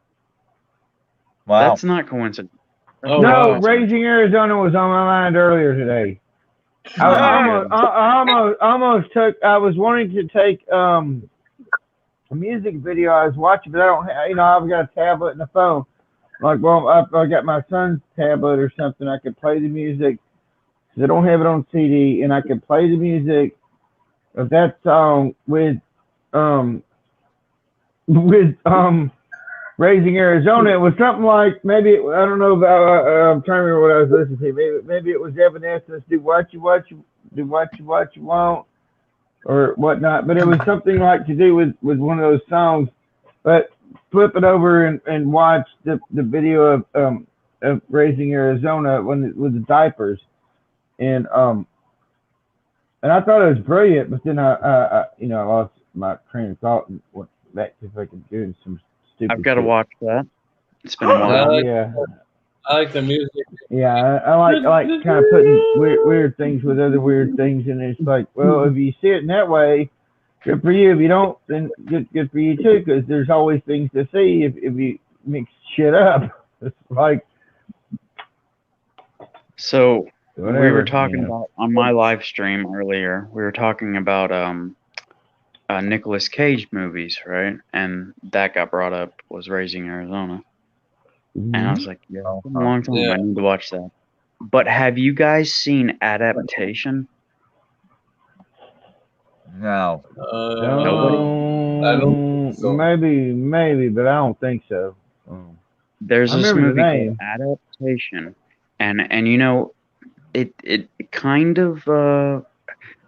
Wow. That's not coincidence. That's Oh, No, wow. Raising Arizona was on my mind earlier today. I was wanting to take a music video I was watching, but I don't have, I've got a tablet and a phone. Like, well, I got my son's tablet or something. I could play the music. I don't have it on CD, and I could play the music of that song with Raising Arizona. It was something like, maybe I don't know about. I'm trying to remember what I was listening to. Maybe it was Evanescence. Do what you want, or whatnot. But it was something like to do with one of those songs. But flip it over and watch the video of Raising Arizona with the diapers, and I thought it was brilliant. But then I lost my train of thought and went back to fucking doing some. I've got to watch that. It's been a while. I like the music. Yeah, I like kind of putting weird things with other weird things, and it's like, well, if you see it in that way, good for you. If you don't, then good for you too, because there's always things to see if you mix shit up. It's like. So whatever, we were talking about on my live stream earlier. We were talking about Nicolas Cage movies, right? And that got brought up was Raising Arizona. Mm-hmm. And I was like, yeah, it's been a long time. Yeah. I need to watch that. But have you guys seen Adaptation? No. I don't think so. Maybe, but I don't think so. There's this movie called Adaptation, and it kind of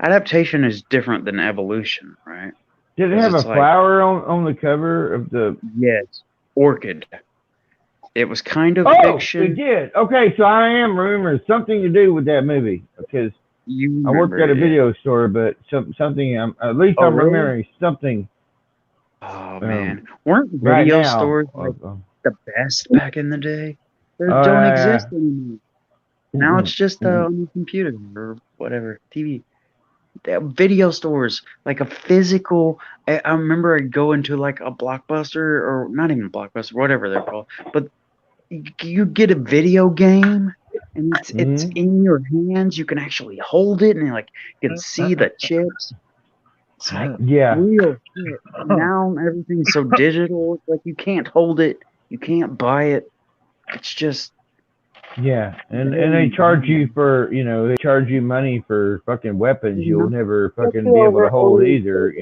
Adaptation is different than evolution, right? Did it have a flower on the cover of the? Yes, orchid. It was kind of fiction. It did. Okay, so I am remembering something to do with that movie because I worked at a video store, but something. At least I'm remembering something. Oh man, weren't video stores like the best back in the day? They don't exist anymore. Now it's just on your computer or whatever, TV. Video stores, like a physical. I remember I'd go into like a Blockbuster, or not even Blockbuster, whatever they're called, but you get a video game and it's in your hands. You can actually hold it and you can see the chips. It's like real shit. Now everything's so digital. It's like you can't hold it, you can't buy it. It's just and they charge you for they charge you money for fucking weapons you'll never fucking be able to hold either.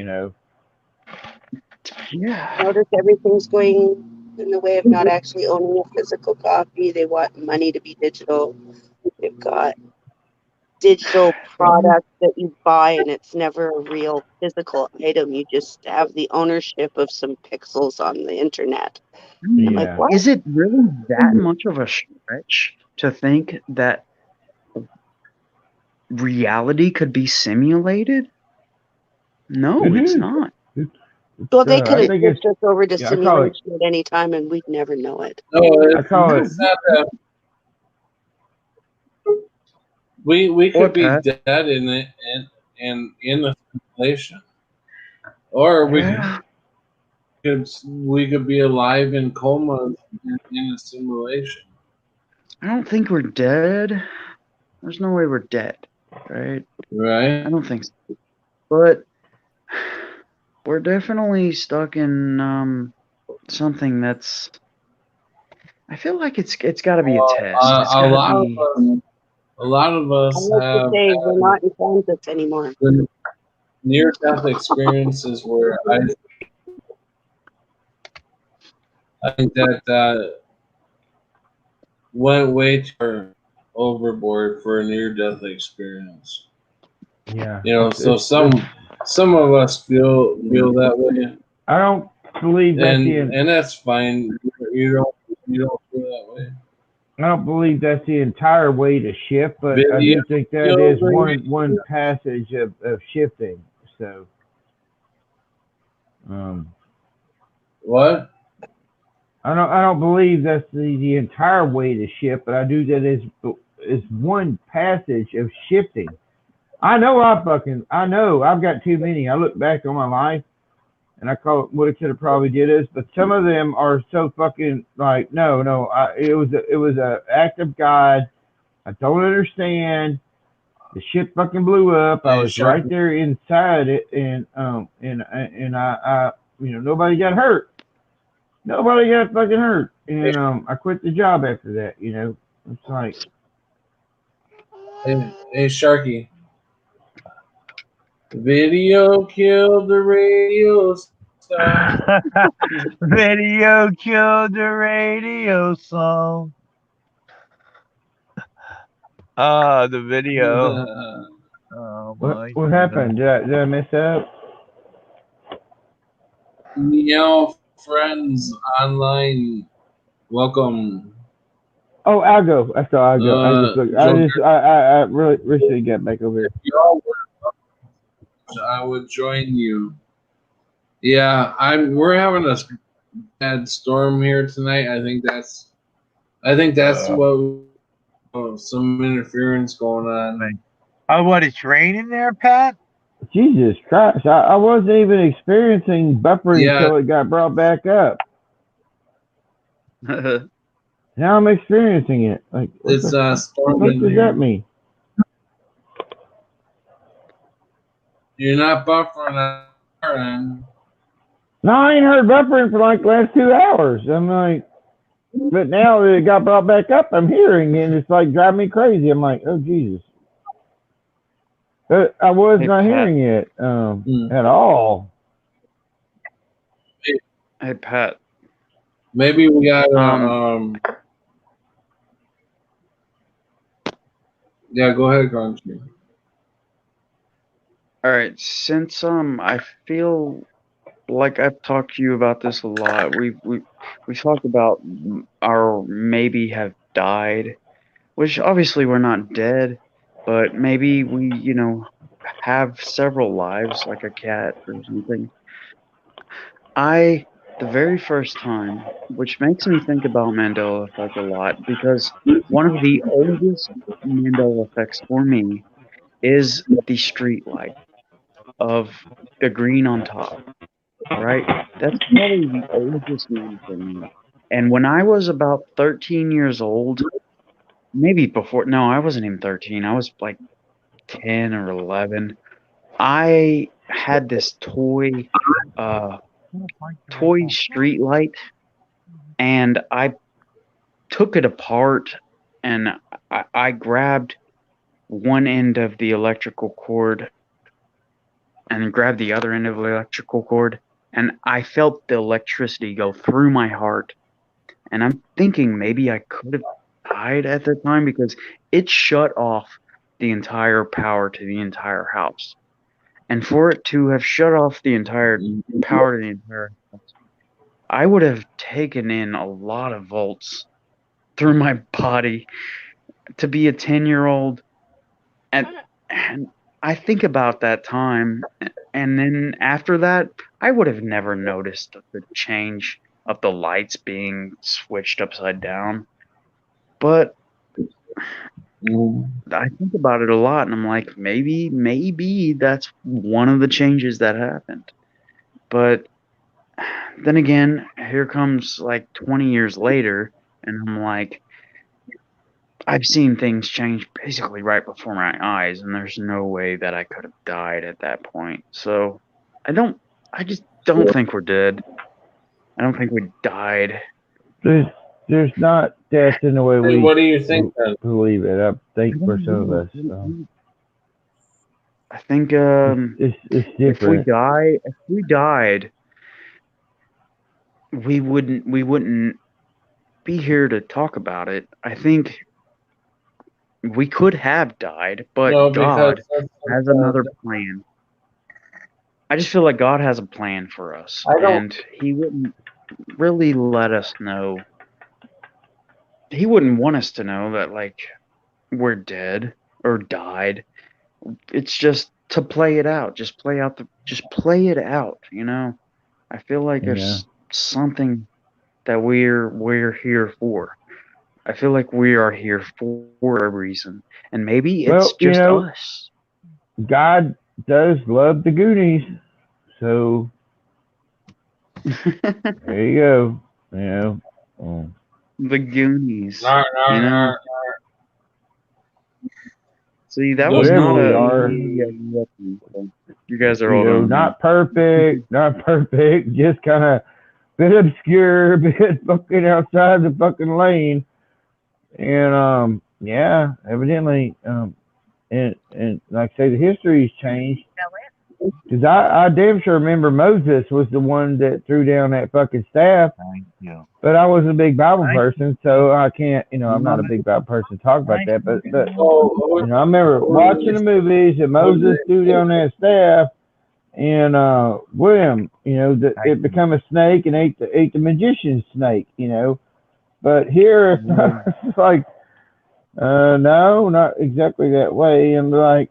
Notice everything's going in the way of not actually owning a physical copy. They want money to be digital. They've got digital products that you buy and it's never a real physical item. You just have the ownership of some pixels on the internet. I'm like, what? Is it really that much of a stretch to think that reality could be simulated? No, it's not. Well, they could have switched us over to simulation at any time and we'd never know it. No, it's not that. We could be dead in it and in the simulation, or we could be alive in coma in a simulation. I don't think we're dead. There's no way we're dead, right? Right. I don't think so. But we're definitely stuck in something that's. I feel like it's got to be a test. A lot of us have. We're not in Kansas anymore. Near-death experiences where I think that went way too far overboard for a near-death experience. Yeah. You know, so some of us feel that way, I don't believe that's and that's fine. You don't feel that way. I don't believe that's the entire way to shift, but I Video do think that killed is the one passage of shifting. So, what? I don't believe that's the entire way to shift, but I do that is one passage of shifting. I know I've got too many. I look back on my life and I call it what it could have probably did is, but some of them are so fucking like no, it was a act of God. I don't understand. The shit fucking blew up. I Hey, was Shark. right there inside it, and I nobody got hurt. Nobody got fucking hurt, and I quit the job after that. You know, it's like Hey, Sharky. Video killed the radio star. Video killed the radio song. Ah, the video. Oh my what happened? Did I mess up? Meow friends online. Welcome. Oh, I'll go. I thought I'll go. I really recently got back over here. If y'all were, I would join you. Yeah, we're having a bad storm here tonight. I think that's what some interference going on. Oh, what? It's raining there, Pat? Jesus Christ! I wasn't even experiencing buffering until it got brought back up. Now I'm experiencing it. Like it's storming. What does that mean? You're not buffering on our end. No, I ain't heard buffering for like the last 2 hours. I'm like, but now that it got brought back up, I'm hearing it, and it's like driving me crazy. I'm like, oh Jesus. But I was not hearing it at all. Hey Pat. Maybe we got yeah, go ahead, Country. All right, since I feel like I've talked to you about this a lot. We talked about our maybe have died, which obviously we're not dead, but maybe we, have several lives like a cat or something. The very first time, which makes me think about Mandela Effect a lot, because one of the oldest Mandela effects for me is the street light of the green on top. All right. That's probably the oldest one for me. And when I was about 13 years old, maybe before, no, I wasn't even 13. I was like 10 or 11. I had this toy street light, and I took it apart, and I grabbed one end of the electrical cord and grabbed the other end of the electrical cord, and I felt the electricity go through my heart. And I'm thinking maybe I could have died at the time because it shut off the entire power to the entire house. And for it to have shut off the entire power to the entire house, I would have taken in a lot of volts through my body to be a 10-year-old. And I think about that time, and then after that, I would have never noticed the change of the lights being switched upside down. But I think about it a lot, and I'm like, maybe that's one of the changes that happened. But then again, here comes like 20 years later, and I'm like, I've seen things change basically right before my eyes, and there's no way that I could have died at that point. So I just don't think we're dead. I don't think we died. There's not death in the way we what do you think believe it. I think for some of us. I think it's different. if we died, we wouldn't be here to talk about it. I think we could have died, but No, because God that's has another plan. I just feel like God has a plan for us, I don't. and He wouldn't really let us know. He wouldn't want us to know that, like, we're dead or died. It's just to play it out. Just play it out, you know? I feel like Yeah. there's something that we're here for. I feel like we are here for a reason. And maybe it's Well, just us. God does love the Goonies, so there you go. The Goonies. Nar, nar, You know? nar. See, that was Whatever not we a are. movie I grew up in, so you guys are older than me. Not perfect, just kind of bit obscure, bit fucking outside the fucking lane, and yeah, evidently, and like I say, the history's changed. Because I damn sure remember Moses was the one that threw down that fucking staff. Thank you. But I wasn't a big Bible Thank person, so I can't, I'm not a big Bible person to talk about that. But Oh, I remember watching the movies that Moses threw down that staff, and William, it became a snake and ate the magician's snake, But here it's, not, it's like, no, not exactly that way. And like,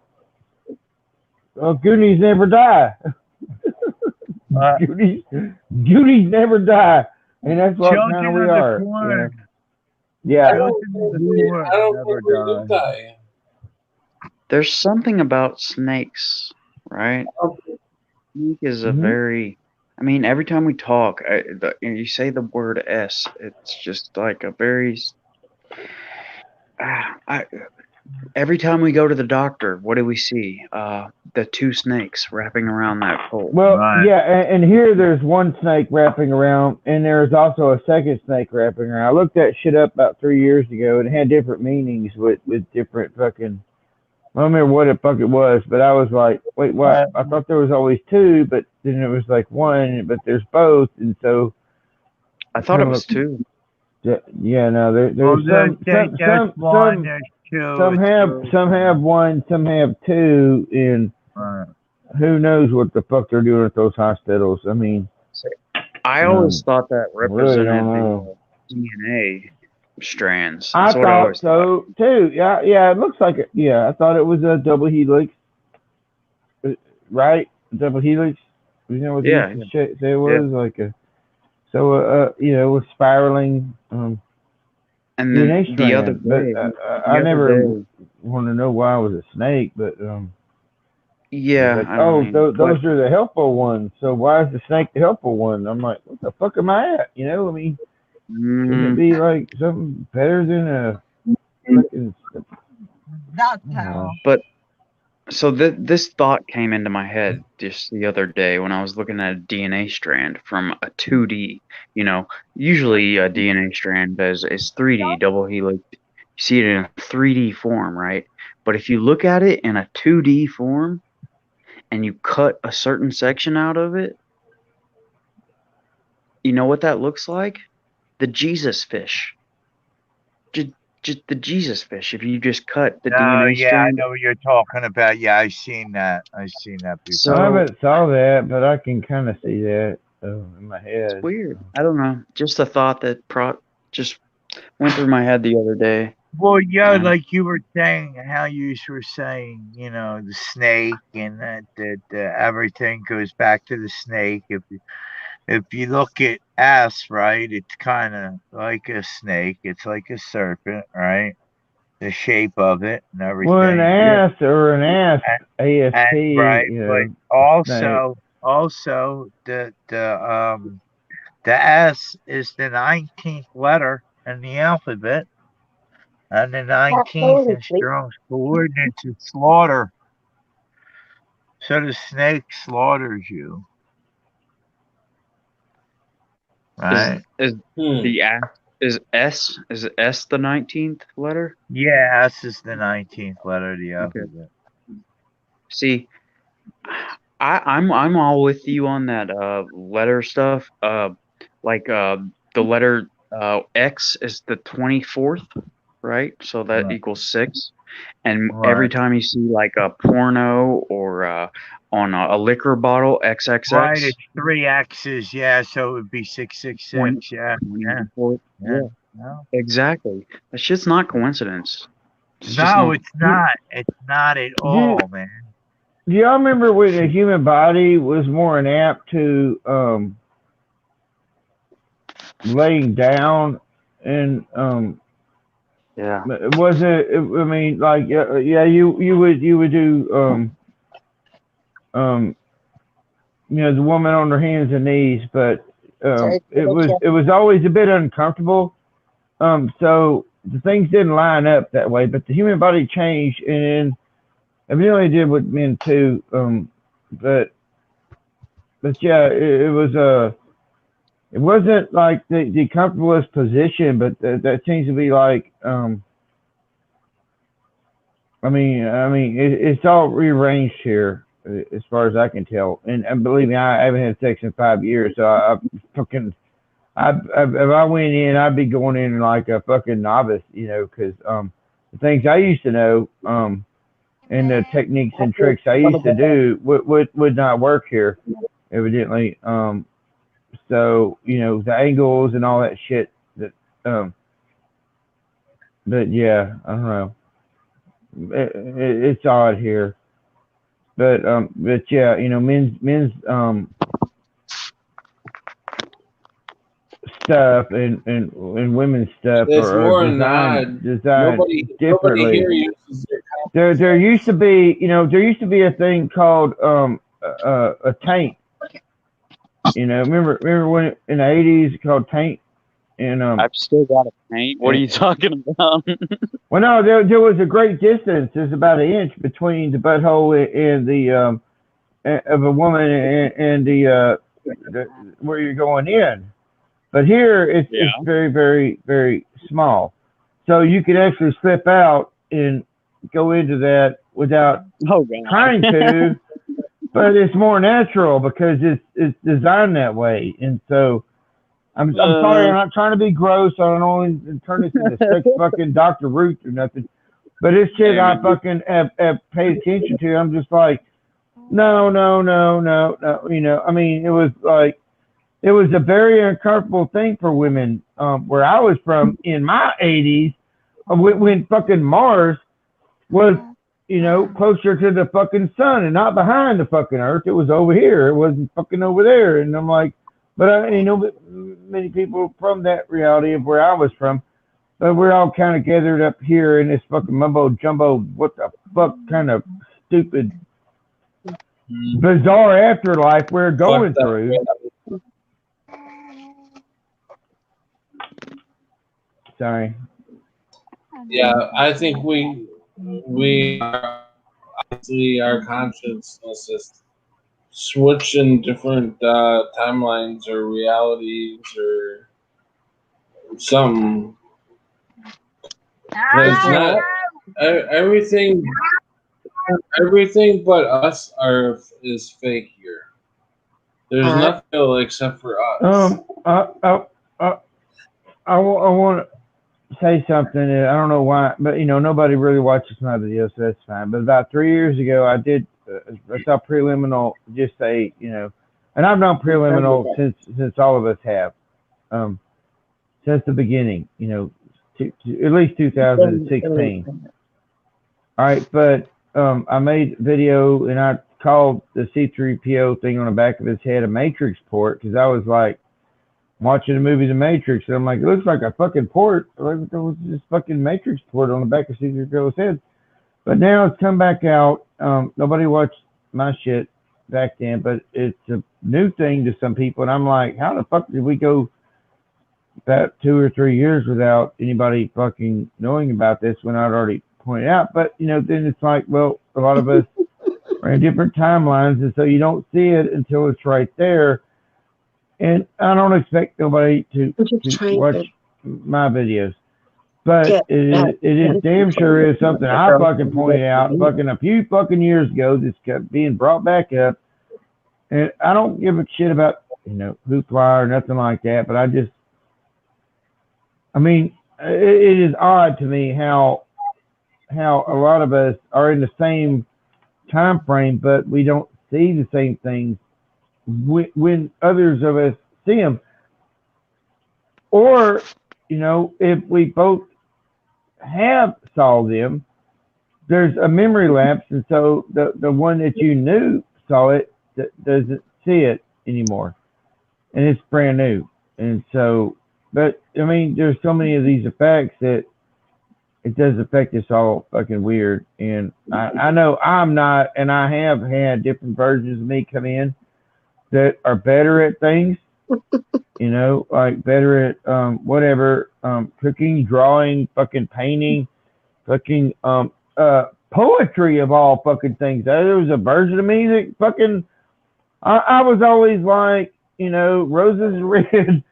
well, Goonies never die. Goonies never die, and that's what kind of we are. Yeah. I don't think we do die. There's something about snakes, right? Snake is a very. I mean, every time we talk, you say the word S. It's just like a very. Every time we go to the doctor, what do we see? The two snakes wrapping around that pole. Well, yeah, and here there's one snake wrapping around, and there's also a second snake wrapping around. I looked that shit up about 3 years ago, and it had different meanings with different fucking. I don't remember what the fuck it was, but I was like, wait, what? I thought there was always two, but then it was like one, but there's both, and so. I thought it was two. Yeah, no, there's some have one, some have two, and who knows what the fuck they're doing at those hospitals. I mean, I always thought that represented really the DNA strands. I thought so too. Yeah, it looks like it. Yeah, I thought it was a double helix, right? Double helix. You know what say it was like a. So it was spiraling. And then the other day, I never want to know why I was a snake, but yeah. Like, those are the helpful ones. So why is the snake the helpful one? I'm like, what the fuck am I at? I mean, shouldn't it be like something better than a fucking? But so this thought came into my head just the other day when I was looking at a DNA strand from a 2D. Usually a DNA strand is 3D, double helix. You see it in a 3D form, right? But if you look at it in a 2D form and you cut a certain section out of it, you know what that looks like? The Jesus fish. Just the Jesus fish. If you just cut the DNA strand. I know what you're talking about. Yeah, I've seen that before. So, I haven't saw that, but I can kind of see that in my head. It's weird. I don't know. Just a thought that just went through my head the other day. Well, yeah, like you were saying, how you were saying, the snake, and that everything goes back to the snake. If you look at S, right, it's kind of like a snake. It's like a serpent, right? The shape of it and everything. Well, an ass or an ass, ASP, right? But also the S is the 19th letter in the alphabet, and the 19th in Strong's coordinates is slaughter. So the snake slaughters you. Right? Is S the 19th letter? Yeah, S is the 19th letter of the alphabet. Okay. See, I'm all with you on that letter stuff. like the letter X is the 24th, right? So that Right. equals 6. And every Right. time you see like a porno or on a liquor bottle, Right, XXX, it's 3 X's, yeah, so it would be 666, yeah, yeah, 24th. yeah. Yeah, No, exactly. That shit's not coincidence. It's just no, not. it's not. It's not at Do, all, man. do y'all remember when the human body was more an apt to laying down and Yeah. was it? I mean, like yeah, you would do um the woman on her hands and knees, but it was always a bit uncomfortable. So the things didn't line up that way, but the human body changed, and evidently did with men too. But yeah, it was it wasn't like the comfortablest position, but that seems to be like it's all rearranged here as far as I can tell. And believe me, I haven't had sex in 5 years, so I fucking if I went in, I'd be going in like a fucking novice, because the things I used to know and the techniques and tricks I used to do would not work here, evidently. So the angles and all that shit that but yeah, I don't know. It's odd here, but yeah, men's stuff and women's stuff It's are more designed not. Nobody differently. here uses their There used to be a thing called a taint. Remember when in the 80s called taint and I've still got a paint. What are you talking about? well, no, there was a great distance. There's about an inch between the butthole and the of a woman and the where you're going in. But here it's very, very, very small. So you could actually slip out and go into that without trying to, but it's more natural because it's designed that way. And so I'm sorry, I'm not trying to be gross. I don't want to turn this into sex fucking Dr. Ruth or nothing. But it's shit I fucking have paid attention to. I'm just like, no. I mean, it was a very uncomfortable thing for women where I was from in my 80s when fucking Mars was, closer to the fucking sun and not behind the fucking earth. It was over here. It wasn't fucking over there. And I'm like, but many people from that reality of where I was from, but we're all kind of gathered up here in this fucking mumbo jumbo, what the fuck kind of stupid, bizarre afterlife we're going through. Sorry. Yeah, I think we are, obviously our consciousness is switching different timelines or realities or something. It's not everything. Everything but us is fake here. There's nothing real except for us. I want to say something. I don't know why, but nobody really watches my videos, so that's fine. But about 3 years ago, I did. I saw Preliminal just say, and I've known Preliminal since all of us have, since the beginning. At least 2016. All right, but I made video and I called the C3PO thing on the back of his head a Matrix port because I was like watching the movie The Matrix and I'm like, it looks like a fucking port. Like, there was this fucking Matrix port on the back of C3PO's head. But now it's come back out. Nobody watched my shit back then, but it's a new thing to some people. And I'm like, how the fuck did we go about 2 or 3 years without anybody fucking knowing about this when I'd already pointed out? But then it's like, well, a lot of us are in different timelines, and so you don't see it until it's right there. And I don't expect nobody to watch my videos, but it is damn sure is something I fucking pointed out fucking a few fucking years ago that's kept being brought back up. And I don't give a shit about hoopla or nothing like that. But I mean, it is odd to me how a lot of us are in the same time frame, but we don't see the same things when others of us see them. Or, if we both have saw them, there's a memory lapse, and so the one that you knew saw it doesn't see it anymore, and it's brand new. And so, but I mean, there's so many of these effects that it does affect us all fucking weird. And I know I'm not, and I have had different versions of me come in that are better at things, like better at whatever, cooking, drawing, fucking painting, fucking poetry of all fucking things. There was a version of me that fucking I was always like, roses are red,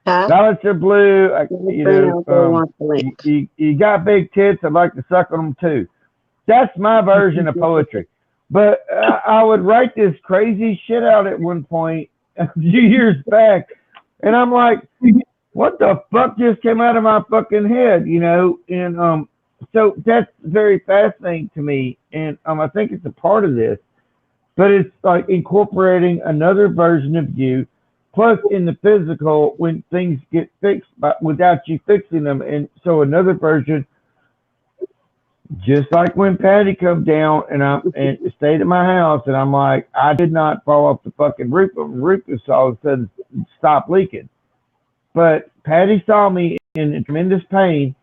violets are blue. You got big tits. I'd like to suck on them too. That's my version of poetry. But I would write this crazy shit out at one point a few years back, and I'm like, what the fuck just came out of my fucking head, And so that's very fascinating to me, and I think it's a part of this. But it's like incorporating another version of you, plus in the physical when things get fixed, but without you fixing them, and so another version. Just like when Patty come down and stayed at my house, and I'm like, I did not fall off the fucking roof. The roof just all of a sudden stopped leaking. But Patty saw me in tremendous pain,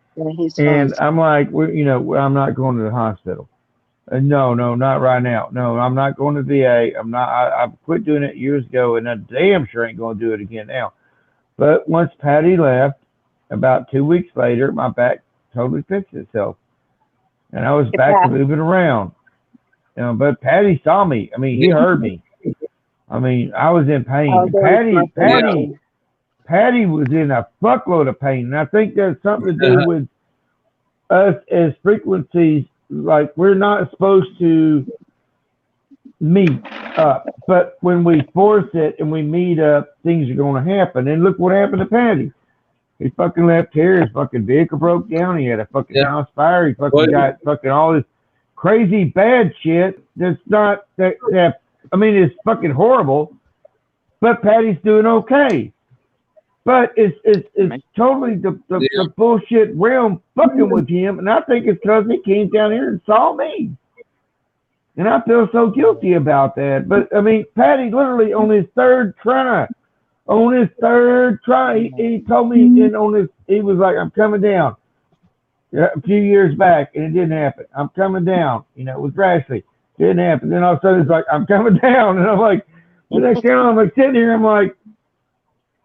and I'm like, I'm not going to the hospital. No, not right now. No, I'm not going to VA. I'm not. I've quit doing it years ago, and I damn sure ain't going to do it again now. But once Patty left, about 2 weeks later, my back totally fixed itself. And I was back to moving around. But Patty saw me. I mean, he heard me. I mean, I was in pain. Patty was in a fuckload of pain. And I think there's something to do with us as frequencies. Like, we're not supposed to meet up. But when we force it and we meet up, things are going to happen. And look what happened to Patty. He fucking left here. His fucking vehicle broke down. He had a fucking house fire. He fucking got fucking all this crazy bad shit. That's not that. I mean, it's fucking horrible. But Patty's doing okay. But it's totally the bullshit realm fucking with him. And I think it's because he came down here and saw me. And I feel so guilty about that. But I mean, Patty literally on his third try. He told me, and he was like, I'm coming down. A few years back, and it didn't happen. I'm coming down, with Grassley. Didn't happen. Then all of a sudden, it's like, I'm coming down. And I'm like, the next time I'm like sitting here, I'm like,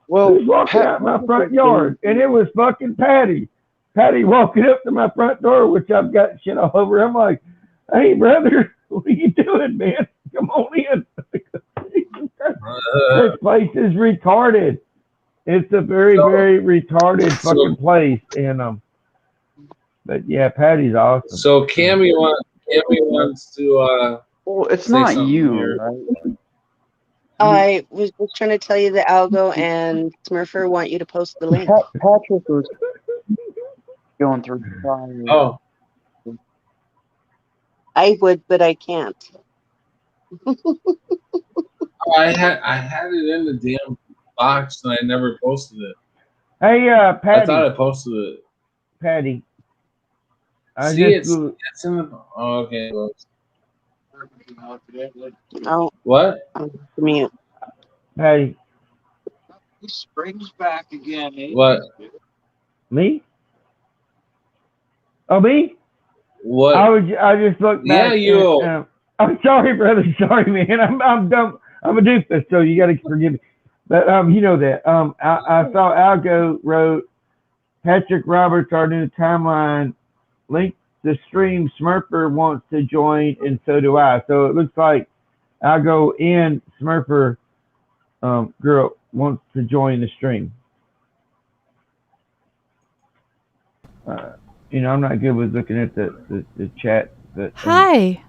who's walking out my front yard? And it was fucking Patty. Patty walking up to my front door, which I've got shit all over. I'm like, hey, brother, what are you doing, man? Come on in. This place is retarded. It's a very, very retarded fucking place. And but yeah, Patty's awesome. So Cammy wants to well, it's not you, right? I was just trying to tell you that Algo and Smurfer want you to post the link. Patrick was going through trying. Oh. I would, but I can't. I had it in the damn box and I never posted it. Hey, Patty. I thought I posted it. Patty. It's in the. Oh, okay. Oh. What? Mute. Patty. He springs back again. Eh? What? Me? Oh, me? What? I just looked back. Yeah, you. I'm sorry, brother. Sorry, man. I'm dumb. I'm a doofus, so you got to forgive me. But you know that. I saw Algo wrote Patrick Roberts, our new timeline. Link the stream. Smurfer wants to join, and so do I. So it looks like Algo and Smurfer girl wants to join the stream. I'm not good with looking at the chat. But Hi.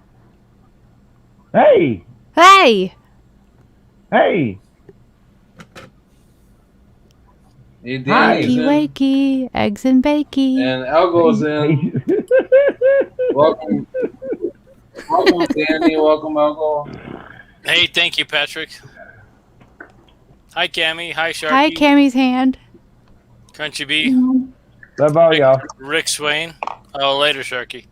Hey. Hey. Hey. Hey, Hi. Danny's Wakey, in, wakey, eggs and bakey. and Elgo's in. Welcome, welcome, Danny. Welcome, Elgo. Hey, thank you, Patrick. Hi, Cammy. Hi, Sharky. Hi, Cammy's hand. Crunchy B. Love all y'all. Rick Swain. Oh, later, Sharky.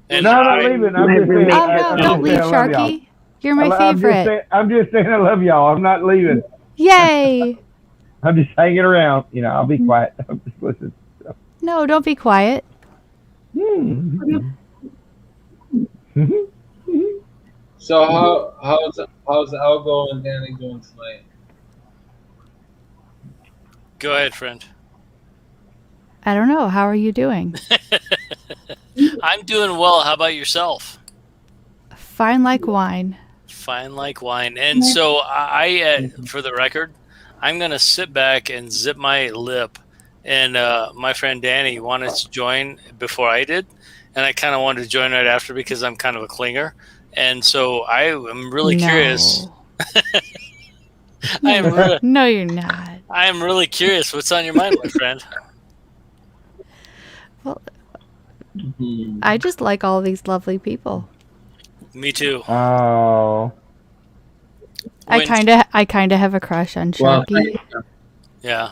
No, And I'm not leaving. I'm just saying. Oh, I'm no, just don't leave, saying I love y'all. Sharky. You're my favorite. I'm just saying I love y'all. I'm not leaving. Yay. I'm just hanging around. You know, I'll be quiet. I'm just listening. No, don't be quiet. So how's Elgo and Danny doing tonight? go ahead, friend. I don't know. How are you doing? I'm doing well. How about yourself? Fine like wine. Fine like wine. And so I for the record, I'm going to sit back and zip my lip. And my friend Danny wanted to join before I did. And I kind of wanted to join right after because I'm kind of a clinger. And so I am really curious. No, you're not. I am really curious. What's on your mind, my friend? Well, I just like all these lovely people. Me too. Oh. I kind of have a crush on Sharky. Yeah.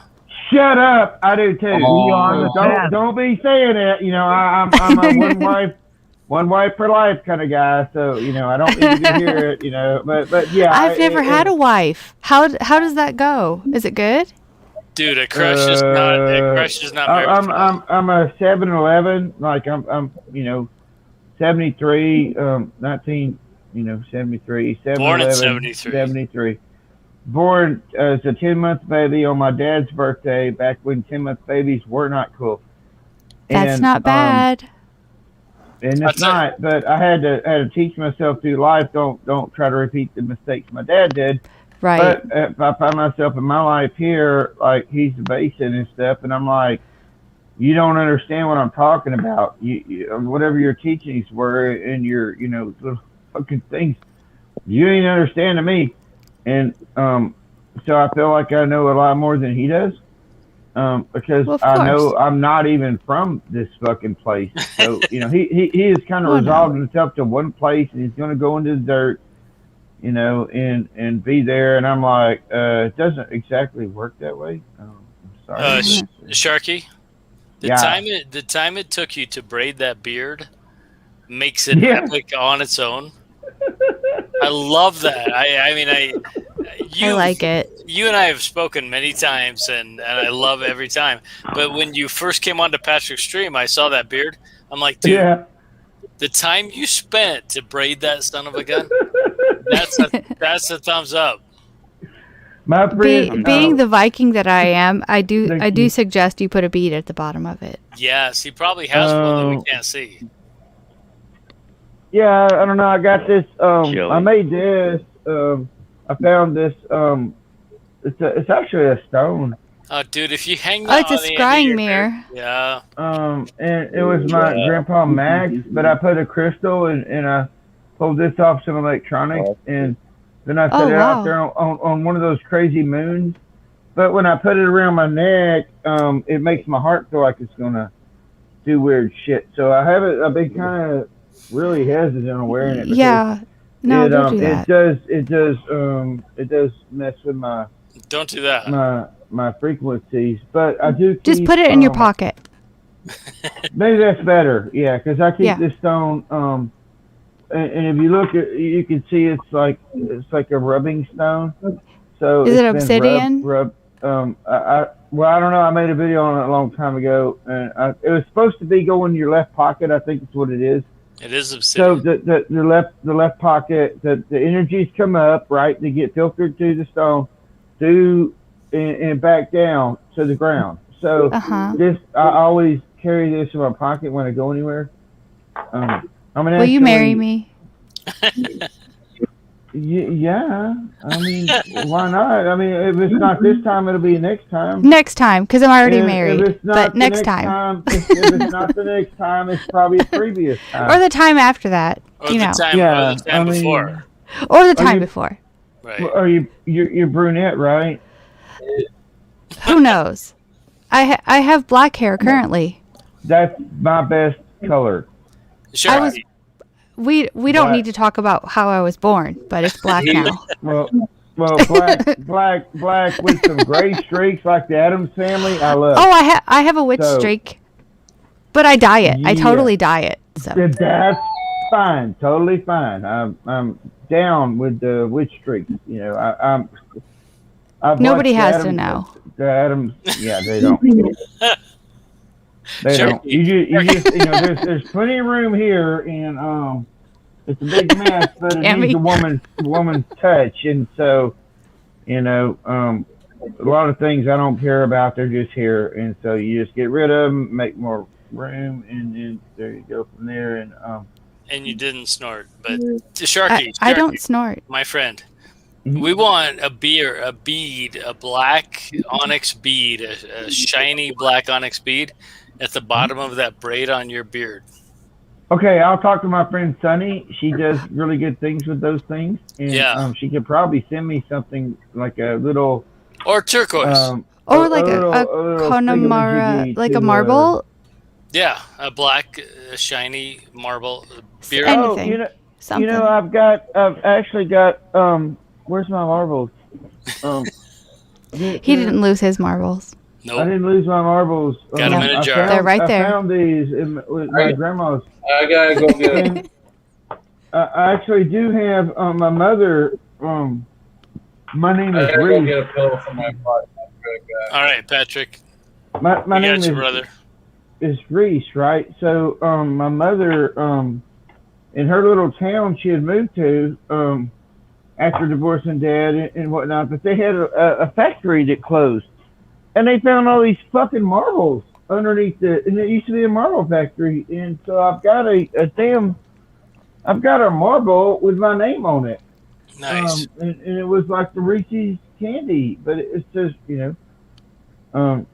Shut up! I do too. Oh. Don't be saying it. You know, I'm a one wife for life kind of guy. So you know, I don't need to hear it. You know, but yeah. I've never had a wife. How does that go? Is it good? Dude, a crush is not marriage. I'm a 7-11. Like I'm you know, 73, 19, you know, 73, 7, Born in 11, 73. 73. Born as a 10-month baby on my dad's birthday, back when 10-month babies were not cool. That's not bad. And it's not, but I had to teach myself through life. Don't try to repeat the mistakes my dad did. Right. But if I find myself in my life here, like he's the basin and stuff, and I'm like, you don't understand what I'm talking about. You whatever your teachings were and your little fucking things, you ain't understanding me. And so I feel like I know a lot more than he does. Because I know I'm not even from this fucking place. So, you know, he has kind of resolved himself to one place and he's going to go into the dirt, you know, and be there. And I'm like, it doesn't exactly work that way. I'm sorry. Sharky, the time it took you to braid that beard makes it epic on its own. I love that. I like it. You and I have spoken many times, and I love every time. But when you first came onto Patrick's stream, I saw that beard. I'm like, dude, the time you spent to braid that son of a gun, that's a thumbs up. My friend, being the Viking that I am, I do suggest you put a bead at the bottom of it. Yes, he probably has one that we can't see. Yeah, I don't know. I got this. I made this. I found this. It's actually a stone. Oh, dude, if you hang that it's a scrying mirror. Yeah. And it was my grandpa Max, but I put a crystal and I pulled this off some electronics, and then I set it out there on one of those crazy moons. But when I put it around my neck, it makes my heart feel like it's gonna do weird shit. So I've been kind of really hesitant on wearing it. Yeah. No, don't do that. It does mess with my. Don't do that. My frequencies, but I do. Just put it in your pocket. Maybe that's better. Yeah, because I keep this stone. And if you look at, you can see it's like a rubbing stone. So is it obsidian? Well, I don't know. I made a video on it a long time ago, and it was supposed to be going in your left pocket. I think that's what it is. It is obsidian. So the left pocket, the energies come up, right? They get filtered through the stone, and back down to the ground. So I always carry this in my pocket when I go anywhere. Will you marry me? Yeah. I mean, why not? I mean, if it's not this time, it'll be next time. Next time, because I'm already married. But next time. If it's not the next time, it's probably a previous time. Or the time after that. Or the time before. Or the time before. Right. Or you're brunette, right? Who knows? I have black hair currently. That's my best color. Sure. We don't Black. need to talk about how I was born, but it's black now. Well, black with some gray streaks like the Addams Family. I love. Oh, I have a witch streak, but I dye it. I totally dye it. So that's fine, totally fine. I'm down with the witch streak. You know, I've nobody has Addams, to know. The Addams, yeah, they don't. They Sure. don't. You just, there's plenty of room here, and it's a big mess, but it needs a woman's touch, and so, a lot of things I don't care about. They're just here, and so you just get rid of them, make more room, and then there you go from there. And you didn't snort, but Sharky, I don't snort. my friend. We want a bead, a black onyx bead, a shiny black onyx bead at the bottom of that braid on your beard. Okay, I'll talk to my friend Sunny. She does really good things with those things, and she could probably send me something like a little or turquoise, or like a Connemara, like a marble. Yeah, a black, shiny marble beard. Anything. Something. I've actually got. Where's my marbles? He didn't lose his marbles. Nope. I didn't lose my marbles. Got them in a jar. They're right there. I found these with my grandma's. I gotta go get them. I actually do have my mother. My name is I gotta Reese. go get a pillow for my butt. All right, Patrick. My name is brother. Is Reese, right? So my mother in her little town she had moved to after divorcing Dad and whatnot, but they had a factory that closed, and they found all these fucking marbles underneath and it used to be a marble factory, and so I've got I've got a marble with my name on it. Nice. And it was like the Reese's candy, but it's just my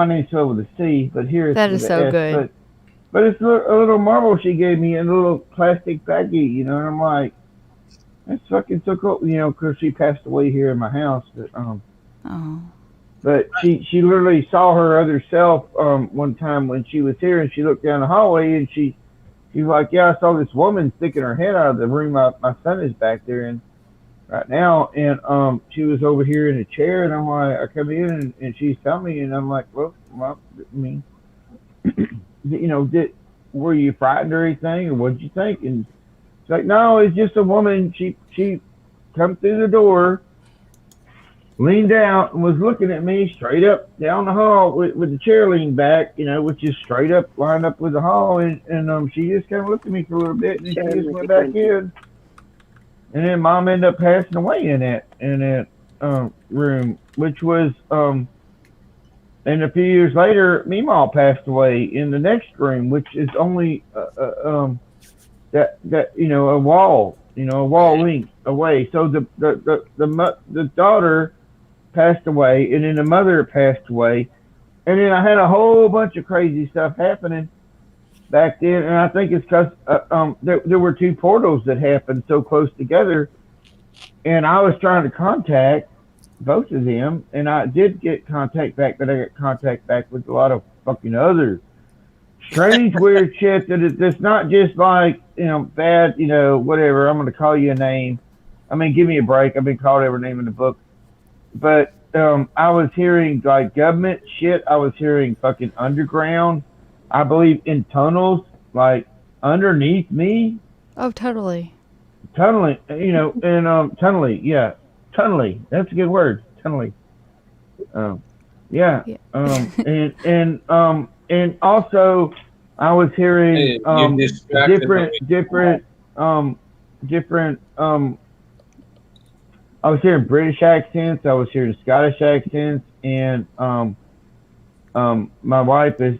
name's spelled with a C, but here it's that with is a so S, good. But it's a little marble she gave me in a little plastic baggie, and I'm like, that's fucking so cool, because she passed away here in my house. But she literally saw her other self one time when she was here, and she looked down the hallway, and she's like, yeah, I saw this woman sticking her head out of the room. My son is back there, and right now, and she was over here in a chair, and I'm like, I come in, and she's telling me, and I'm like, well, I mean, were you frightened or anything, or what did you think? And she's like, no, it's just a woman. She come through the door, leaned out, and was looking at me straight up down the hall with the chair leaned back, which is straight up lined up with the hall, and she just kind of looked at me for a little bit, and then she just went back in. And then Mom ended up passing away in that room, which was and a few years later, Meemaw passed away in the next room, which is only a wall length away. So the daughter passed away, and then the mother passed away, and then I had a whole bunch of crazy stuff happening back then, and I think it's because there were two portals that happened so close together, and I was trying to contact both of them, and I did get contact back, but I got contact back with a lot of fucking other strange, weird shit that's not just like, bad, whatever, I'm going to call you a name. I mean, give me a break. I've been called every name in the book. But I was hearing like government shit. I was hearing fucking underground. I believe in tunnels, like underneath me. Oh, totally. Tunneling, tunneling, yeah. Tunneling, that's a good word. Tunneling. Yeah. And also I was hearing different I was hearing British accents, I was hearing Scottish accents, and my wife is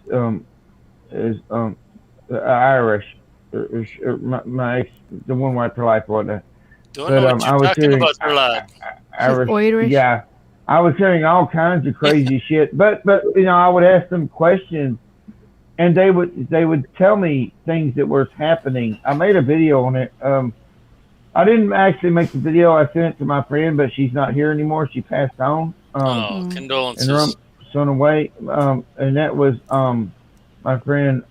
Irish. My ex, the one wiped her life on that. Don't know what you're talking about, her lad. Irish. Yeah, I was hearing all kinds of crazy shit. But I would ask them questions, and they would tell me things that were happening. I made a video on it. I didn't actually make the video. I sent it to my friend, but she's not here anymore. She passed on. Oh, And condolences. son away. And that was my friend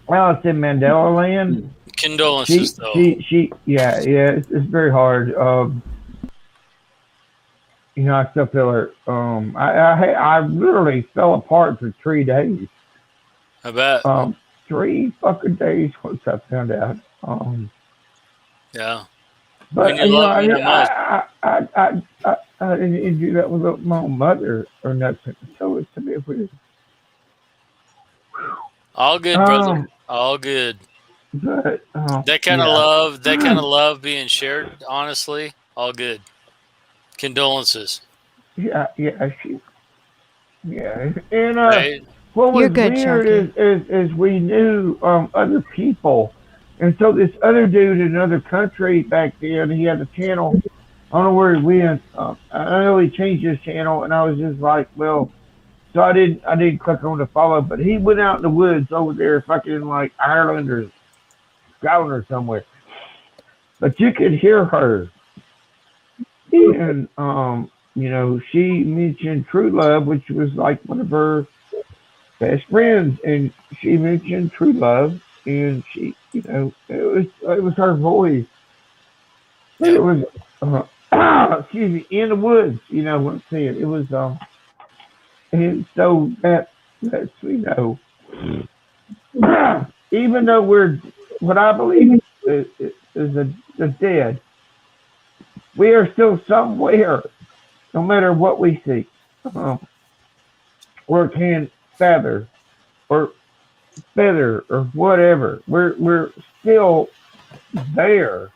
well, it's in Mandela Land. Condolences, though. Yeah, it's very hard. You know, I still feel her. I literally fell apart for 3 days. I bet. 3 fucking days once I found out. Yeah. But When you love me that much. I didn't do that with my own mother or nothing. So it's a bit weird. All good, brother. All good. But that kind of love being shared, honestly, all good. Condolences. Yeah. And Right? what was You're good, weird is we knew other people, and so this other dude in another country back then, he had a channel. I don't know where he went. I know he changed his channel, and I was just like, well. So I didn't click on to follow, but he went out in the woods over there, fucking like Ireland or Scotland or somewhere. But you could hear her, and you know, she mentioned True Love, which was like one of her best friends, and she mentioned True Love, and she, you know, it was her voice. But it was, excuse me, in the woods. You know what I'm saying? It was and so that's you know, even though we're what I believe is the dead, we are still somewhere, no matter what we see, or can feather or whatever. We're still there.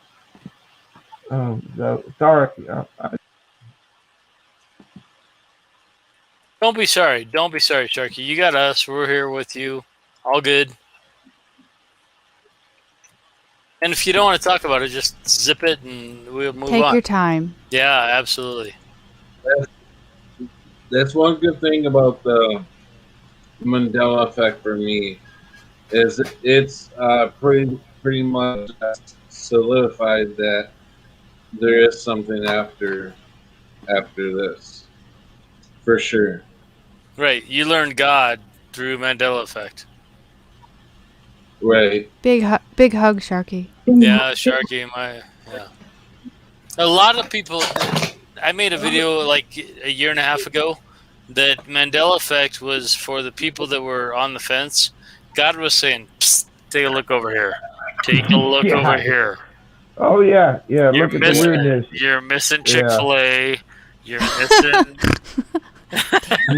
So sorry. Don't be sorry. Don't be sorry, Sharky. You got us. We're here with you. All good. And if you don't want to talk about it, just zip it and we'll move on. Take your time. Yeah, absolutely. That's one good thing about the Mandela effect for me is it's pretty much solidified that there is something after this, for sure. Right. You learned God through Mandela Effect. Right. Big hug, Sharky. Yeah, Sharky. A lot of people. I made a video like a year and a half ago that Mandela Effect was for the people that were on the fence. God was saying, "Psst, take a look over here. Take a look over here. Oh yeah. Look at the weirdness. You're missing Chick-fil-A. You're missing.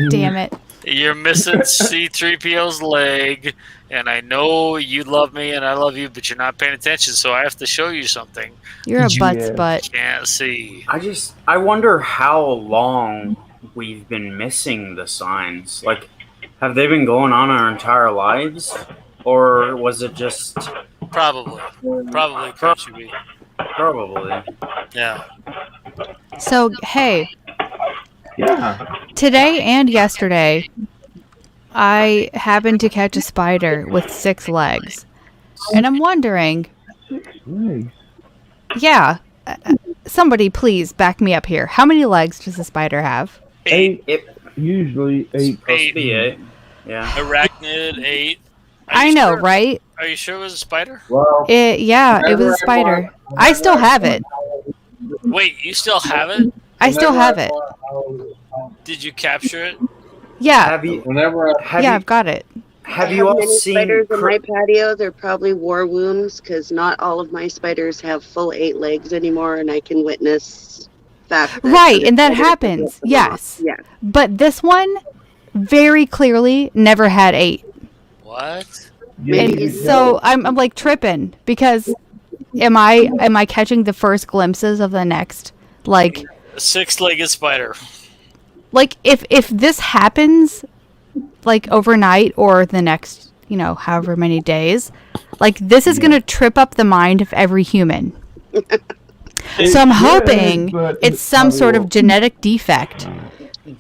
Damn it. You're missing C-3PO's leg, and I know you love me and I love you, but you're not paying attention, so I have to show you something. You're a butt. Can't see. I wonder how long we've been missing the signs. Like, have they been going on our entire lives? Or was it just... Probably could you be. Probably. Yeah. So, hey. Yeah. Today and yesterday, I happened to catch a spider with 6 legs. And I'm wondering... 6 legs? Yeah. Somebody please back me up here. How many legs does a spider have? 8. Usually 8. Supposed to be 8. Yeah. Arachnid 8. I know, right? Are you sure it was a spider? Well, it was a spider. I still have it. Wait, you still have it? I still have it. Did you capture it? Yeah. I've got it. Have you all seen spiders in my patio? They're probably war wounds because not all of my spiders have full 8 legs anymore, and I can witness that. Right, and that happens. Yes. Yeah. But this one very clearly never had 8. What? And so I'm like tripping because am I catching the first glimpses of the next like a 6-legged spider? Like if this happens like overnight or the next, you know, however many days, like this is going to trip up the mind of every human. So I'm hoping it's some sort of genetic defect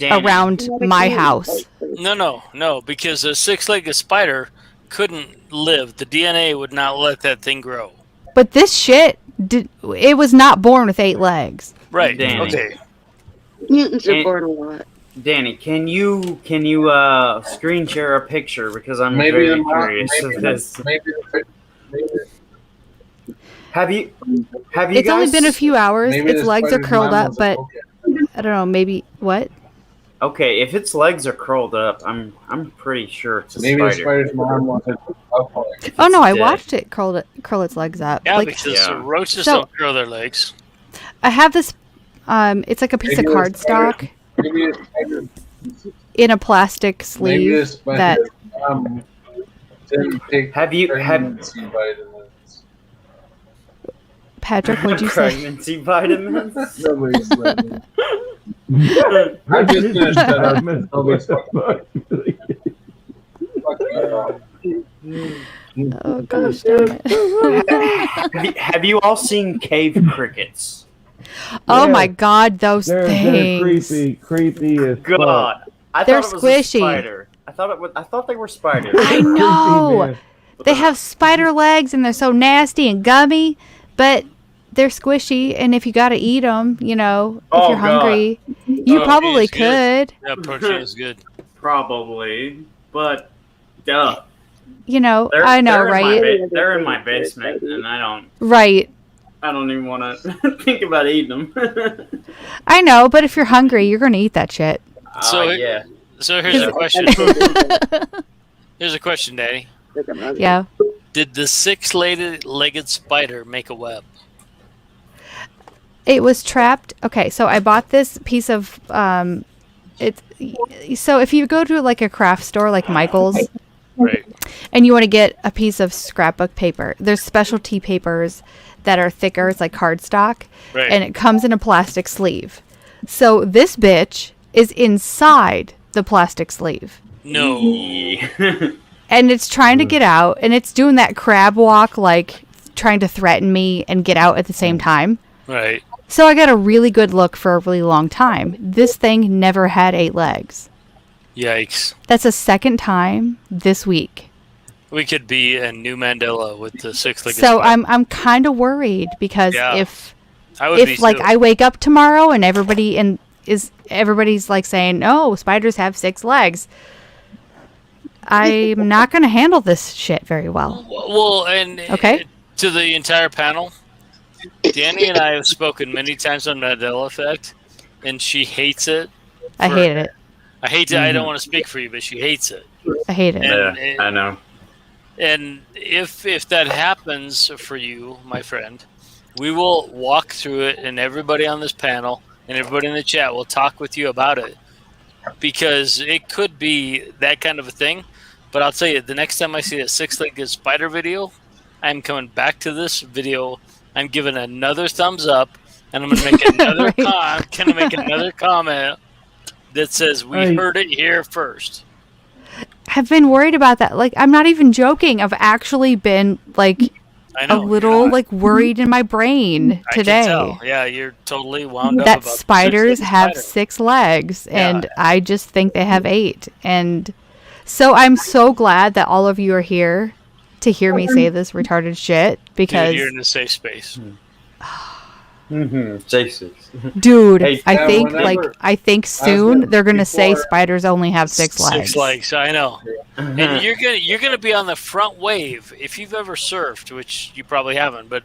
around my house. No, because a 6-legged spider couldn't live. The DNA would not let that thing grow. But this shit, it was not born with 8 legs. Right. Danny. Okay. Mutants are born a lot. Danny, can you screen share a picture because I'm Maybe very the mom- curious maybe of the- this. maybe Have you It's guys only been a few hours. maybe Its the legs are spider's curled mom up, was but okay. I don't know, maybe what? Okay, if its legs are curled up, I'm pretty sure it's a Maybe the spider. spider's mom wanted to Oh no, I dead. watched it curl its legs up. Yeah, Like, because Yeah. roaches So- don't curl their legs. I have this it's like a piece of Maybe the cardstock Maybe the spider, in a plastic maybe the sleeve that spider's mom didn't take Have you- pregnancy vitamins. Patrick, what'd you say? Pregnancy vitamins? Nobody's letting me. I'm just gonna shut up. Nobody's Oh gosh damn it. have you all seen cave crickets? Oh Yeah. my god, those They're things. creepy as fuck. God, I They're thought it was a squishy. spider. I thought they were spiders. I know. Creepy, man. They have spider legs and they're so nasty and gummy, but they're squishy. And if you got to eat them, you know, if Oh, you're God. hungry, you Oh, probably it's good. could. Yeah, protein is good. Probably, but duh. You know, They're, I know, they're in my right? they're in my basement, and I Right. don't even want to think about eating them. I know, but if you're hungry, you're going to eat that shit. So Yeah. So here's a question. Here's a question, Daddy. Yeah. Did the 6-legged spider make a web? It was trapped. Okay, so I bought this piece of so if you go to like a craft store like Michael's Right. and you want to get a piece of scrapbook paper, there's specialty papers that are thicker, it's like cardstock, Right. and it comes in a plastic sleeve. So this bitch is inside the plastic sleeve. No. And it's trying to get out, and it's doing that crab walk, like trying to threaten me and get out at the same time. Right. So I got a really good look for a really long time. This thing never had 8 legs. Yikes. That's the second time this week. We could be a new Mandela with the 6-legged So spider. I'm kind of worried because Yeah. if I would be like too. I wake up tomorrow and everybody's like saying, "No, spiders have 6 legs." I'm not going to handle this shit very well. Well, and Okay. to the entire panel, Danny and I have spoken many times on Mandela Effect, and she hates it. I for- hate it. I hate it. I don't want to speak for you, but she hates it. I hate it. And, I know. And if that happens for you, my friend, we will walk through it, and everybody on this panel and everybody in the chat will talk with you about it, because it could be that kind of a thing. But I'll tell you, the next time I see a 6-legged spider video, I'm coming back to this video. I'm giving another thumbs up, and I'm going to make another Right. make another comment that says we Hey. heard it here first. I've been worried about that. Like, I'm not even joking. I've actually been like I a know. little like worried in my brain I today can tell. Yeah, you're totally wound up that about the spiders 6-legged have spider. 6 legs, Yeah. and I just think they have 8. And so I'm so glad that all of you are here to hear me say this retarded shit, because You're in a safe space. Jason. dude, Hey, I yeah, think whenever- I think soon they're gonna say before- spiders only have 6 legs. 6 legs, I know. And you're gonna be on the front wave if you've ever surfed, which you probably haven't. But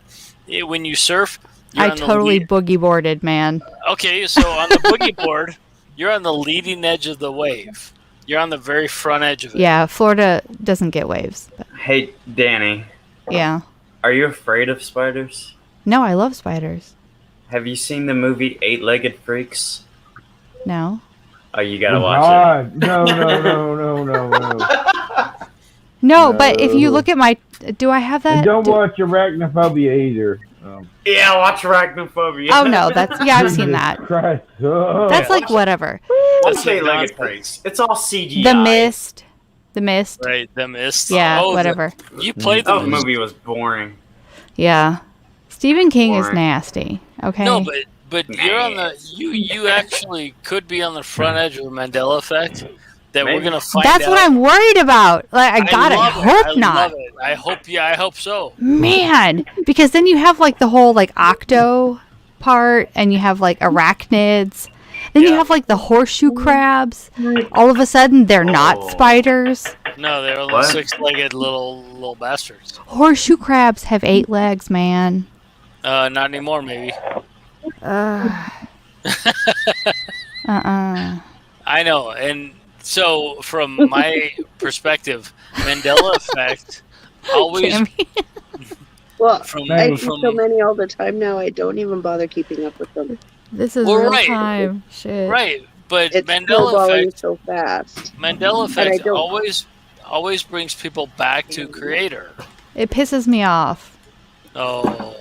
when you surf, you're I on totally the boogie boarded, man. okay. So on the boogie board, you're on the leading edge of the wave. You're on the very front edge of it. Yeah, Florida doesn't get waves. But Hey, Danny, yeah. are you afraid of spiders? No, I love spiders. Have you seen the movie 8-Legged Freaks? No. Oh, you gotta Oh, watch God. No. No, but if you No. look at my, do I have that? And don't Do- watch Arachnophobia either. it. Yeah, watch Arachnophobia. Oh no, that's yeah, I've seen Jesus that. Christ. Oh. That's like whatever. Watch That's the 8-Legged nonsense. Freaks. It's all CGI. The Mist. Right, the mist. Yeah, Oh, whatever. You played the That mist. movie was boring. Yeah. Stephen King is Boring. nasty. Okay. No, but you're on the you actually could be on the front edge of the Mandela effect. that we're Maybe. gonna find That's out. what I'm worried about. Like, I gotta love it. hope I not. love it. I hope. Yeah, I hope so. Man, because then you have like the whole like octo part, and you have like arachnids. Then you Yeah. have like the horseshoe crabs. All of a sudden, they're not Oh. spiders. No, they're little What? six-legged little bastards. Horseshoe crabs have 8 legs, man. Not anymore, maybe. Uh. I know, and so from my perspective, Mandela Effect always Tammy. Well, from I see from so many all the time now. I don't even bother keeping up with them. This is Well, real right. time. Shit. right, but It's Mandela snowballing Effect. so fast. Mandela And I Effect don't. always brings people back to Creator. It pisses me off. Oh,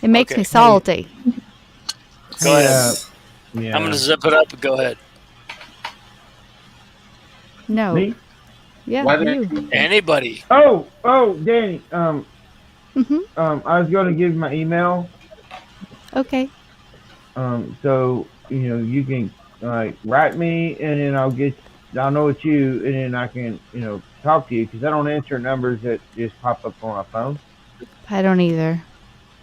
It makes Okay. me salty. go ahead. Yeah. I'm gonna zip it up. Go ahead. No. Me? Yeah, Why you. Anybody? Oh, Danny. Mm-hmm. I was going to give you my email. Okay. So you can like write me, and then I'll know it's you, and then I can talk to you, because I don't answer numbers that just pop up on my phone. I don't either.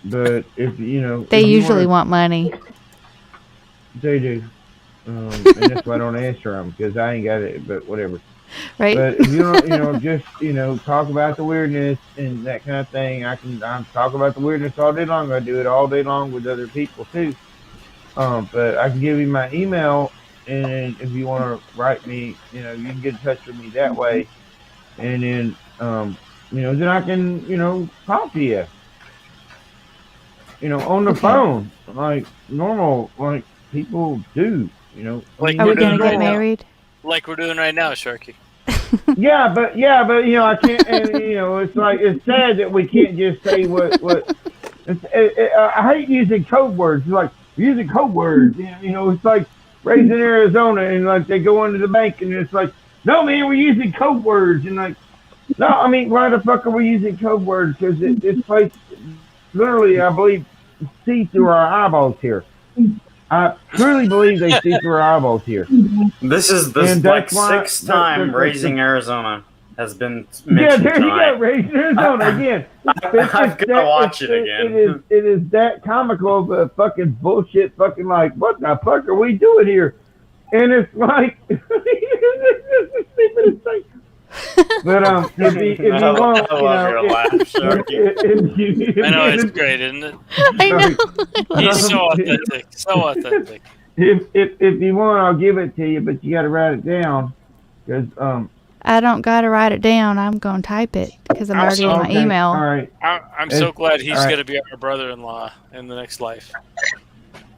But if They if you usually wanna- want money. they do, and that's why I don't answer them, because I ain't got it. But whatever. Right? But if you don't, just talk about the weirdness and that kind of thing. I'm talk about the weirdness all day long. I do it all day long with other people too. But I can give you my email, and if you want to write me, you can get in touch with me that way, and then then I can talk to you, on the Okay. phone like normal, like people do. Like Are we we're gonna doing get right now. married? Like we're doing right now, Sharky. Yeah, but I can't, and it's like it's sad that we can't just say what. I hate using code words. It's like using code words. It's like raised in Arizona, and like they go into the bank, and it's like, no man, we're using code words, and like, no, I mean, why the fuck are we using code words? Because this place, literally, I believe, see through our eyeballs here. I truly believe they see through our eyeballs here. This is the And like that's why- sixth time that's- Raising Arizona has been Yeah, mentioned there you tonight. go, Raising Arizona again. I've got to watch it again. It is that comical, but fucking bullshit, fucking like, what the fuck are we doing here? And it's like, but if you want, I love your laugh, Sharky. I know it's great, isn't it? I know. He's so authentic. So authentic. If you want, I'll give it to you, but you got to write it down, because I don't gotta write it down. I'm gonna type it because I'm already in my okay, email. All right, I'm so glad he's all right. going to be our brother-in-law in the next life.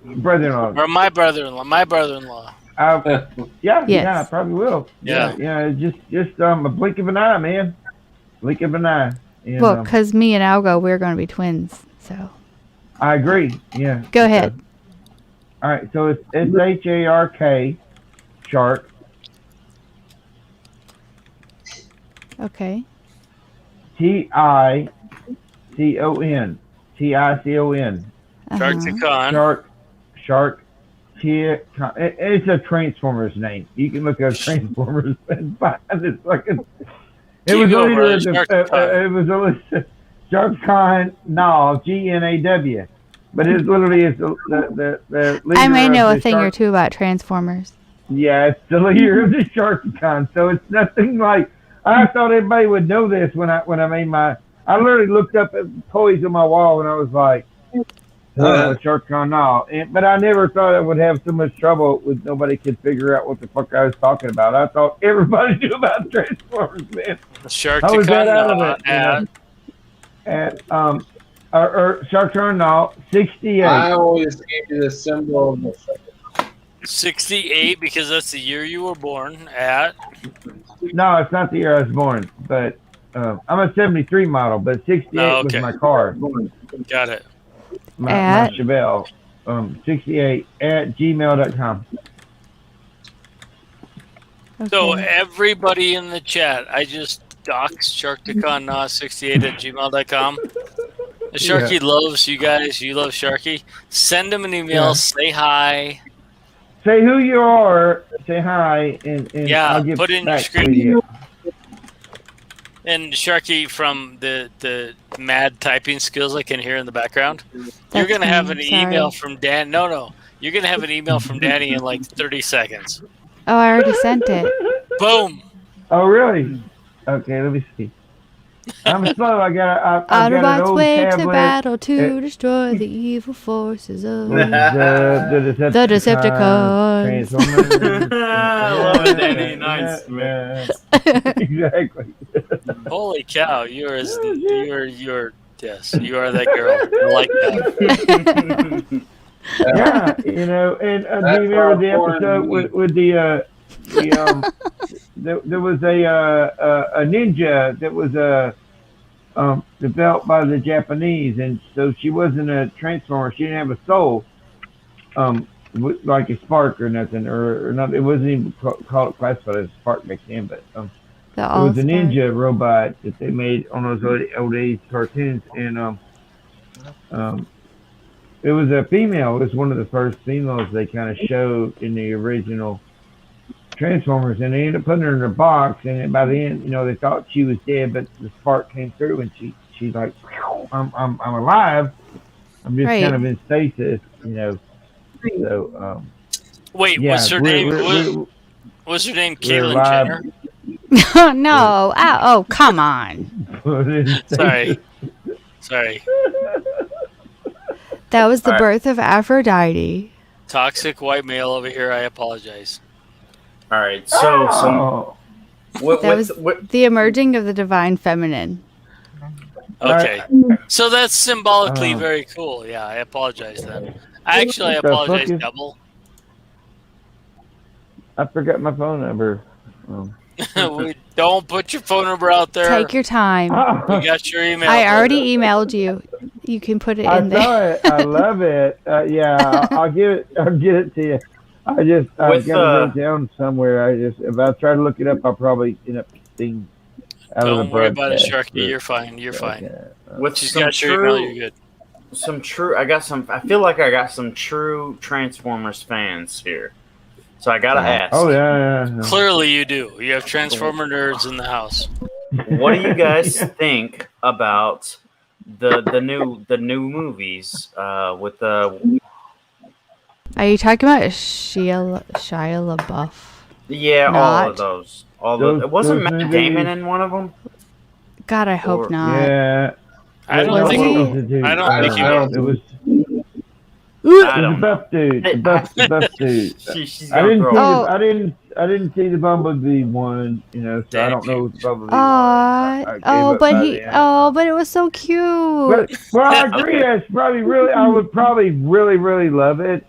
brother-in-law. Or my brother-in-law. My brother-in-law. Yeah, Yes. yeah, I probably will. Yeah. yeah, just a blink of an eye, man. Blink of an eye. And, Well, because me and Algo, we're gonna be twins. So I agree. Yeah. go ahead. All right, so it's SHARK, shark, Okay. TICON, Shark Uh-huh. Ticon. shark. It's a Transformers name. You can look up Transformers and find it. Fucking. It was T-O, later. brother, Shark It was a SharkCon Gnaw, GNAW, but it's literally the leader I may of know the a thing or shark- two about Transformers. Yeah, it's the leader of the SharkCon, so it's nothing like. I thought everybody would know this when I made my. I literally looked up at toys on my wall and I was like, SharkCon now. But I never thought I would have so much trouble with nobody could figure out what the fuck I was talking about. I thought everybody knew about Transformers, man. Shark I was that out of Ticon. it. Or SharkCon now, 68. I always gave you the symbol of the 68 because that's the year you were born at. No, it's not the year I was born, but I'm a 73 model, but 68 Oh, okay. was my car. Got it. My At? Chevelle. 68 at gmail.com. So Okay. everybody in the chat, I just doxed SharkTiconNaw68 at gmail.com. Sharky loves you guys. You love Sharky. Send him an email. Yeah. Say hi. say who you are, say hi, and Yeah, I'll get put in your back screen. with you. And Sharky, from the mad typing skills I can hear in the background, you're That's gonna have an me, email sorry. from Dan. No, you're gonna have an email from Danny in like 30 seconds. Oh, I already sent it. Boom. Oh, really? Okay, let me see. I'm slow. I got an Autobots old wage the tablet. battle to It destroy the evil forces of was the the Decepticons. Decepticons. Transformers. I love it, Danny. Nice, man. Exactly. Holy cow! You are yes, you are that girl. I like that. Yeah, you know, and do you remember the episode with there was a ninja that was developed by the Japanese, and so she wasn't a transformer. She didn't have a soul, like a spark or nothing, or not. It wasn't even called classified as a spark back then, but The it was a All-Spark. ninja robot that they made on those old age cartoons, and it was a female. It was one of the first females they kind of showed in the original Transformers, and they ended up putting her in a box. And by the end, you know, they thought she was dead, but the spark came through, and she's like, I'm alive. I'm just kind of in stasis, you know. So wait, yeah, was her name Caitlyn Jenner? No. Oh, come on. Sorry. That was the birth of Aphrodite. Toxic white male over here. I apologize. All right, so that was the emerging of the divine feminine. Okay, so that's symbolically very cool. Yeah, I apologize then. I apologize double. I forgot my phone number. Don't put your phone number out there. Take your time. We got your email. I already emailed you. You can put it in there. I saw it. I love it. Yeah, I'll get it to you. I got to write down somewhere. If I try to look it up, I'll probably end up being out of the Don't worry about it, broadcast. Sharky. You're fine. You're fine. with She's some got your email. You're good. I feel like I got some true Transformers fans here. So I gotta ask. Oh yeah. Clearly you do. You have Transformer nerds in the house. What do you guys think about the new movies with the? Are you talking about Shia LaBeouf? Yeah, all of those. It wasn't those Matt movies. Damon in one of them. God, I hope not. Yeah. I don't think he was. It was. I It was a don't know. buff dude. The buff dude. She's I gonna throw. I didn't see the Bumblebee one, you know, so I don't know what the Bumblebee one. I gave up but by he, then. but it was so cute. Well, I agree. That's probably I would probably really love it.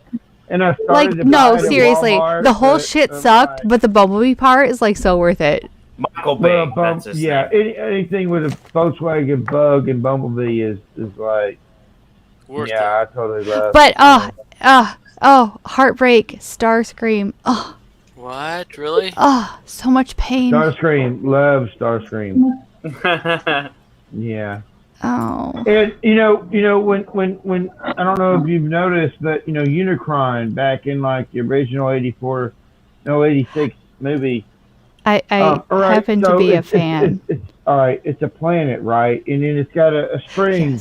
And I started to buy no, it at seriously, Walmart, the whole but, shit sucked, but the Bumblebee part is like so worth it. Michael Bay. Well, That's his yeah, name. anything with a Volkswagen Bug and Bumblebee is like, Worth yeah, I totally love. But heartbreak, Starscream. Oh, What? Really? so much pain. Starscream, love Starscream. Yeah. Oh. And you know when I don't know if you've noticed, but you know Unicron back in like the original 86 movie. I happen to be a fan. It's all right. It's a planet, right? And then it's got a string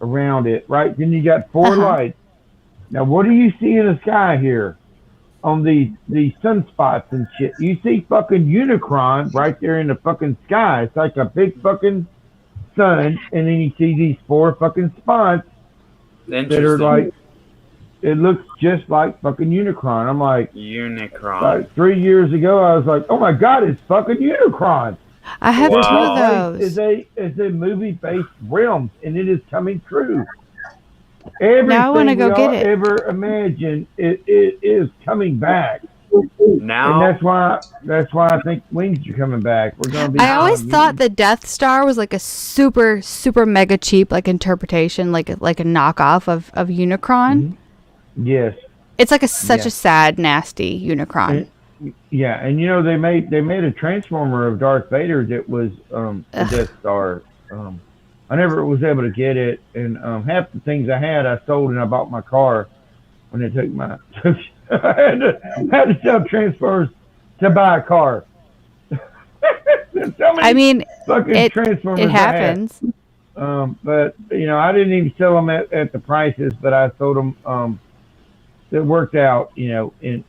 around it, right? Then you got four lights. Now, what do you see in the sky here on the sunspots and shit? You see fucking Unicron right there in the fucking sky. It's like a big fucking sun, and then you see these four fucking spots that are like, it looks just like fucking Unicron. I'm like, Unicron. Like 3 years ago, I was like, oh my god, it's fucking Unicron. I have two of those. It's a movie-based realm, and it is coming true. Everything Now I want to go get it. ever imagined, it is coming back. Now, and that's why I think Wings are coming back. We're gonna be. I always thought the Death Star was like a super mega cheap like interpretation, like a knockoff of Unicron. Mm-hmm. Yes. It's like such a sad, nasty Unicron. Yeah, and you know they made a transformer of Darth Vader that was a Death Star. I never was able to get it, and half the things I had I sold, and I bought my car when they took I had to sell Transformers to buy a car. That's how many I mean, fucking Transformers it I had. happens. But I didn't even sell them at the prices, but I sold them. It worked out, in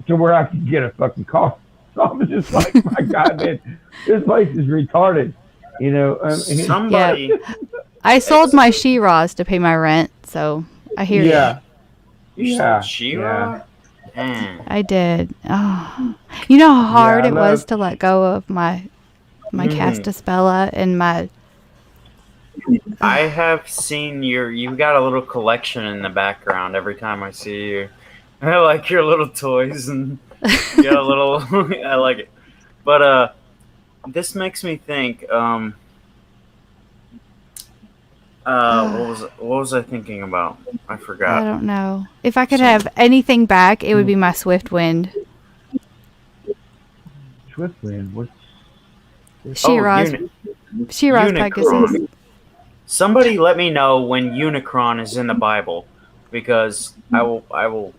to where I could get a fucking car. So I was just like, my God, man, this place is retarded. Somebody. I sold my She-Raws to pay my rent, so I hear Yeah. You Yeah. sold She-Ra? you. I did. Oh, you know how hard I it was love- to let go of my Castaspella and my. I have seen you've got a little collection in the background every time I see you. I like your little toys and you got a little I like it. But this makes me think, what was I thinking about? I forgot. I don't know. If I could have anything back, it would be my Swift Wind. Swiftwind. What's She-Ra's Pegasus. Unicron. Somebody let me know when Unicron is in the Bible, because I will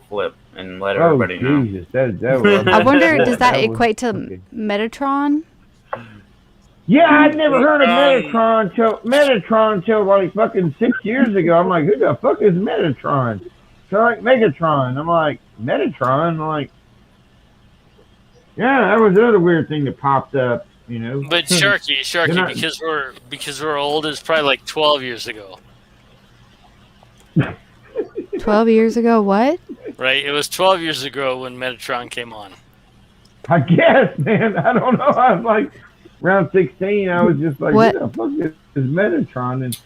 flip and let everybody know. Jesus, that was, I wonder, does that was- equate to okay. Metatron? Yeah, I'd never heard of Metatron till like fucking 6 years ago. I'm like, who the fuck is Metatron? So like Megatron. I'm like, Metatron? I'm like, yeah, that was another weird thing that popped up, But Sharky, They're not- because we're old, it's probably like 12 years ago, 12 years ago, what? right? It was 12 years ago when Metatron came on. I guess, man. I don't know. I was like, around 16, I was just like, What? who the fuck is Metatron? And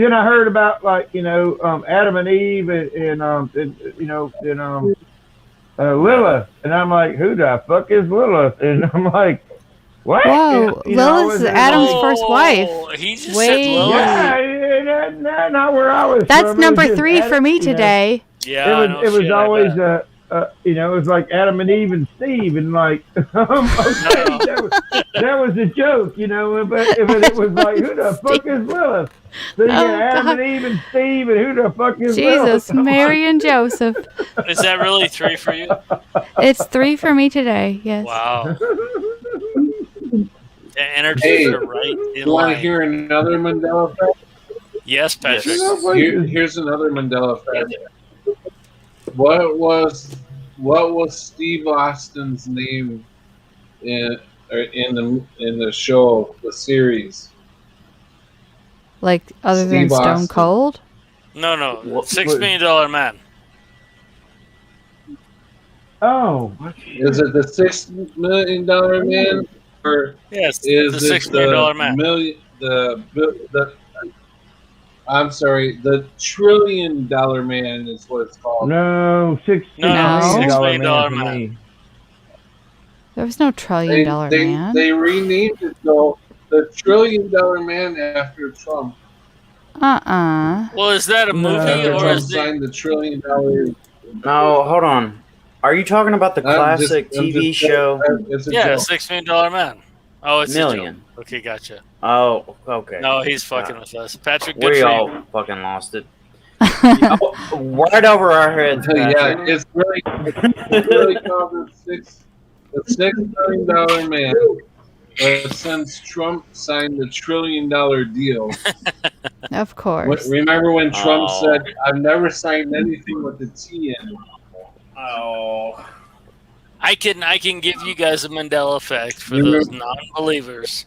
then I heard about like, Adam and Eve and Lilith, and I'm like, who the fuck is Lilith? And I'm like, what? Whoa, And, I Lilith's was Adam's like, first wife. He just Wait. said Lilith. Yeah, not where I was. That's from. It was number just 3 for me today. Yeah, It was always it was like Adam and Eve and Steve, and like, okay, that was a joke, but it was like, who the fuck is Lilith? So you got Adam God. and Eve and Steve, and who the fuck is Jesus, Lilith? Mary and Joseph. Is that really 3 for you? It's 3 for me today, yes. Wow. The energies are right in You want to line. hear another Mandela effect? Yes, Patrick. Here's another Mandela effect. What was Steve Austin's name in the show, the series? Like, other than Steve Stone Austin. Cold? No, What- $6 million man. Oh, Is it the $6 million man, or Yes, is the it $6 million man. I'm sorry, the $1 trillion man is what it's called. no, $6 No, $6 million man for man. me. There was no trillion dollar they, man. They renamed it though the $1 trillion man after Trump. Well, is that a movie After or Trump is it? signed the $1 trillion. No, hold on. Are you talking about the classic I'm TV just- show? It's a Yeah, joke. $6 million man. Oh, it's Million. a joke. Okay, gotcha. Oh, okay. No, he's fucking with us. Patrick, good We for all you. fucking lost it. Right over our heads. Yeah, Patrick. it's really called the $6 million man. But since Trump signed the $1 trillion deal, Of course. remember when Trump Oh. said, "I've never signed anything with the T in it." Oh. I can give you guys a Mandela effect for those non-believers.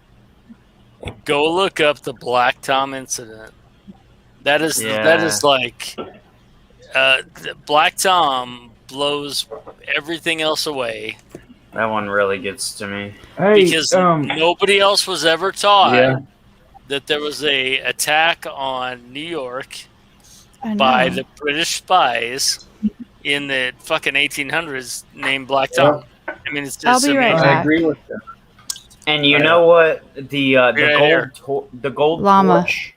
Go look up the Black Tom incident. That is like Black Tom blows everything else away That one really gets to me. Hey, because nobody else was ever taught Yeah. that there was a attack on New York I by know. the British spies in the fucking 1800s named Black Tom. I mean, it's I'll just be right amazing. back. I agree with that. And you know what? The Right the gold Llama. torch.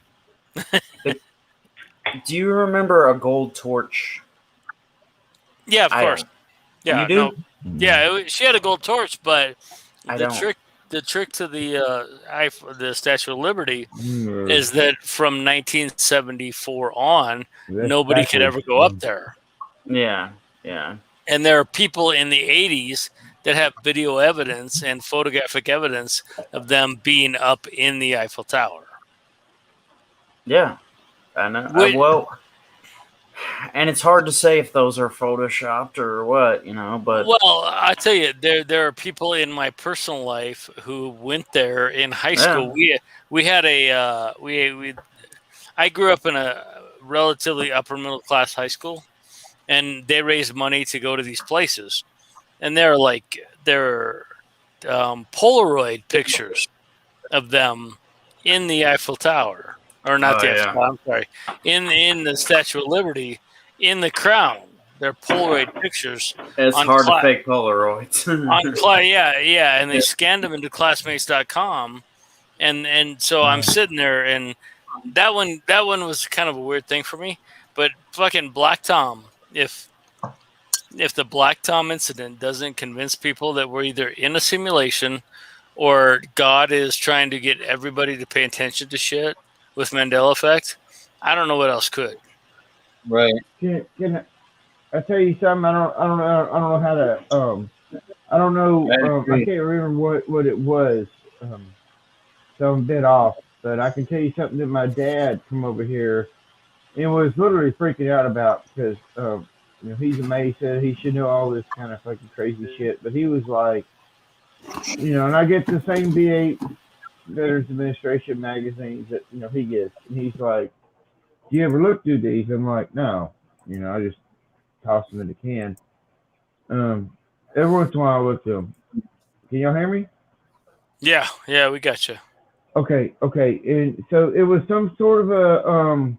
Do you remember a gold torch? Yeah, of I course. don't. Yeah, You do? no, yeah. She had a gold torch, but I the don't. trick to the Statue of Liberty is that from 1974 on, nobody could ever go up there. Yeah. Yeah. And there are people in the 80s that have video evidence and photographic evidence of them being up in the Eiffel Tower. Yeah. I know. Which, Well, and it's hard to say if those are photoshopped or what, but well, I tell you, there are people in my personal life who went there in high school. We had a I grew up in a relatively upper middle class high school, and they raised money to go to these places, and they're Polaroid pictures of them in the Eiffel Tower, or not the Eiffel Tower. I'm sorry, in the Statue of Liberty, in the crown. They're Polaroid pictures. it's on hard to fake Polaroids. yeah, and they scanned them into classmates.com, and so I'm sitting there, and that one was kind of a weird thing for me. But fucking Black Tom, if the Black Tom incident doesn't convince people that we're either in a simulation or God is trying to get everybody to pay attention to shit with Mandela Effect, I don't know what else could. Right. Can I tell you something? I don't know how to I don't know I can't remember what it was. So I'm a bit off, but I can tell you something that my dad come over here and was literally freaking out about because he's a Mesa, he should know all this kind of fucking crazy shit, but he was like, and I get the same V8 Veterans Administration magazines that he gets, and he's like, "Do you ever look through these?" I'm like, "No," I just toss them in the can. Every once in a while I look through them. Can y'all hear me? Yeah, we got you. Okay, and so it was some sort of a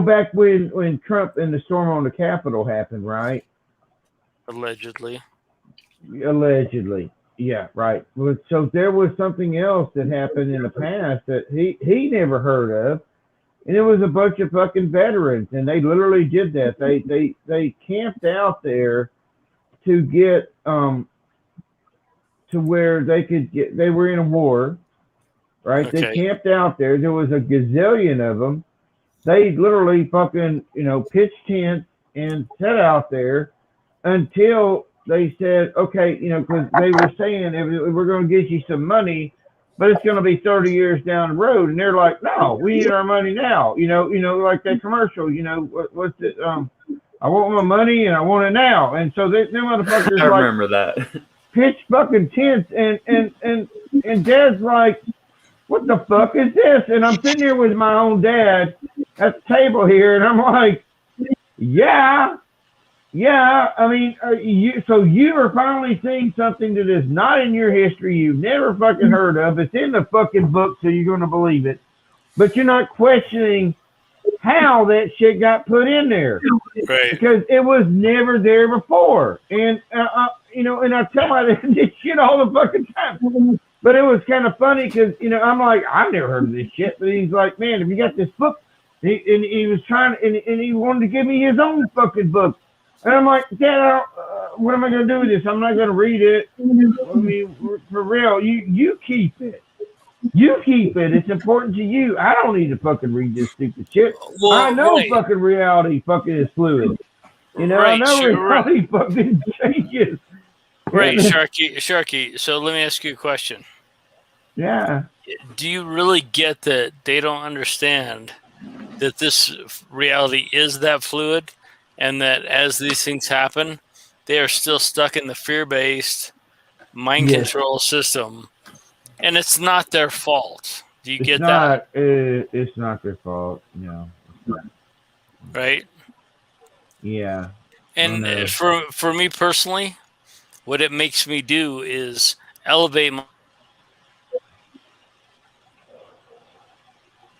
back when Trump and the storm on the Capitol happened, right? Allegedly, yeah, right. So there was something else that happened in the past that he never heard of, and it was a bunch of fucking veterans, and they literally did that. They camped out there to get to where they could get. They were in a war, right? Okay. They camped out there. There was a gazillion of them. They literally fucking pitched tents and sat out there until they said, okay, because they were saying we're going to get you some money, but it's going to be 30 years down the road, and they're like, no, we need our money now. Like that commercial. What's it? I want my money and I want it now. And so them motherfuckers I remember that. Pitch fucking tents, and Dad's like, what the fuck is this? And I'm sitting here with my own dad at the table here, and I'm like, yeah. I mean, you are finally seeing something that is not in your history, you've never fucking heard of. It's in the fucking book, so you're going to believe it. But you're not questioning how that shit got put in there, right? Because it was never there before. And and I tell my dad this shit all the fucking time. But it was kind of funny because I'm like, I've never heard of this shit. But he's like, man, if you got this book, he was trying, and he wanted to give me his own fucking book. And I'm like, Dad, what am I going to do with this? I'm not going to read it. I mean, for real, you keep it. You keep it. It's important to you. I don't need to fucking read this stupid shit. Well, I know right. fucking reality fucking is fluid. Right, I know reality fucking changes. Right, Sharky. So let me ask you a question. Yeah. Do you really get that they don't understand that this reality is that fluid, and that as these things happen, they are still stuck in the fear-based mind control system, and it's not their fault? Do you get that? It's not their fault. No. Right? Yeah. And for me personally, what it makes me do is elevate my...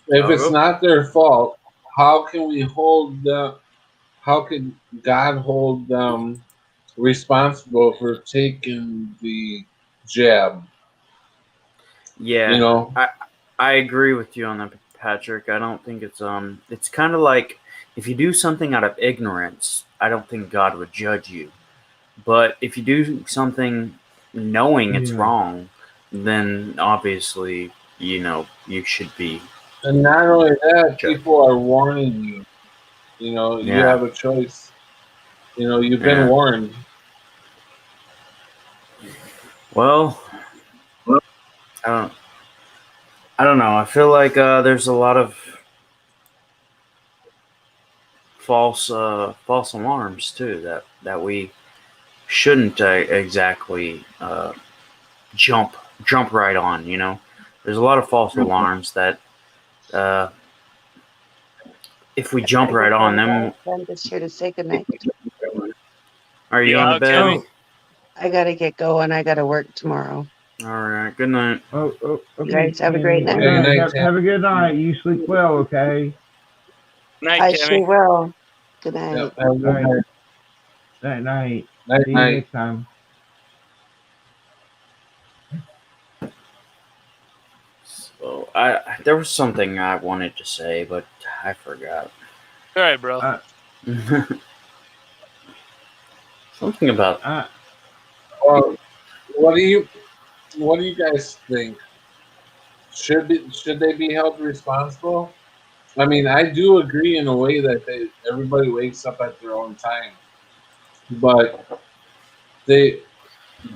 If it's not their fault, how can we hold them? How can God hold them responsible for taking the jab? Yeah, I agree with you on that, Patrick. I don't think it's kind of like if you do something out of ignorance, I don't think God would judge you. But if you do something knowing it's wrong, then obviously, you should be. And not only that, people are warning you. You have a choice. You know, you've been Yeah. warned. Well, I don't know. I feel like there's a lot of false alarms too that we shouldn't exactly jump right on. You know, there's a lot of false alarms that if we jump right on them, I'm just here to say goodnight. are you Yeah, on to bed? Kimmy. I gotta get going. I gotta work tomorrow. All right. Good night. Okay. You guys have a great Tammy. night. Yeah, good night, Have, Tam. have a good night. You sleep well, okay? Night, I Kimmy. sure will. Good night. Yep, have a good All right. night. Night. Night, See you night. next time. So there was something I wanted to say, but I forgot. All right, bro. Something about Well, what do you guys think? Should they be held responsible? I mean, I do agree in a way that everybody wakes up at their own time, but they,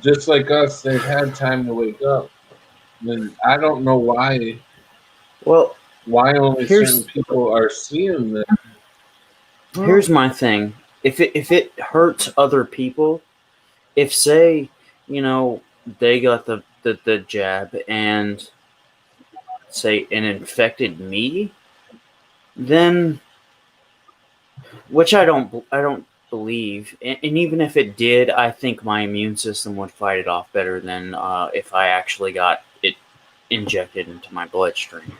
just like us, they've had time to wake up, and I don't know why well. only Here's- certain people are seeing this. Here's my thing. If it hurts other people, if say, you know, they got the jab and say it infected me, then which I don't believe, and even if it did, I think my immune system would fight it off better than if I actually got it injected into my bloodstream.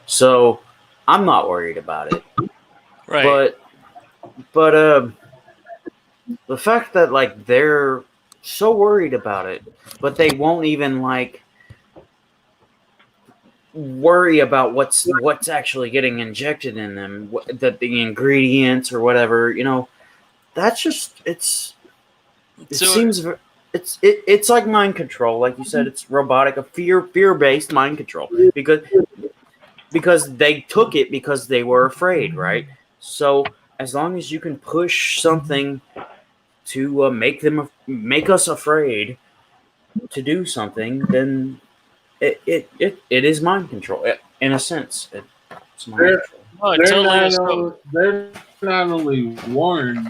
So I'm not worried about it. Right. But the fact that like they're so worried about it, but they won't even like worry about what's actually getting injected in them, that the ingredients or whatever, you know, that's just it So seems it's like mind control, like you said. It's robotic, a fear-based mind control, because they took it because they were afraid, right? So as long as you can push something to make us afraid to do something, then it is mind control. In a sense, it's mind They're control. no, it they're totally not is. only, they're not only warned,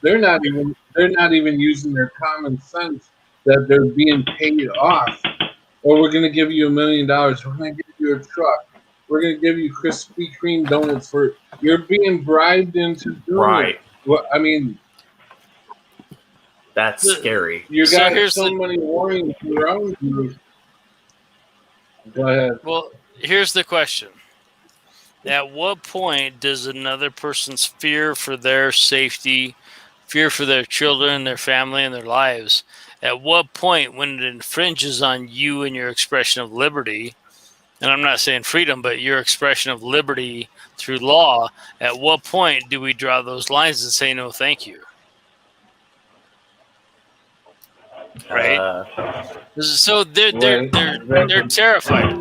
they're not even using their common sense that they're being paid off. Or we're gonna give you $1 million. We're gonna give you a truck. We're gonna give you Krispy Kreme donuts for. You're being bribed into doing Right. it. Well, I mean, That's scary. you So got here's so the many warnings around you. Go ahead. well. Here's the question: at what point does another person's fear for their safety, fear for their children, their family, and their lives, at what point, when it infringes on you and your expression of liberty, and I'm not saying freedom, but your expression of liberty through law, at what point do we draw those lines and say no, thank you? Right? So Right. they're terrified.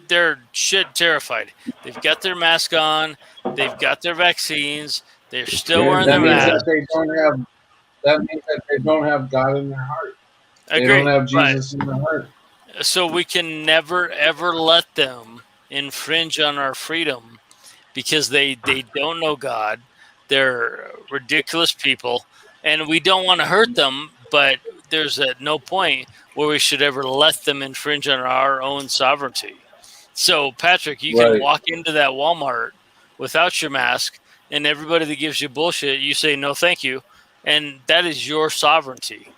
They're shit terrified. They've got their mask on. They've got their vaccines. They're still wearing That their means mask. that they don't have. That means that they don't have God in their heart. They Agree. don't have Right. Jesus in their heart. So we can never ever let them infringe on our freedom because they don't know God. They're ridiculous people, and we don't want to hurt them. But there's no point where we should ever let them infringe on our own sovereignty. So, Patrick, you can Right. walk into that Walmart without your mask, and everybody that gives you bullshit, you say no, thank you, and that is your sovereignty.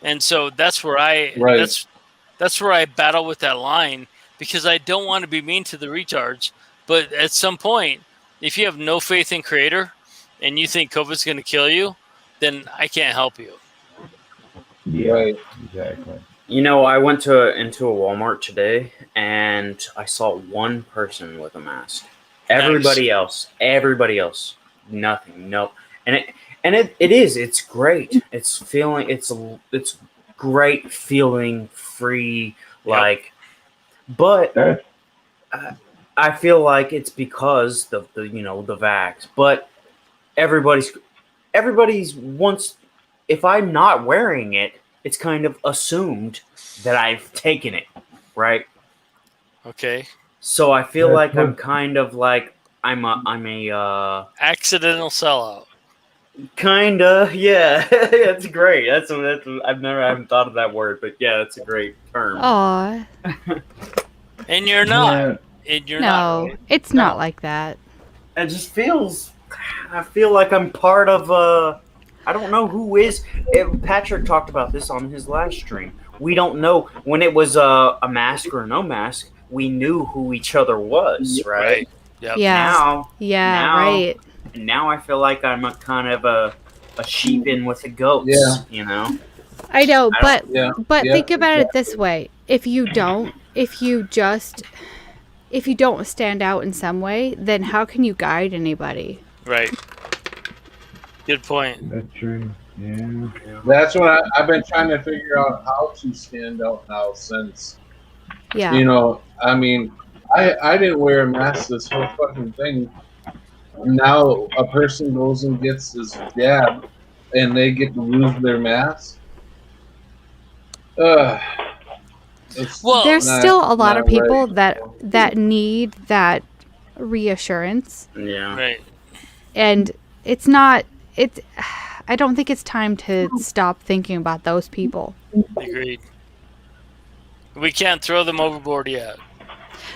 And so that's where Right. that's where I battle with that line, because I don't want to be mean to the retards, but at some point, if you have no faith in Creator and you think COVID's going to kill you, then I can't help you. Yeah. Right. Exactly. You know, I went into a Walmart today and I saw one person with a mask. Everybody else, nothing. No, and it's great. It's great feeling free, like, but That's I feel like it's because the vax, but everybody's everybody's once. If I'm not wearing it, it's kind of assumed that I've taken it, right? Okay. So I feel like I'm kind of like I'm a accidental sellout. Kinda, yeah. That's great. That's I haven't thought of that word, but yeah, that's a great term. Aw. And you're not. Yeah. And you're No, not. Right? it's not like that. It just feels. I feel like I'm part of I don't know who is. Patrick talked about this on his last stream. We don't know when it was a mask or no mask. We knew who each other was, right? Yep. Yeah. Right. Now I feel like I'm a kind of a sheep in with the goats. Yeah. You know. I know, but think about it exactly. this way: if you don't stand out in some way, then how can you guide anybody? Right. Good point. That's true. Yeah. That's what I've been trying to figure out how to stand out now since, Yeah. you know, I mean, I didn't wear a mask this whole fucking thing. Now a person goes and gets this jab and they get to lose their mask. Well, There's still a lot of people right. that need that reassurance, Yeah. right. and I don't think it's time to stop thinking about those people. Agreed. We can't throw them overboard yet.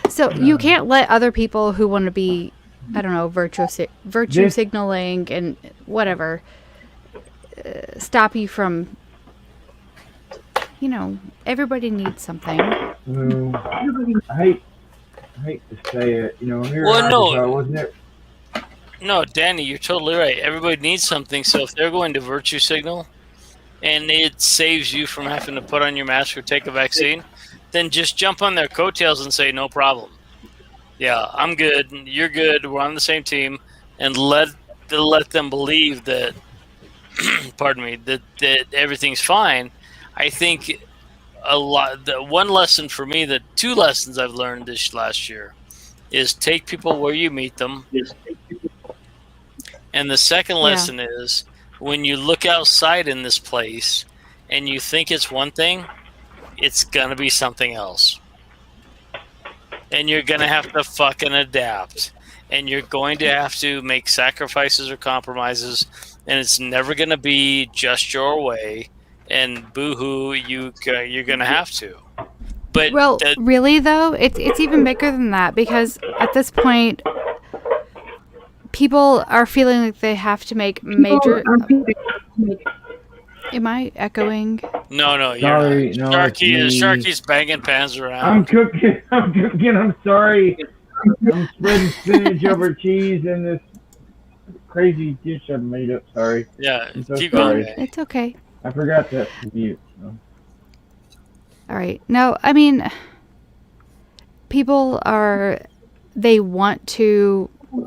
So you can't let other people who want to be, I don't know, virtue signaling and whatever, stop you from, you know, everybody needs something. Well, I hate to say it, you know. Here Well, in no. Arkansas, wasn't it? No, Danny, you're totally right. Everybody needs something. So if they're going to virtue signal and it saves you from having to put on your mask or take a vaccine, then just jump on their coattails and say, no problem. Yeah, I'm good. You're good. We're on the same team. And let them believe that, pardon me, that everything's fine. I think one lesson for me, the two lessons I've learned this last year is take people where you meet them. And the second lesson is when you look outside in this place and you think it's one thing, it's going to be something else. And you're going to have to fucking adapt. And you're going to have to make sacrifices or compromises. And it's never going to be just your way. And boo-hoo, you're going to have to. But really though, it's even bigger than that, because at this point, people are feeling like they have to make major. Am I echoing? No, you're Sorry, not. no, Sharky's banging pans around. I'm cooking. I'm sorry. I'm spreading spinach over cheese in this crazy dish I've made up. Sorry. Yeah, I'm so keep sorry. going. It's okay. I forgot that mute. So. All right. No, I mean, people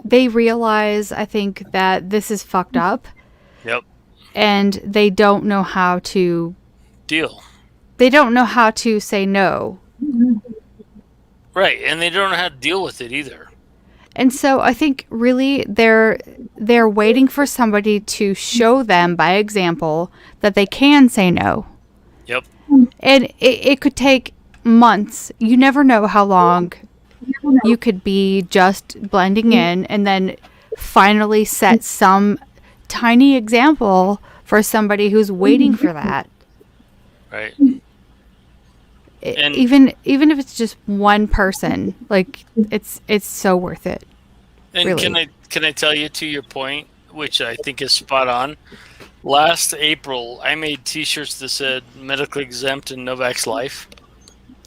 they realize, I think, that this is fucked up. Yep. And they don't know how to deal. They don't know how to say no. Right, and they don't know how to deal with it either. And so I think really they're waiting for somebody to show them by example that they can say no. Yep. And it could take months. You never know how long you could be just blending in and then finally set some tiny example for somebody who's waiting for that. Right. Even if it's just one person, like it's so worth it. And really. can I tell you, to your point, which I think is spot on? Last April, I made T-shirts that said "medically exempt and Novak's life,"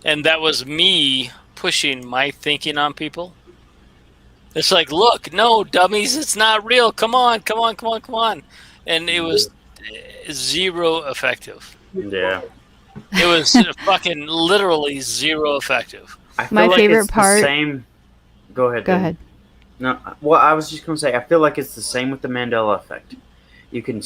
and that was me pushing my thinking on people. It's like, look, no, dummies, it's not real. Come on. And it was zero effective. Yeah. It was fucking literally zero effective. I feel My like favorite it's part. The same. Go ahead. Go ahead. No, well, I was just gonna say, I feel like it's the same with the Mandela effect. You can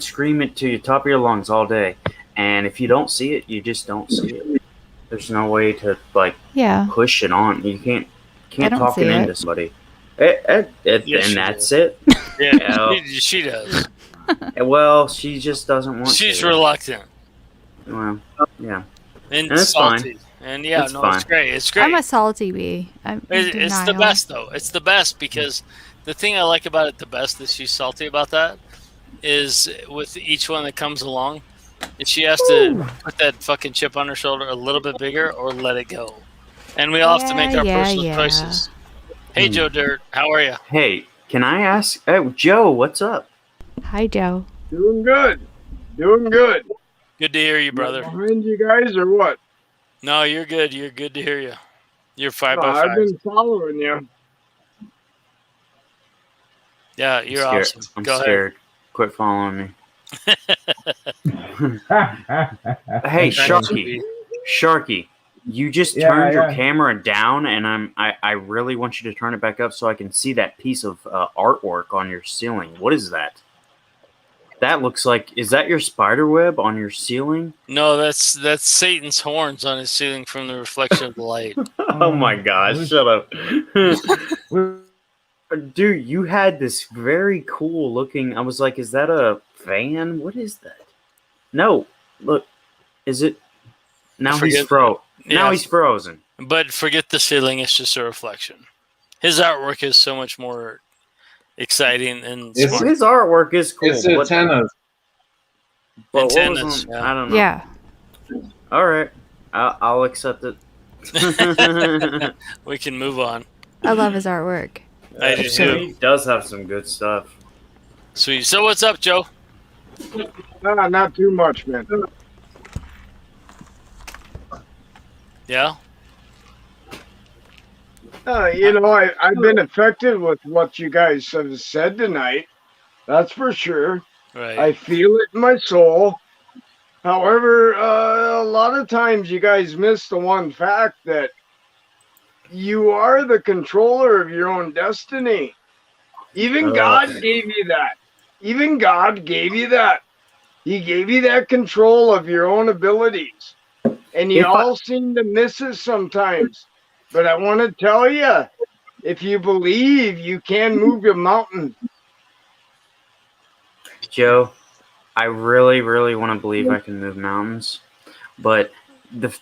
scream it to the top of your lungs all day, and if you don't see it, you just don't see it. There's no way to push it on. You can't talk it into somebody. And that's it. Yeah, she does. Well, she just doesn't want She's to. reluctant Well, yeah. and That's salty. And yeah, That's no, fine. it's great. It's great. I'm a salty bee. I'm in It's the denial. best though. It's the best because the thing I like about it the best is she's salty about that is with each one that comes along, is she has to put that fucking chip on her shoulder a little bit bigger or let it go. And we all have to make our personal choices. Hey Joe Dirt, how are you? Hey, can I ask? Oh, Joe, what's up? Hi, Joe. Doing good. Doing good. Good to hear you, brother. Behind you guys or what? No, you're good. You're good to hear you. You're 5 No, by 5. I've been following you. Yeah, you're I'm awesome. I'm Go scared. Quit following me. Hey, Sharky. Sharky, you just turned your camera down, and I really want you to turn it back up so I can see that piece of artwork on your ceiling. What is that? That looks like, is that your spider web on your ceiling? No, that's Satan's horns on his ceiling from the reflection of the light. Oh my gosh, shut up. Dude, you had this very cool looking, I was like, is that a fan? What is that? No, look, is it? Now he's Now he's frozen. But forget the ceiling, it's just a reflection. His artwork is so much more exciting and smart. His artwork is cool. It's antennas. But Antennas, I don't know. Yeah. All right, I'll accept it. We can move on. I love his artwork. I do too. He does have some good stuff. Sweet. So what's up, Joe? Not too much, man. Yeah? I've been affected with what you guys have said tonight. That's for sure. Right. I feel it in my soul. However, a lot of times you guys miss the one fact that you are the controller of your own destiny. Even God gave you that. Even God gave you that. He gave you that control of your own abilities. And you all seem to miss it sometimes. But I want to tell you, if you believe, you can move your mountain. Joe, I really, really want to believe I can move mountains. But the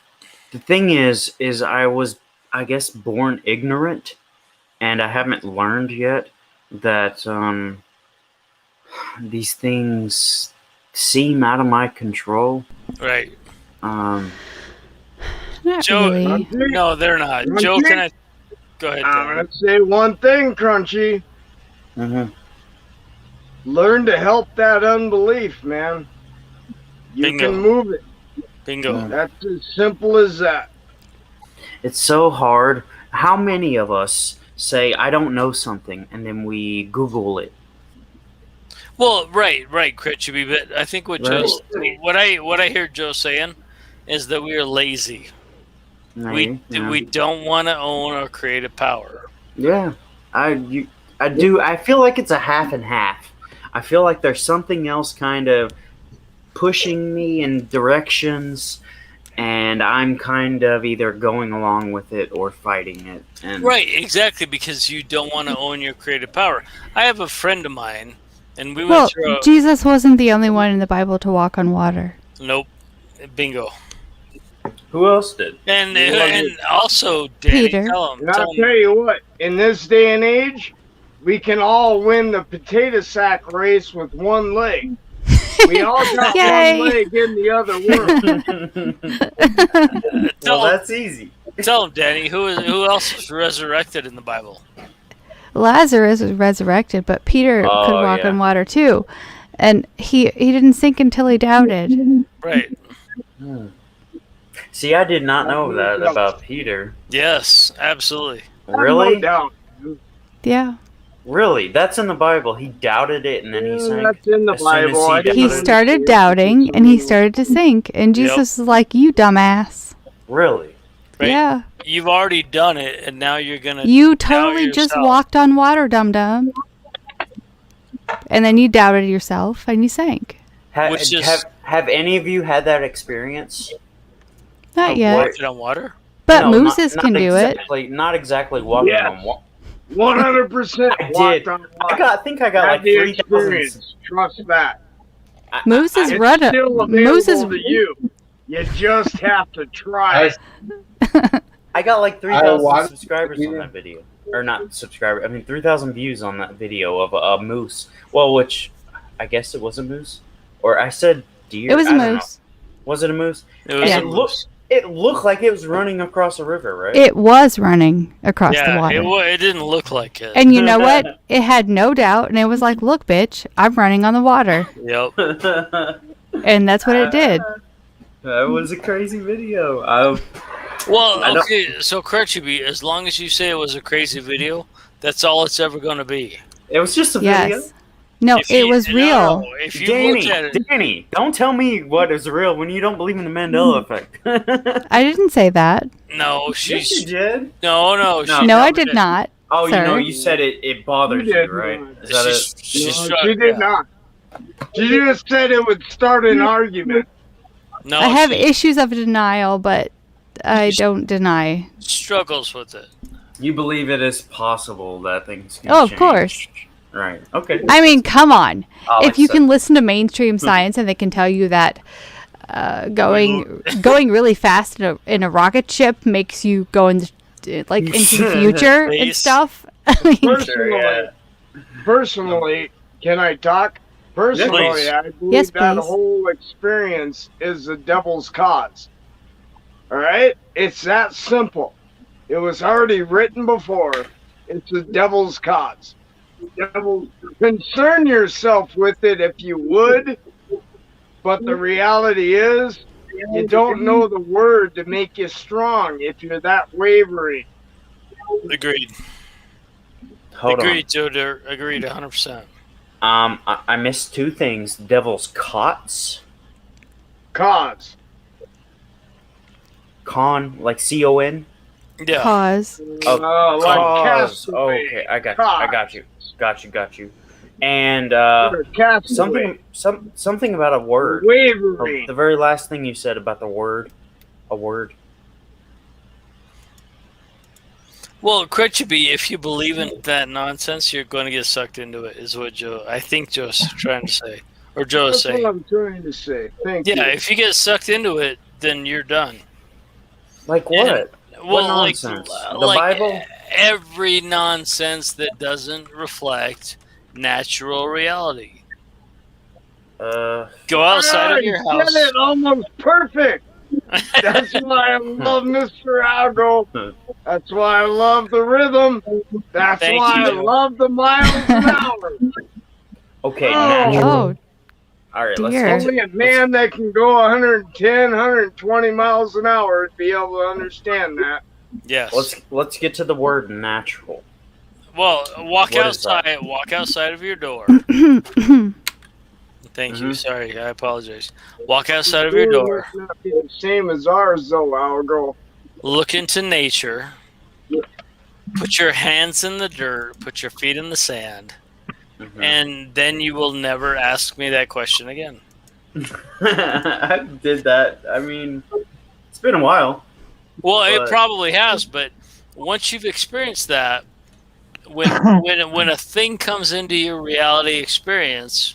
thing is I was, I guess, born ignorant. And I haven't learned yet that these things seem out of my control. Right. Not Joe, really. no, they're not. Joe, can I go ahead? I'm going to say one thing, Crunchy. Mm-hmm. Learn to help that unbelief, man. You Bingo. can move it. Bingo. That's as simple as that. It's so hard. How many of us say, I don't know something, and then we Google it? Well, right, Critchy, but I think what Joe's, what I hear Joe saying is that we are lazy. We don't want to own our creative power. Yeah, I do. I feel like it's a half and half. I feel like there's something else kind of pushing me in directions, and I'm kind of either going along with it or fighting it. And Right, exactly, because you don't want to own your creative power. I have a friend of mine, and we Well, went through. Jesus wasn't the only one in the Bible to walk on water. Nope, bingo. Who else did? And also, Danny, Peter. tell him. And I'll tell you what, in this day and age, we can all win the potato sack race with one leg. We all got Yay. one leg in the other world. Well, that's easy. Tell him, Danny, who else was resurrected in the Bible? Lazarus was resurrected, but Peter could walk on water too. And he didn't sink until he doubted. Right. See, I did not know that about Peter. Yes, absolutely. Really? No doubt. Yeah. Really? That's in the Bible. He doubted it and then he sank. That's in the as soon as Bible. He started doubting and he started to sink. And Jesus was like, you dumbass. Really? Right? Yeah. You've already done it, and now you're gonna. You totally just yourself. walked on water, dum-dum. And then you doubted yourself and you sank. Have any of you had that experience? Not yet. Walking on water? But No, Moses not can do it. Not exactly walking on water. 100% I walked did. on I water. think I got Had like the 3,000. experience. Trust that. Moose is It's running. still Moose is. available to you. You just have to try it. I got like I 3,000 watched subscribers the on video. that video. Or not subscribers. I mean, 3,000 views on that video of a moose. Well, which I guess it was a moose, or I said deer. It was a I don't know. moose. Was it a moose? It was And a it moose. looked like it was running across a river, right? It was running across the Yeah, water. it didn't look like it. And you know what? It had no doubt, and it was like, "Look, bitch, I'm running on the water," Yep. and that's what it did. That was a crazy video. Well, I know- okay, so Crutchy, as long as you say it was a crazy video, that's all it's ever going to be. It was just a video. Yes. No, If it you- was no, real. no, if you looked at it, Danny, don't tell me what is real when you don't believe in the Mandela effect. I didn't say that. no, Yes, you she's did. no. No. She, No, I did not. Oh, Sir. you know, you said it bothers You you, did. right? Is that it? she's No, she did not. She just said it would start an argument. No, I have she issues of denial, but I don't deny. struggles with it. You believe it is possible that things can Oh, of change. course. Right. Okay. I mean, come on. I'll If you accept- can listen to mainstream science and they can tell you that going really fast in a rocket ship makes you go into the future and Space. stuff. I mean, Personally, personally, can I talk? Personally, please. I believe Yes, that please. whole experience is the devil's cause. All right? It's that simple. It was already written before. It's the devil's cause. Concern yourself with it if you would, but the reality is you don't know the word to make you strong if you're that wavering. Agreed. Hold Agreed, Joe. Agreed, 100%. on. I missed two things. Devil's cots. Cause. Con, like C-O-N. Yeah. cause. Oh, Like cause. castaway. Oh, okay, I got you. Got you. And Or castaway. something about a word. Wavering. The very last thing you said about the word. A word. Well, Crutchy, if you believe in that nonsense, you're going to get sucked into it, is what I think Joe's trying to say. Or Joe is That's what saying. I'm trying to say. Thank you. Yeah, if you get sucked into it, then you're done. Like what? Well, nonsense? The like Bible? every nonsense that doesn't reflect natural reality. Go outside of your You house. said it almost perfect. That's why I love Mr. Algo. That's why I love the rhythm. That's Thank why you, I Joe. love the miles an hour. Okay, Oh. natural. Oh, All right, let's dear. get Only a man that can go 110, 120 miles an hour would be able to understand that. Yes. let's get to the word natural. Well, walk What is that? outside. Walk outside of your door. Thank you. Mhm. Sorry, I apologize. Walk outside of your door. Yours might not be the same as ours, though, Algo. Look into nature. Put your hands in the dirt. Put your feet in the sand. Mhm. And then you will never ask me that question again. I did that. I mean, it's been a while. Well, it But- probably has, but once you've experienced that, when a thing comes into your reality experience,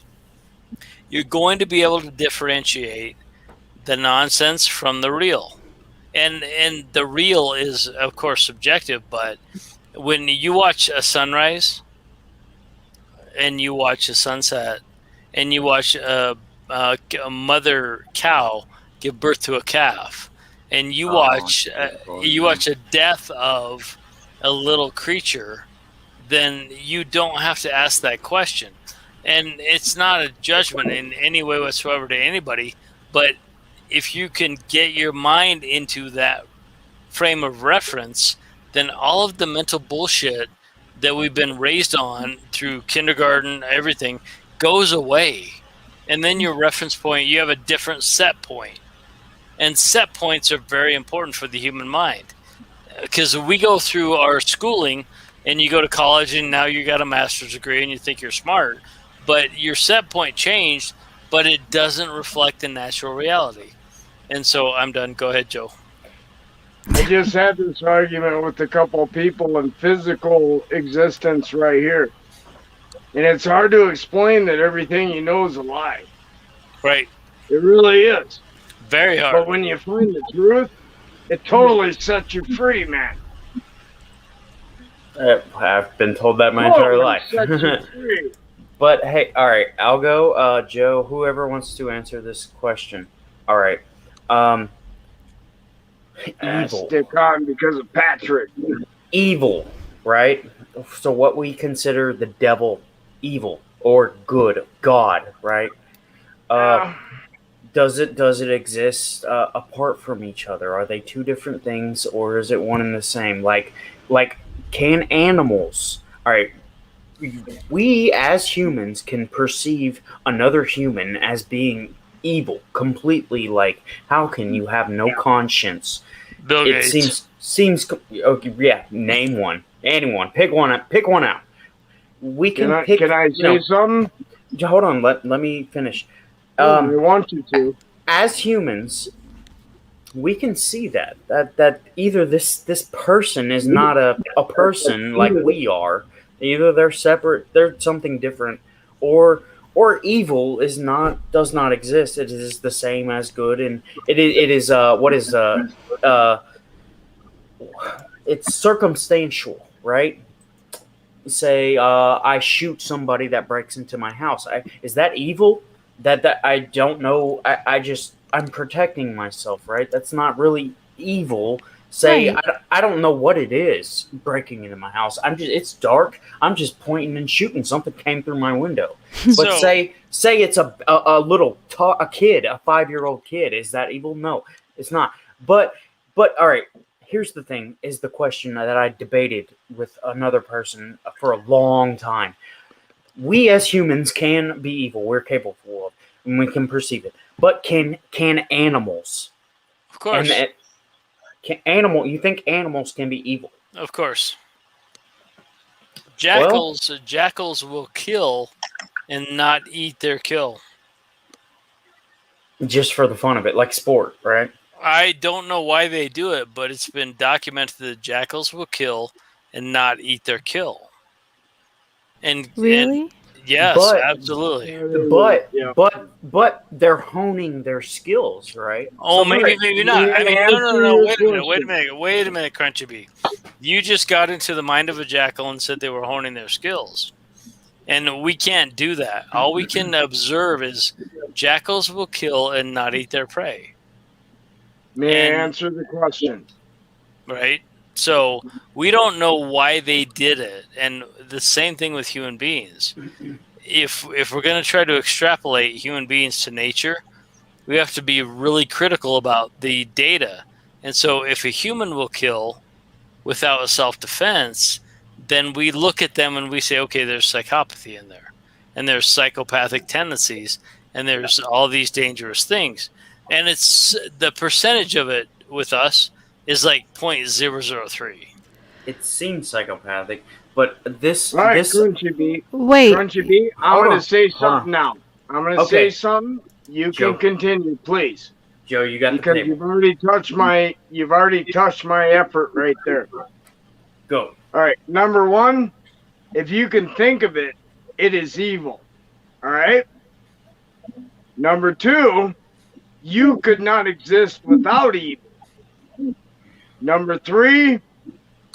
you're going to be able to differentiate the nonsense from the real. And the real is, of course, subjective, but when you watch a sunrise and you watch a sunset and you watch a mother cow give birth to a calf, and you watch a death of a little creature, then you don't have to ask that question. And it's not a judgment in any way whatsoever to anybody, but if you can get your mind into that frame of reference, then all of the mental bullshit that we've been raised on through kindergarten, everything, goes away. And then your reference point, you have a different set point. And set points are very important for the human mind. Because we go through our schooling, and you go to college, and now you got a master's degree, and you think you're smart. But your set point changed, but it doesn't reflect the natural reality. And so I'm done. Go ahead, Joe. I just had this argument with a couple of people in physical existence right here. And it's hard to explain that everything you know is a lie. Right. It really is. Very hard. But when you find the truth, it totally sets you free, man. I've been told that my entire life. Sets you free. But hey, all right, I'll go. Joe, whoever wants to answer this question. All right. Evil. Stick on because of Patrick. Evil, right? So what we consider the devil, evil or good, God, right? Does it exist apart from each other? Are they two different things, or is it one and the same? Like, can animals? All right, we as humans can perceive another human as being evil completely. Like, how can you have no conscience? Bill Gates. It seems okay. Yeah, name one. Anyone, pick one out. We can pick. Can I say something? Hold on. Let me finish. I want you to. As humans, we can see that either this person is not a person like we are. Either they're separate, they're something different, or evil does not exist. It is the same as good, and it is it's circumstantial, right? Say I shoot somebody that breaks into my house. Is that evil? That I don't know. I'm protecting myself, right? That's not really evil. Say Right. I don't know what it is breaking into my house. It's dark. I'm just pointing and shooting. Something came through my window. But So- say it's a little a kid, a 5-year-old kid. Is that evil? No, it's not. But all right. Here's the thing: is the question that I debated with another person for a long time. We as humans can be evil. We're capable of, and we can perceive it. But can animals? Of course. You think animals can be evil? Of course. Jackals will kill and not eat their kill. Just for the fun of it, like sport, right? I don't know why they do it, but it's been documented that jackals will kill and not eat their kill. And Really? yes, But- absolutely. But they're honing their skills, right? Oh, maybe not. I mean, no. Answer Wait your a minute, Crunchy Bee. You just got into the mind of a jackal and said they were honing their skills. And we can't do that. All we can observe is jackals will kill and not eat their prey. May I answer the question? Right? So we don't know why they did it. And the same thing with human beings. If we're going to try to extrapolate human beings to nature, we have to be really critical about the data. And so if a human will kill without a self-defense, then we look at them and we say, okay, there's psychopathy in there. And there's psychopathic tendencies. And there's all these dangerous things. And it's the percentage of it with us is like 0.003. It seems psychopathic, but this All right, this Crunchy Bee. Wait. Crunchy Bee, I'm Hold going on, to say hold on. something now. I'm going to Okay. say something. You Joe. can continue, please. Joe, you got the Because table. you've already touched my effort right there. Go. All right, number one, if you can think of it, it is evil. All right? Number two, you could not exist without evil. Number three,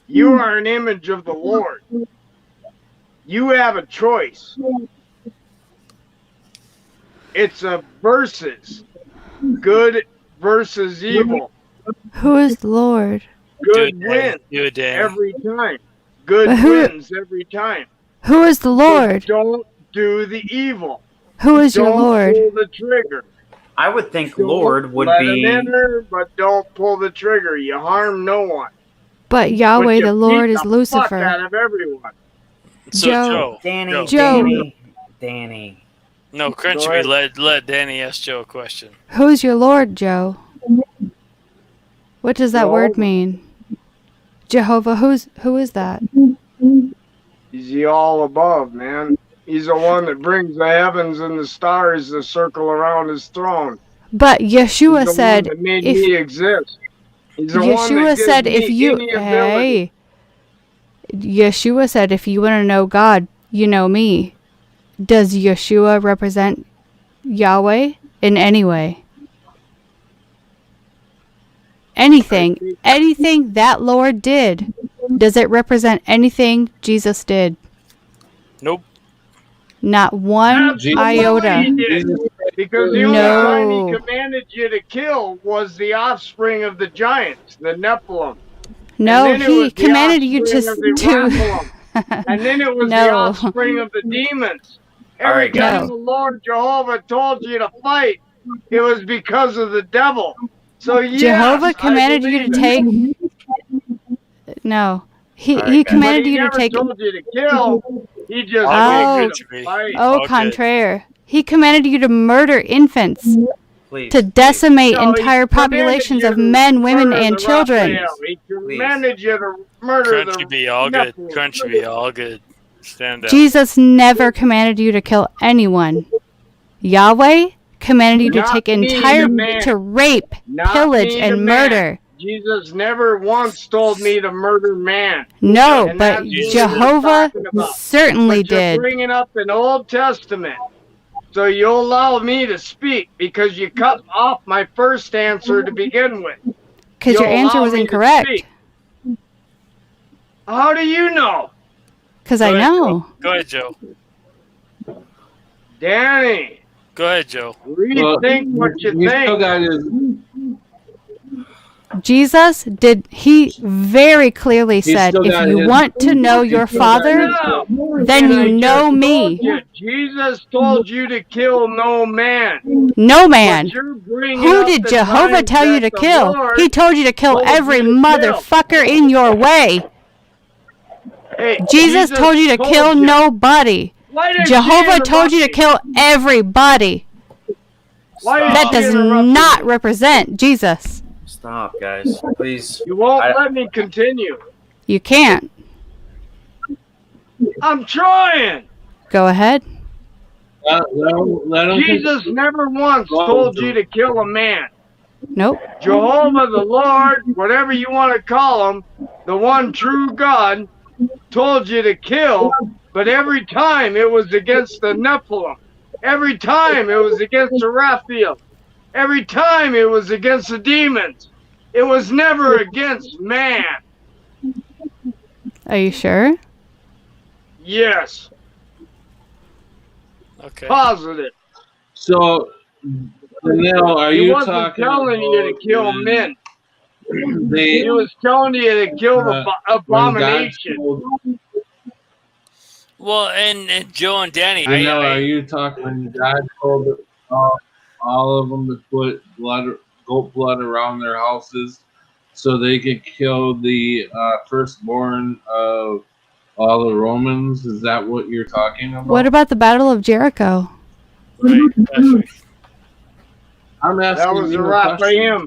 you are an image of the Lord. You have a choice. It's a versus. Good versus evil. Who is the Lord? Good wins Do it, Danny. every time. Good But who- wins every time. Who is the Lord? But don't do the evil. Who is your Don't Lord? pull the trigger. I would think Don't Lord would let be. him enter, but don't pull the trigger. You harm no one. But Yahweh But you the Lord beat is the Lucifer. fuck out of everyone. So Joe. Danny, Joe. Danny. No, Go Crunchy ahead. Bee, let Danny ask Joe a question. Who's your Lord, Joe? What does that word Jehovah. mean? Jehovah, who is that? He's the all above, man. He's the one that brings the heavens and the stars to circle around his throne. But He's Yeshua the said, one that made if me exist. He's the one that Yeshua gives said, me if you, any ability. Yeshua said, if you want to know God, you know me. Does Yeshua represent Yahweh in any way? Anything that Lord did, does it represent anything Jesus did? Nope. Not one iota. He did. Because the only time he commanded you to kill was the offspring of the giants, the Nephilim. No, he commanded you to and then it was the offspring of the demons. Every time the Lord Jehovah told you to fight, it was because of the devil. So yes, Jehovah commanded you to take. No, he commanded you to take. He never told you to kill. He just told you to fight. Oh, contraire. He commanded you to murder infants. To decimate entire populations of men, women, and children. He commanded you to murder Crunchy be all good. Crunchy be all good. Stand down. Jesus never commanded you to kill anyone. Yahweh commanded you to take to rape, pillage, and murder. Jesus never once told me to murder man. No, but Jehovah certainly did. You're bringing up an Old Testament. So you'll allow me to speak because you cut off my first answer to begin with. Because your answer was incorrect. How do you know? Because I know. Go ahead, Joe. Danny. Go ahead, Joe. Rethink what you think. Jesus did, he very clearly said, if you want to know your Father, then you know me. Jesus told you to kill no man. No man. Who did Jehovah tell you to kill? He told you to kill every motherfucker in your way. Jesus told you to kill nobody. Jehovah told you to kill everybody. That does not represent Jesus. Stop, guys. Please. You won't let me continue. You can't. I'm trying. Go ahead. Jesus never once told you to kill a man. Nope. Jehovah the Lord, whatever you want to call him, the one true God, told you to kill, but every time it was against the Nephilim. Every time it was against the Raphael. Every time it was against the demons. It was never against man. Are you sure? Yes. Okay. Positive. So, now are you talking? He wasn't telling you to kill men. He was telling you to kill the abomination. Well, and Joe and Danny. Are you talking when God told all of them to put goat blood around their houses so they could kill the firstborn of all the Romans? Is that what you're talking about? What about the Battle of Jericho? Right. I'm asking that was a Raphael.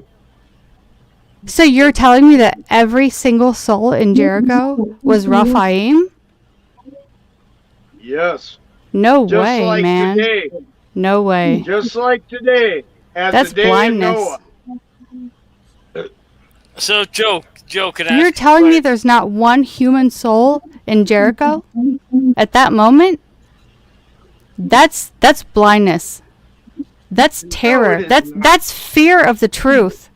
So you're telling me that every single soul in Jericho was Raphaim? Yes. No Just way, like man. Today. No way. Just like today. That's the day blindness. So, Joe, can I You're telling me there's not one human soul in Jericho at that moment? That's blindness. That's terror. That's fear of the truth.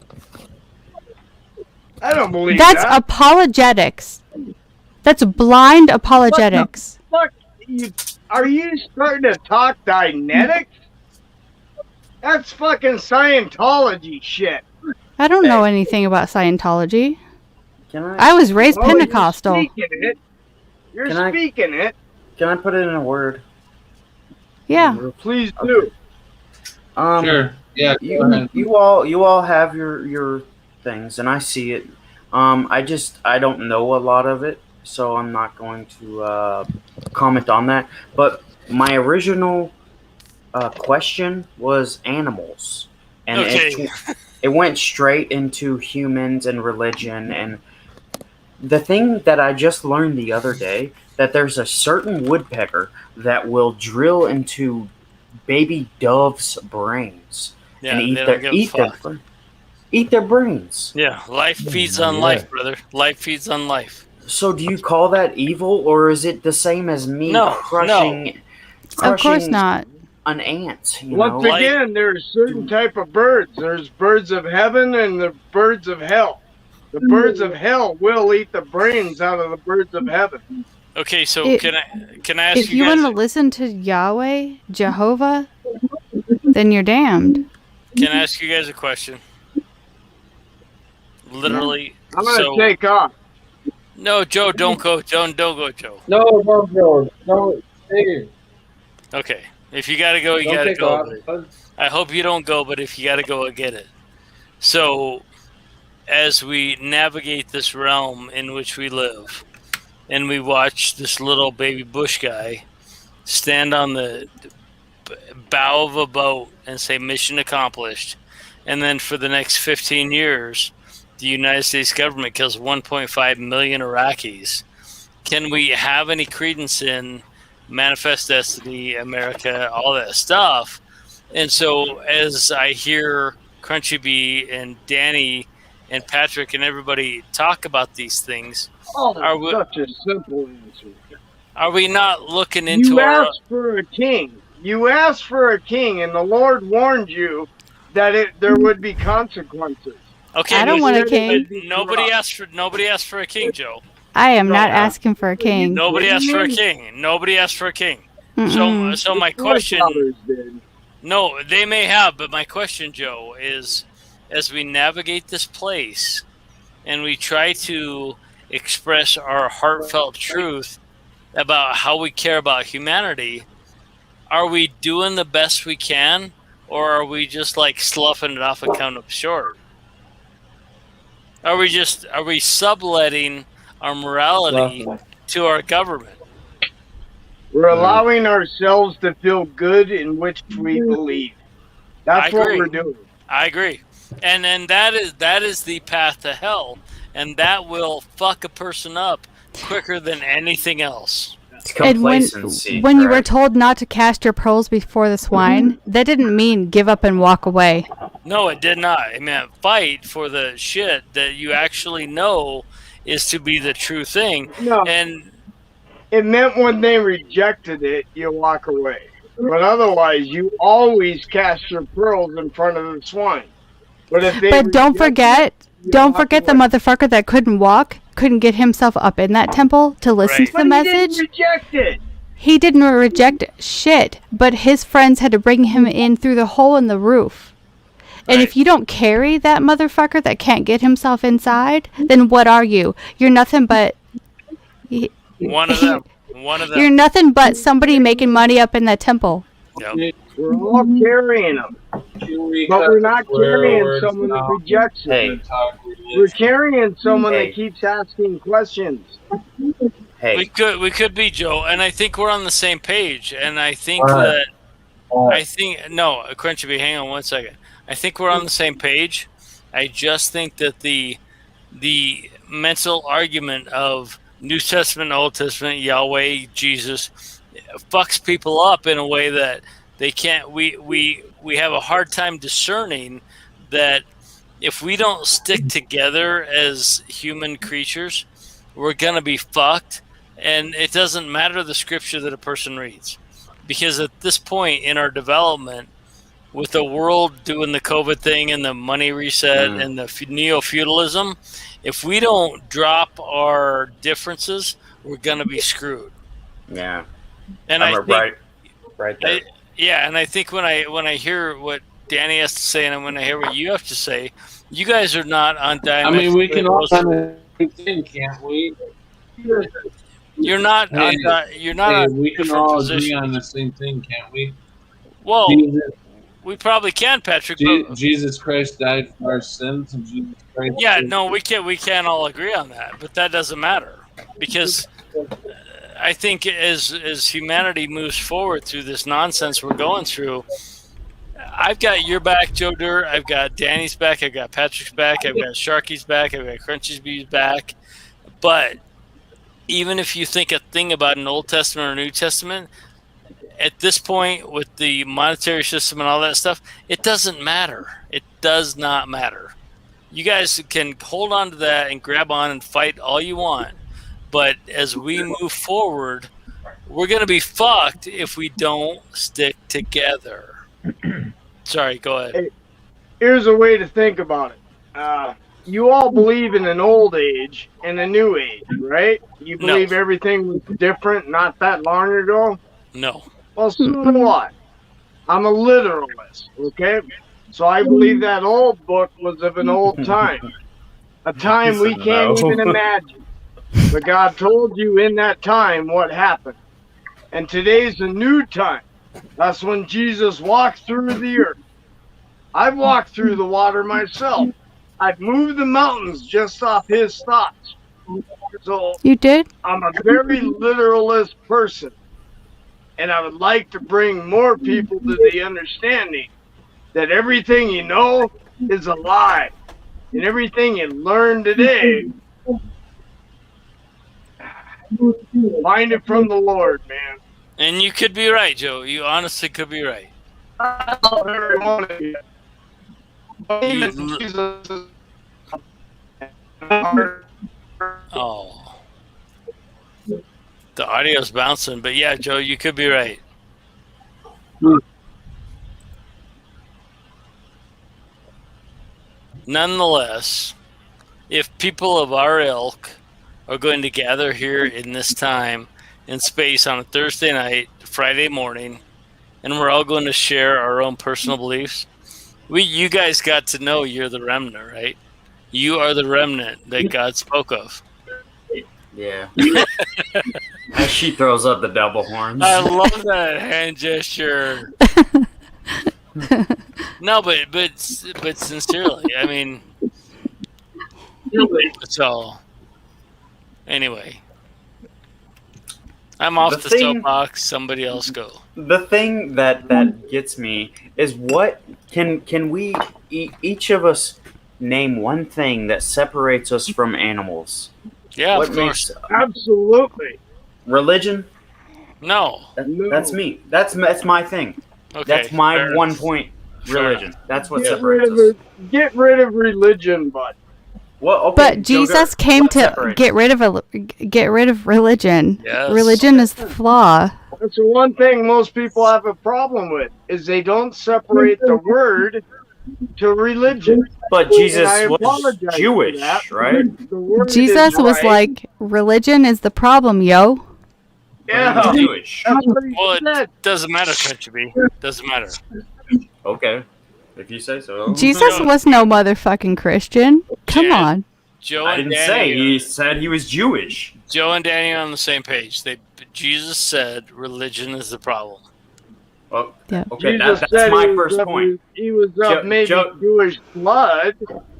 I don't believe That's that. apologetics. That's blind apologetics. What the fuck? Are you starting to talk Dianetics? That's fucking Scientology shit. I don't know anything about Scientology. I was raised Pentecostal. You're speaking it. You're speaking it. Can I put it in a word? Yeah. Please do. Sure. Yeah. You all have your things, and I see it. I don't know a lot of it, so I'm not going to comment on that. But my original question was animals, and it went straight into humans and religion. And the thing that I just learned the other day, that there's a certain woodpecker that will drill into baby doves' brains and eat their. Eat their brains. Yeah, life feeds on Yeah. life, brother. Life feeds on life. So do you call that evil, or is it the same as me No, crushing Of course not. an ant? You Once know? again, there's certain type of birds. There's birds of heaven and the birds of hell. The birds of hell will eat the brains out of the birds of heaven. Okay, so It- can I ask If you you want guys? to listen to Yahweh, Jehovah, then you're damned. Can I ask you guys a question? Literally. I'm gonna So take off. no, Joe, don't go. Don't go, Joe. No, don't go. Don't stay. Okay, if you gotta go, you Don't gotta take go. off. But I hope you don't go, but if you gotta go, I get it. So, as we navigate this realm in which we live, and we watch this little baby bush guy stand on the bow of a boat and say mission accomplished, and then for the next 15 years the United States government kills 1.5 million Iraqis, can we have any credence in manifest destiny, America, all that stuff? And so as I hear Crunchy Bee and Danny and Patrick and everybody talk about these things, Oh, Are we- such a simple answer. are we not looking into You our... asked for a king. You asked for a king, and the Lord warned you that there would be consequences. Okay, I don't but- want a But king. Nobody asked for a king, Joe. I am not asking for a king. Nobody asked for a king. Nobody asked for a king. Mm-mm. So my The question, forefathers did. no, they may have, but my question, Joe, is as we navigate this place and we try to express our heartfelt truth about how we care about humanity, are we doing the best we can, or are we just like sloughing it off and coming up short? Are we subletting our morality to our government? We're allowing ourselves to feel good in which we believe. That's I what agree. we're doing. I agree, and that is the path to hell, and that will fuck a person up quicker than anything else. It's And complacency. when you were correct? told not to cast your pearls before the swine, that didn't mean give up and walk away. No, it did not. It meant fight for the shit that you actually know is to be the true thing. No, And it meant when they rejected it, you walk away. But otherwise, you always cast your pearls in front of the swine. But if they But don't reject forget, it, you don't walk forget the away. motherfucker that couldn't walk, couldn't get himself up in that temple to listen Right. to But the he didn't message. reject it. He didn't reject shit, but his friends had to bring him in through the hole in the roof. And Right. if you don't carry that motherfucker that can't get himself inside, then what are you? You're nothing but one of them, one of them. you're nothing but somebody making money up in that temple. Yep. We're all carrying them. But we're not carrying someone that rejects it. Hey, We're carrying someone Hey. that keeps asking questions. hey, We could be, Joe, and I think we're on the same page. And I think that no, Crunchy Bee, hang on one second. I think we're on the same page. I just think that the mental argument of New Testament, Old Testament, Yahweh, Jesus, fucks people up in a way that they can't. We have a hard time discerning that if we don't stick together as human creatures, we're gonna be fucked. And it doesn't matter the scripture that a person reads, because at this point in our development, with the world doing the COVID thing and the money reset and the neo-feudalism, if we don't drop our differences, we're gonna be screwed. yeah, And I'm I think, right there. yeah, and I think when I hear what Danny has to say and when I hear what you have to say, you guys are not on I mean, we can all on the same thing, can't we? You're not. Hey, you're not. Hey, on we can different all agree positions. on the same thing, can't we? Well, Jesus, we probably can, Patrick. But, Jesus Christ died for our sins, and Jesus Christ. yeah, no, we can't all agree on that, but that doesn't matter because I think as humanity moves forward through this nonsense we're going through, I've got your back, Joe Dirt. I've got Danny's back. I've got Patrick's back. I've got Sharky's back. I've got Crunchy's Bee's back. But even if you think a thing about an Old Testament or New Testament, at this point with the monetary system and all that stuff, it doesn't matter. It does not matter. you guys can hold on to that and grab on and fight all you want. But as we move forward, we're going to be fucked if we don't stick together. Sorry, go ahead. Hey, here's a way to think about it. You all believe in an old age and a new age, right? You believe everything was different not that long ago? No. Well, so do I. I'm a literalist, okay? So I believe that old book was of an old time. A time we can't even imagine. But God told you in that time what happened. And today's a new time. That's when Jesus walked through the earth. I've walked through the water myself. I've moved the mountains just off his thoughts. So You did? I'm a very literalist person. And I would like to bring more people to the understanding that everything you know is a lie. And everything you learn today, find it from the Lord, man. And you could be right, Joe. You honestly could be right. I love every one of you. Even Jesus is... Oh. The audio's bouncing, but yeah, Joe, you could be right. Nonetheless, if people of our ilk are going to gather here in this time and space on a Thursday night, Friday morning, and we're all going to share our own personal beliefs, you guys got to know you're the remnant, right? You are the remnant that God spoke of. Yeah. As she throws up the devil horns. I love that hand gesture. No, but sincerely, I mean, so anyway, I'm off the soapbox. Somebody else go. The thing that gets me is what can we each of us name one thing that separates us from animals? Yeah, what of course. Absolutely. Religion? No. That's me. That's my thing. Okay, that's my 1 point. Religion. That's what separates us. Get rid of religion, bud. Well, okay, but Jesus came to get rid of religion. Yes. Religion is the flaw. That's the one thing most people have a problem with is they don't separate the word to religion. But Jesus was Jewish, right? Jesus was like, religion is the problem, yo. Yeah. Jewish. Well, it doesn't matter, country B. Doesn't matter. Okay. If you say so. Jesus was no motherfucking Christian. Come on. Joe I and didn't Danny say. He said he was Jewish. Joe and Danny are on the same page. Jesus said religion is the problem. Well, yeah. Okay, that's my first point. He was of Jewish blood.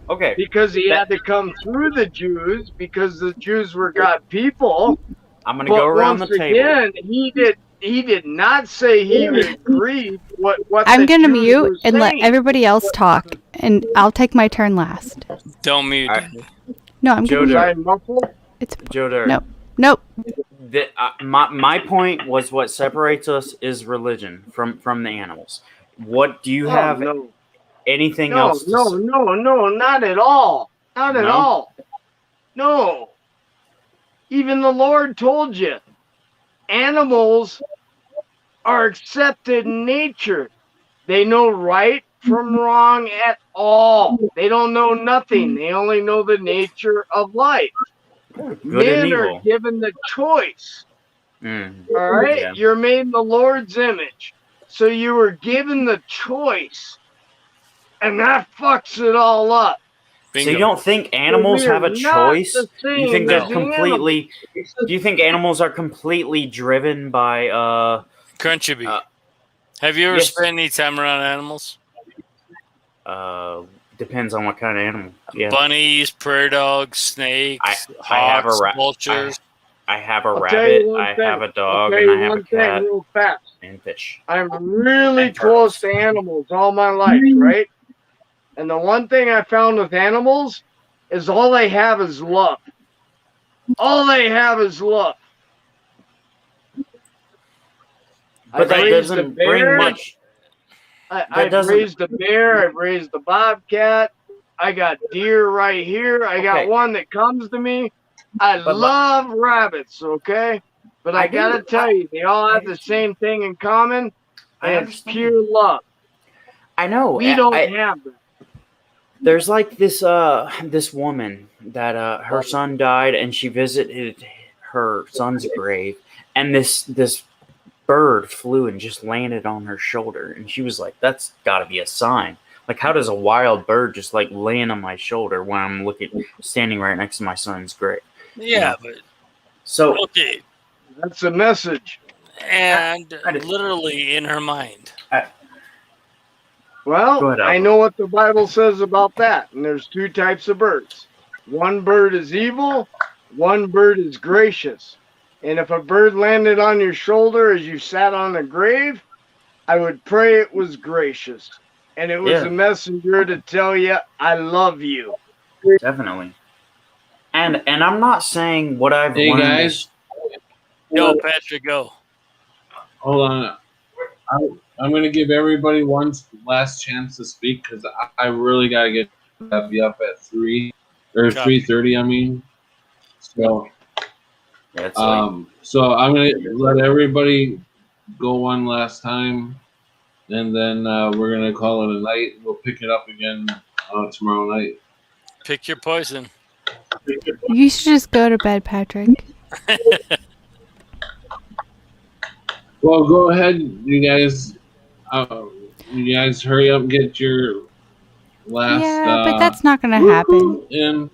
Okay. Because he had to come through the Jews, because the Jews were God people. I'm going to go around the table. Again, he did not say he agreed what I'm going to mute and let everybody else talk, and I'll take my turn last. Don't mute. No, I'm going to mute. It's Joe Dirt. Nope. My point was what separates us is religion from the animals. What do you have? Anything else? No, not at all. Not at all. No. Even the Lord told you, animals are accepted in nature. They know right from wrong at all. They don't know nothing. They only know the nature of life. Men are given the choice. All right? Yeah. You're made in the Lord's image. So you were given the choice. And that fucks it all up. Bingo. So you don't think animals have a choice? You think they're completely? Do you think animals are completely driven by Crunchy? Have you ever spent any time around animals? Depends on what kind of animal. Yeah. Bunnies, prairie dogs, snakes, hawks, vultures. I have a rabbit. I have a dog, and I have a cat. Real fast. And fish. I'm really close to animals all my life, right? And the one thing I found with animals is all they have is love. All they have is love. But that doesn't bring much. I've raised a bear. I've raised a bobcat. I got deer right here. I got one that comes to me. I love rabbits, okay? But I gotta tell you, they all have the same thing in common, and it's pure love. I know. We don't have that. There's like this woman that her son died, and she visited her son's grave, and this bird flew and just landed on her shoulder, and she was like, "That's got to be a sign. Like, how does a wild bird just like land on my shoulder when I'm standing right next to my son's grave?" Yeah, but so okay, that's a message. And literally in her mind. Well, I know what the Bible says about that, and there's two types of birds. One bird is evil, one bird is gracious. And if a bird landed on your shoulder as you sat on a grave, I would pray it was gracious. And it was a messenger to tell you, I love you. Definitely. And I'm not saying what I've Hey, learned. guys. Go, Patrick, go. Hold on. I'm going to give everybody one last chance to speak because I really got to get be up at 3 or 3:30. I mean, so so I'm going to let everybody go one last time, and then we're going to call it a night. We'll pick it up again tomorrow night. Pick your poison. You should just go to bed, Patrick. Well, go ahead, you guys. You guys hurry up and get your last. Yeah, but that's not going to happen. In.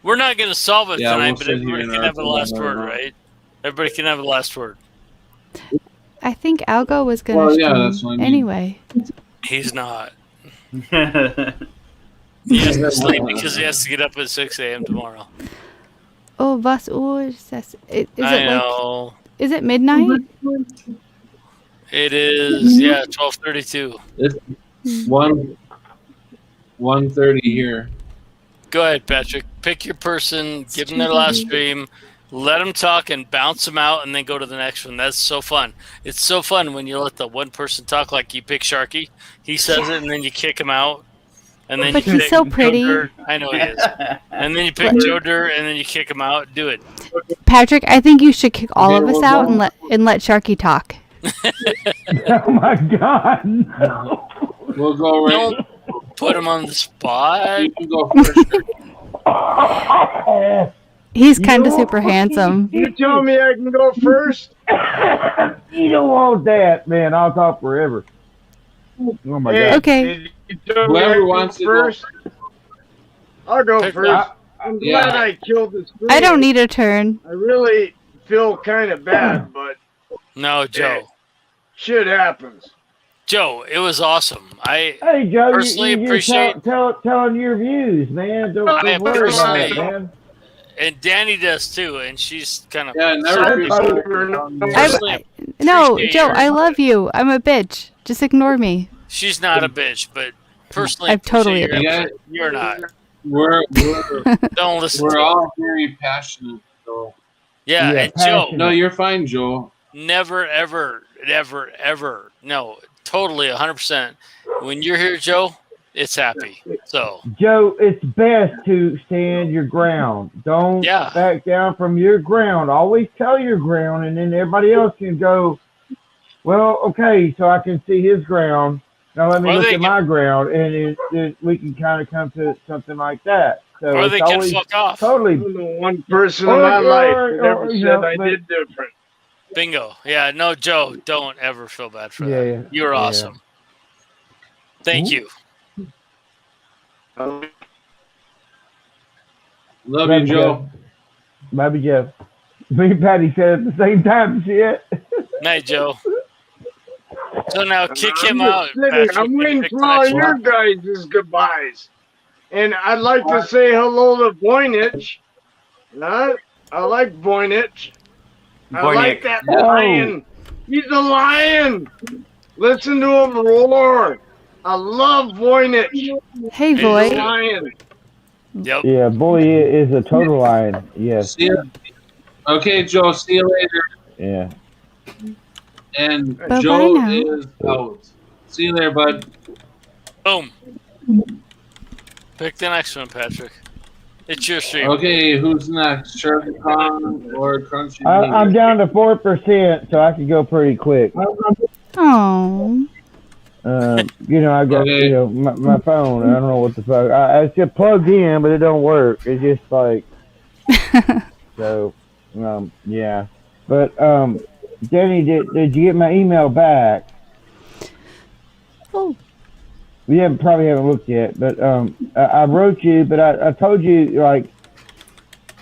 We're not going to solve it tonight, we'll but sit everybody here can and have a last argue word, about it. right? Everybody can have a last word. I think Algo was going to stream that's what I mean. anyway. He's not. He has to sleep because he has to get up at 6 a.m. tomorrow. Oh, was ist das? Is I it know. Is it midnight? It is, 12:32. It's 1:30 here. Go ahead, Patrick. Pick your person, give them their last stream, let them talk and bounce them out, and then go to the next one. That's so fun. It's so fun when you let the one person talk, like you pick Sharky. He says it, and then you kick him out. And then But you he's pick so pretty. Joe Dirt. I know he is. And then you pick Joe Dirt, and then you kick him out. Do it. Patrick, I think you should kick all of us out and let Sharky talk. Oh my God! No. We'll go right. Don't put him on the spot. You can go first. He's kind of super handsome. You tell me I can go first? You don't want that, man. I'll talk forever. Oh my God. Okay. Whoever wants to go first. I'll go first. I'm glad I killed this. I don't need a turn. I really feel kind of bad, but No, Joe. Shit happens. Joe, it was awesome. Hey, Joe, personally you appreciate telling your views, man. Don't worry about it, man. And Danny does too, and she's kind of No, Joe, I love you. I'm a bitch. Just ignore me. She's not a bitch, but personally, I'm totally a appreciate bitch. your- You're not. We're Don't listen. we're to all very passionate, so. Yeah, and Joe. No, you're fine, Joe. Never, ever, ever, ever. No, totally, 100%. When you're here, Joe, it's happy. So, Joe, it's best to stand your ground. Don't back down from your ground. Always tell your ground, and then everybody else can go, well, okay, so I can see his ground. Now let me look at my ground, and we can kind of come to something like that. So or it's they can always fuck off. totally one person in my life that ever said I did different. Bingo. Yeah, no, Joe, don't ever feel bad for Yeah, that. You're awesome. Thank you. Love you, Joe. Love you, Joe. Me and Patty said at the same time, shit. Night, Joe. So now kick him out. I'm waiting for all your guys' goodbyes. And I'd like to say hello to Voynich. I like Voynich. I like that lion. He's a lion. Listen to him roar. I love Voynich. Hey, He's boy. a lion. Yep. Yeah, boy is a total lion. Yes. See ya. Okay, Joe. See you later. Yeah. And Bye-bye Joe now. is out. See you later, bud. Boom. Pick the next one, Patrick. It's your stream. Okay, who's next? Sharky Kong or Crunchy I'm down to 4%, so I could go pretty quick. Oh. You know, I got my phone. I don't know what the fuck. It's just plugged in, but it don't work. It's just like so. Yeah. But Danny, did you get my email back? Oh. We probably haven't looked yet, but I wrote you, but I told you like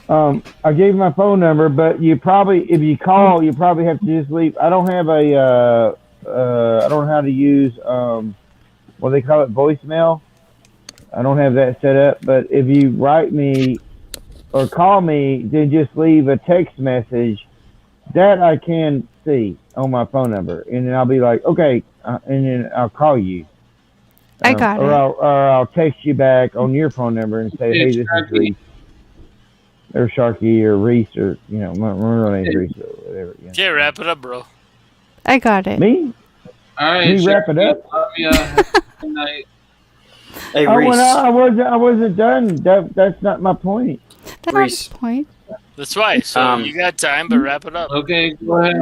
I gave you my phone number, but you probably if you call, you probably have to just leave. I don't have a I don't know how to use what they call it, voicemail. I don't have that set up, but if you write me or call me, then just leave a text message that I can see on my phone number, and then I'll be like, okay, and then I'll call you. I got it. Or I'll text you back on your phone number and say, hey, this is Reese. Or Sharky or Reese or, my real name's Reese or whatever. Yeah, wrap it up, bro. I got it. Me? All right, me wrap it up? Love you. Have a good night. Hey, Reese. I wasn't done. That's not my point. That's not his point. That's right. So you got time, but wrap it up. Okay, go ahead.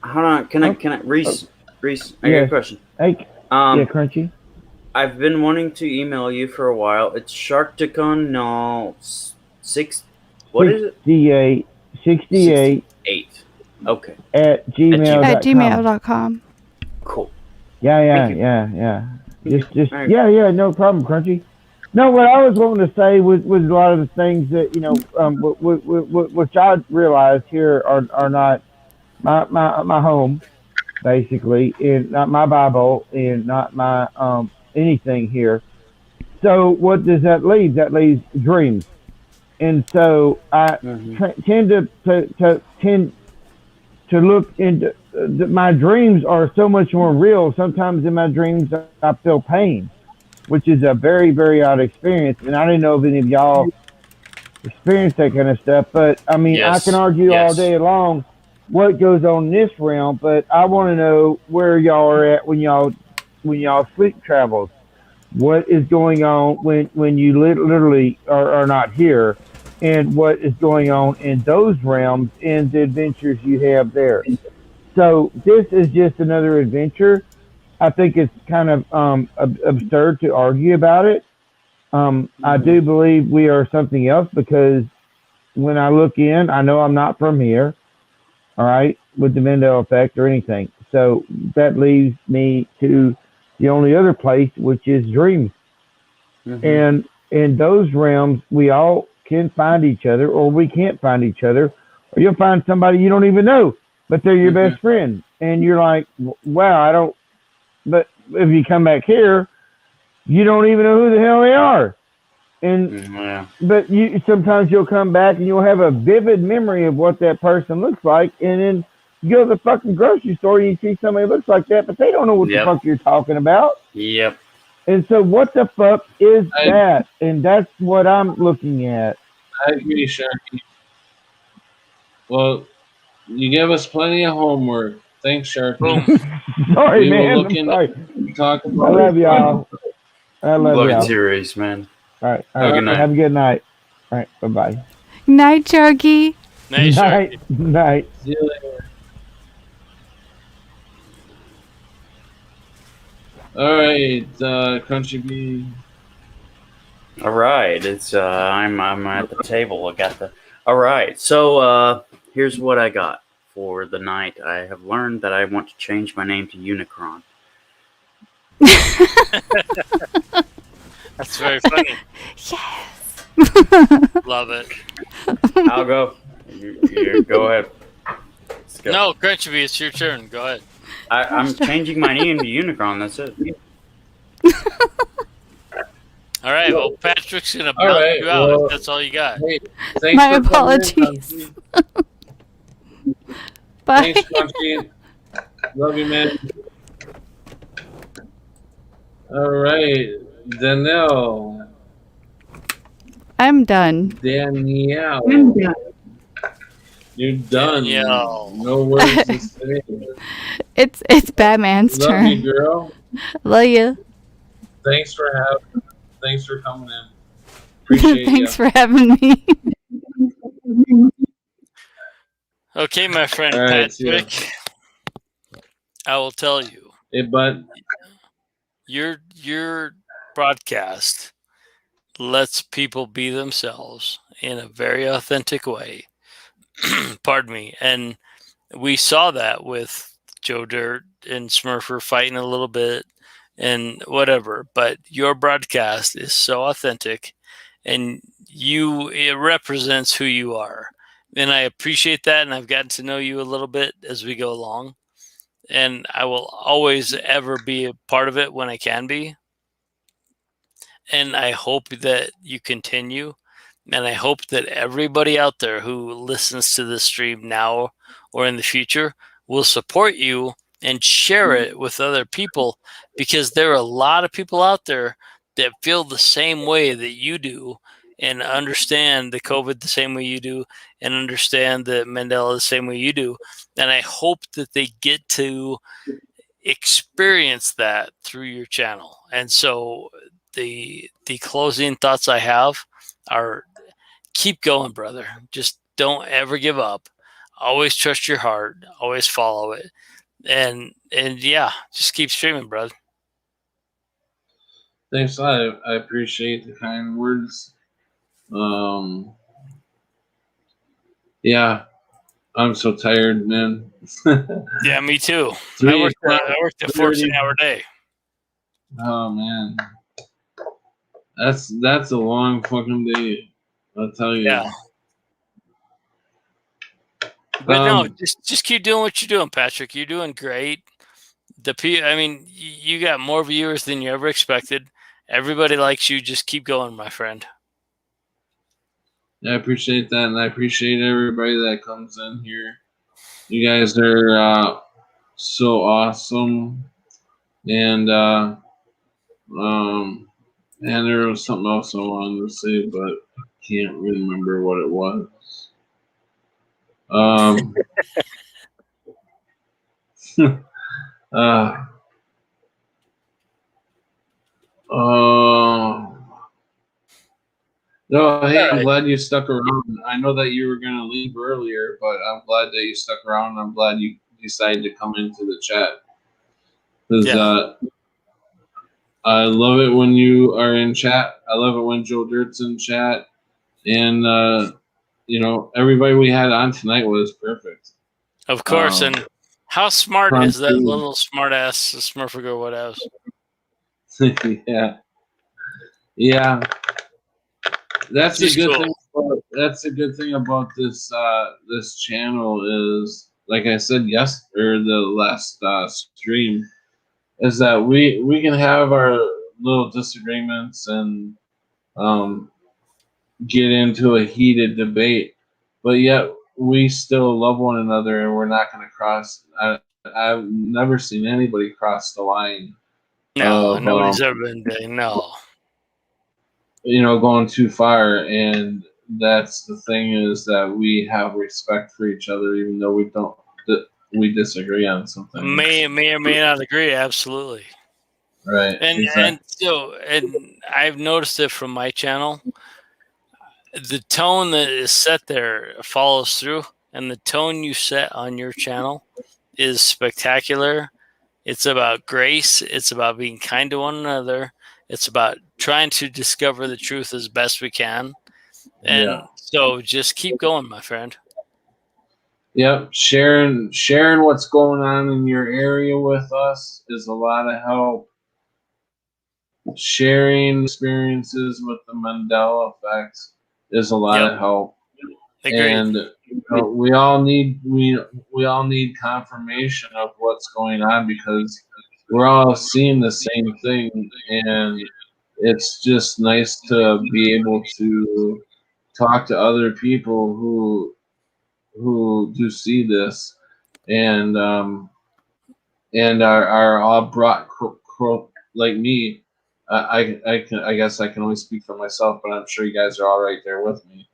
Hold on. Can I, Reese, I got a question. Hey, yeah, Crunchy. I've been wanting to email you for a while. It's Sharkticon no 6. What is it? 68. Okay. At gmail.com. At gmail.com. Cool. Yeah. Just yeah. No problem, Crunchy. No, what I was wanting to say was a lot of the things that which I realized here are not my home, basically, and not my Bible, and not my anything here. So what does that leave? That leaves dreams, and so I tend to look into my dreams are so much more real. Sometimes in my dreams I feel pain, which is a very, very odd experience. And I didn't know if any of y'all experienced that kind of stuff. But I mean, I can argue all day long what goes on in this realm, but I want to know where y'all are at when y'all sleep travels. What is going on when you literally are not here, and what is going on in those realms and the adventures you have there. So this is just another adventure. I think it's kind of absurd to argue about it. I do believe we are something else because when I look in, I know I'm not from here, all right, with the Mandela Effect or anything. So that leaves me to the only other place, which is dreams. And in those realms, we all can find each other, or we can't find each other, or you'll find somebody you don't even know, but they're your best friend. And you're like, wow, but if you come back here, you don't even know who the hell they are. And but sometimes you'll come back and you'll have a vivid memory of what that person looks like, and then you go to the fucking grocery store and you see somebody who looks like that, but they don't know what the fuck you're talking about. Yep. And so what the fuck is that? And that's what I'm looking at. I agree, Sharky. Well, you gave us plenty of homework. Thanks, Sharky. Sorry, man. I'm sorry. Talk about I love y'all. I love y'all. Love you, Reese, man. All right. Have a good night. Have a good night. All right. Bye-bye. Night, Sharky. Night, Sharky. Night. See you later. All right, Crunchy B. All right, it's I'm at the table. All right, so here's what I got for the night. I have learned that I want to change my name to Unicron. That's very funny. Yes. Love it. I'll go. You go ahead. Let's go. No, Crunchy B, it's your turn. Go ahead. I'm changing my name to Unicron. That's it. All right. Well, Patrick's gonna bounce you out if that's all you got. Hey, thanks My for apologies. Bye. Thanks, Crunchy. Love you, man. All right, Danielle. I'm done. Danielle. I'm done. You're done. Danielle. No words to say. It's Batman's Love turn. you, girl. Love you. Thanks for Thanks for coming in. Appreciate Thanks you. for having me. Okay, my friend All right, see ya. Patrick. I will tell you, Hey, bud. your broadcast lets people be themselves in a very authentic way. Pardon me. And we saw that with Joe Dirt and Smurfer fighting a little bit and whatever. But your broadcast is so authentic, and it represents who you are. And I appreciate that. And I've gotten to know you a little bit as we go along. And I will always ever be a part of it when I can be. And I hope that you continue. And I hope that everybody out there who listens to this stream now or in the future will support you and share it with other people, because there are a lot of people out there that feel the same way that you do and understand the COVID the same way you do and understand the Mandela the same way you do. And I hope that they get to experience that through your channel. And so the closing thoughts I have are, keep going, brother. Just don't ever give up. Always trust your heart. Always follow it. And yeah, just keep streaming, brother. Thanks. I appreciate the kind words. Yeah, I'm so tired, man. Yeah, me too. I worked a 14-hour day. Oh man, that's a long fucking day. I'll tell you. Yeah. But no, just keep doing what you're doing, Patrick. You're doing great. I mean, you got more viewers than you ever expected. Everybody likes you. Just keep going, my friend. I appreciate that, and I appreciate everybody that comes in here. You guys are so awesome, and there was something else I wanted to say, but I can't remember what it was. No, hey, I'm glad you stuck around. I know that you were going to leave earlier, but I'm glad that you stuck around. I'm glad you decided to come into the chat. Because I love it when you are in chat. I love it when Joe Dirt's in chat. And, you know, everybody we had on tonight was perfect. Of course. And how smart is that little smart ass Smurfer or what else? Yeah. Yeah. That's a good thing. That's a good thing about this this channel is, like I said the last stream, is that we can have our little disagreements and get into a heated debate, but yet we still love one another, and we're not going to cross. I've never seen anybody cross the line. No, nobody's ever been there. No. You know, going too far, and that's the thing, is that we have respect for each other, even though we disagree on something. May or may not agree. Absolutely. Right. And I've noticed it from my channel. The tone that is set there follows through, and the tone you set on your channel is spectacular. It's about grace. It's about being kind to one another. It's about trying to discover the truth as best we can. And so just keep going, my friend. Yep. Sharing what's going on in your area with us is a lot of help. Sharing experiences with the Mandela Effect is a lot of help. Agreed. And we all need confirmation of what's going on, because we're all seeing the same thing, and it's just nice to be able to talk to other people who do see this, and are all brought like me. I guess I can only speak for myself, but I'm sure you guys are all right there with me.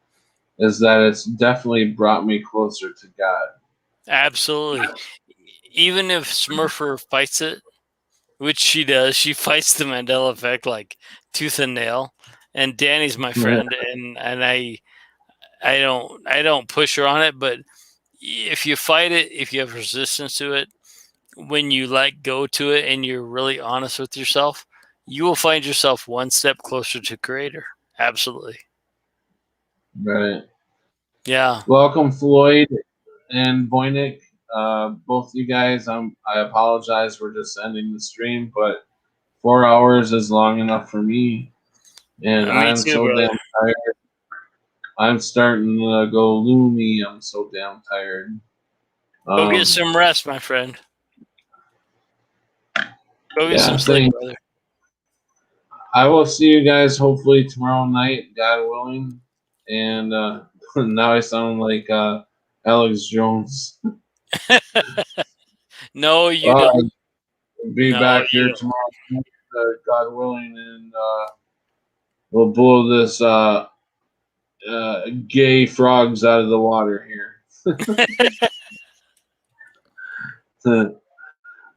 Is that it's definitely brought me closer to God. Absolutely. Even if Smurfer fights it, which she does. She fights the Mandela effect like tooth and nail. And Danny's my friend, and I don't push her on it, but if you fight it, if you have resistance to it, when you let go to it and you're really honest with yourself, you will find yourself one step closer to creator. Absolutely. Right. Yeah. Welcome, Floyd and Voynich. Both you guys, I apologize. We're just ending the stream, but 4 hours is long enough for me. And Me I'm too, so brother. damn tired. I'm starting to go loony. I'm so damn tired. Go get some rest, my friend. Go get some sleep, brother. I will see you guys hopefully tomorrow night, God willing. And now I sound like Alex Jones. No, you don't. Be No, back you here don't. tomorrow night, God willing, and we'll blow this gay frogs out of the water here.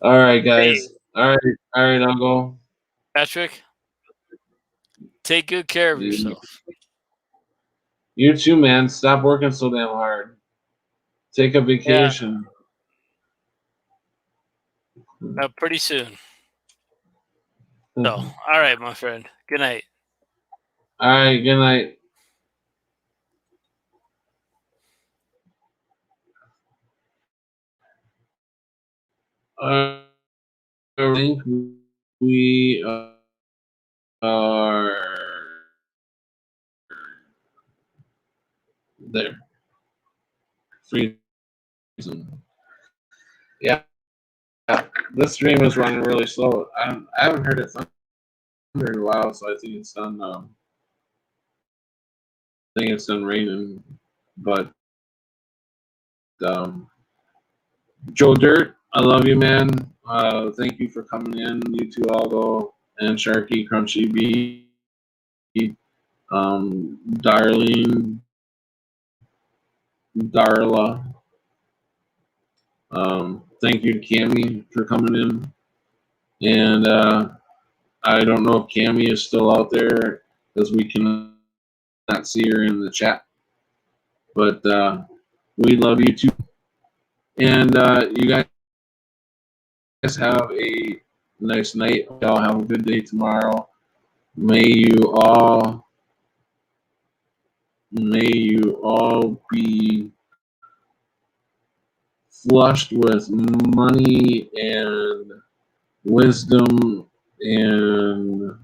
All right, guys. All right, I'll go. Patrick, take good care of yourself. You too, man. Stop working so damn hard. Take a vacation. Pretty soon. So, all right, my friend. Good night. All right, good night. I think we are there. Freezing. Yeah. This stream is running really slow. I haven't heard it thunder in a while, so I think it's done. I think it's done raining, but Joe Dirt, I love you, man. Thank you for coming in. You two, Aldo and Sharky, Crunchy B, Darlene, Darla. Thank you to Cammy for coming in. And I don't know if Cammy is still out there because we cannot see her in the chat. But we love you too. And you guys have a nice night. Y'all have a good day tomorrow. May you all be flushed with money and wisdom and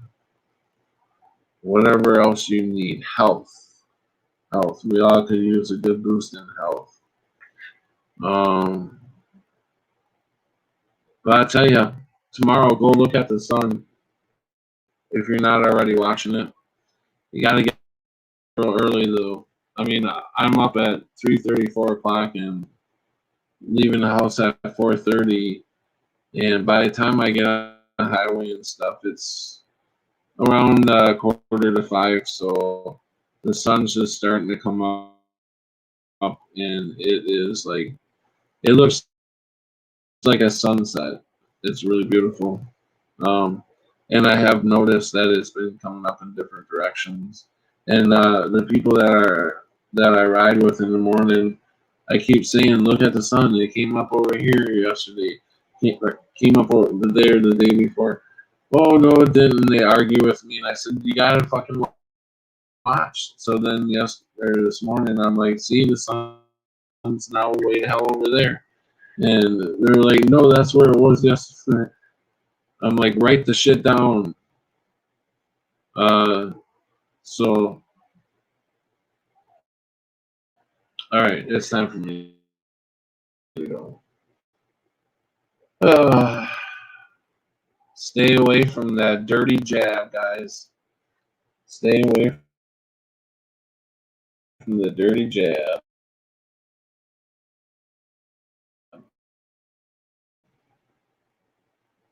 whatever else you need. Health. We all could use a good boost in health. But I tell you, tomorrow go look at the sun. If you're not already watching it, you gotta get real early though. I mean, I'm up at 3:30, 4 o'clock, and leaving the house at 4:30. And by the time I get on the highway and stuff, it's around 4:45. So the sun's just starting to come up, and it is like it looks like a sunset. It's really beautiful. And I have noticed that it's been coming up in different directions. And the people that I ride with in the morning, I keep saying, "Look at the sun. It came up over here yesterday. Came up over there the day before." Oh no, it didn't. And they argue with me, and I said, "You gotta fucking watch." So then this morning, I'm like, "See, the sun's now way the hell over there." And they're like, "No, that's where it was yesterday." I'm like, "Write the shit down." So, all right, it's time for me to go. Stay away from that dirty jab, guys. Stay away from the dirty jab.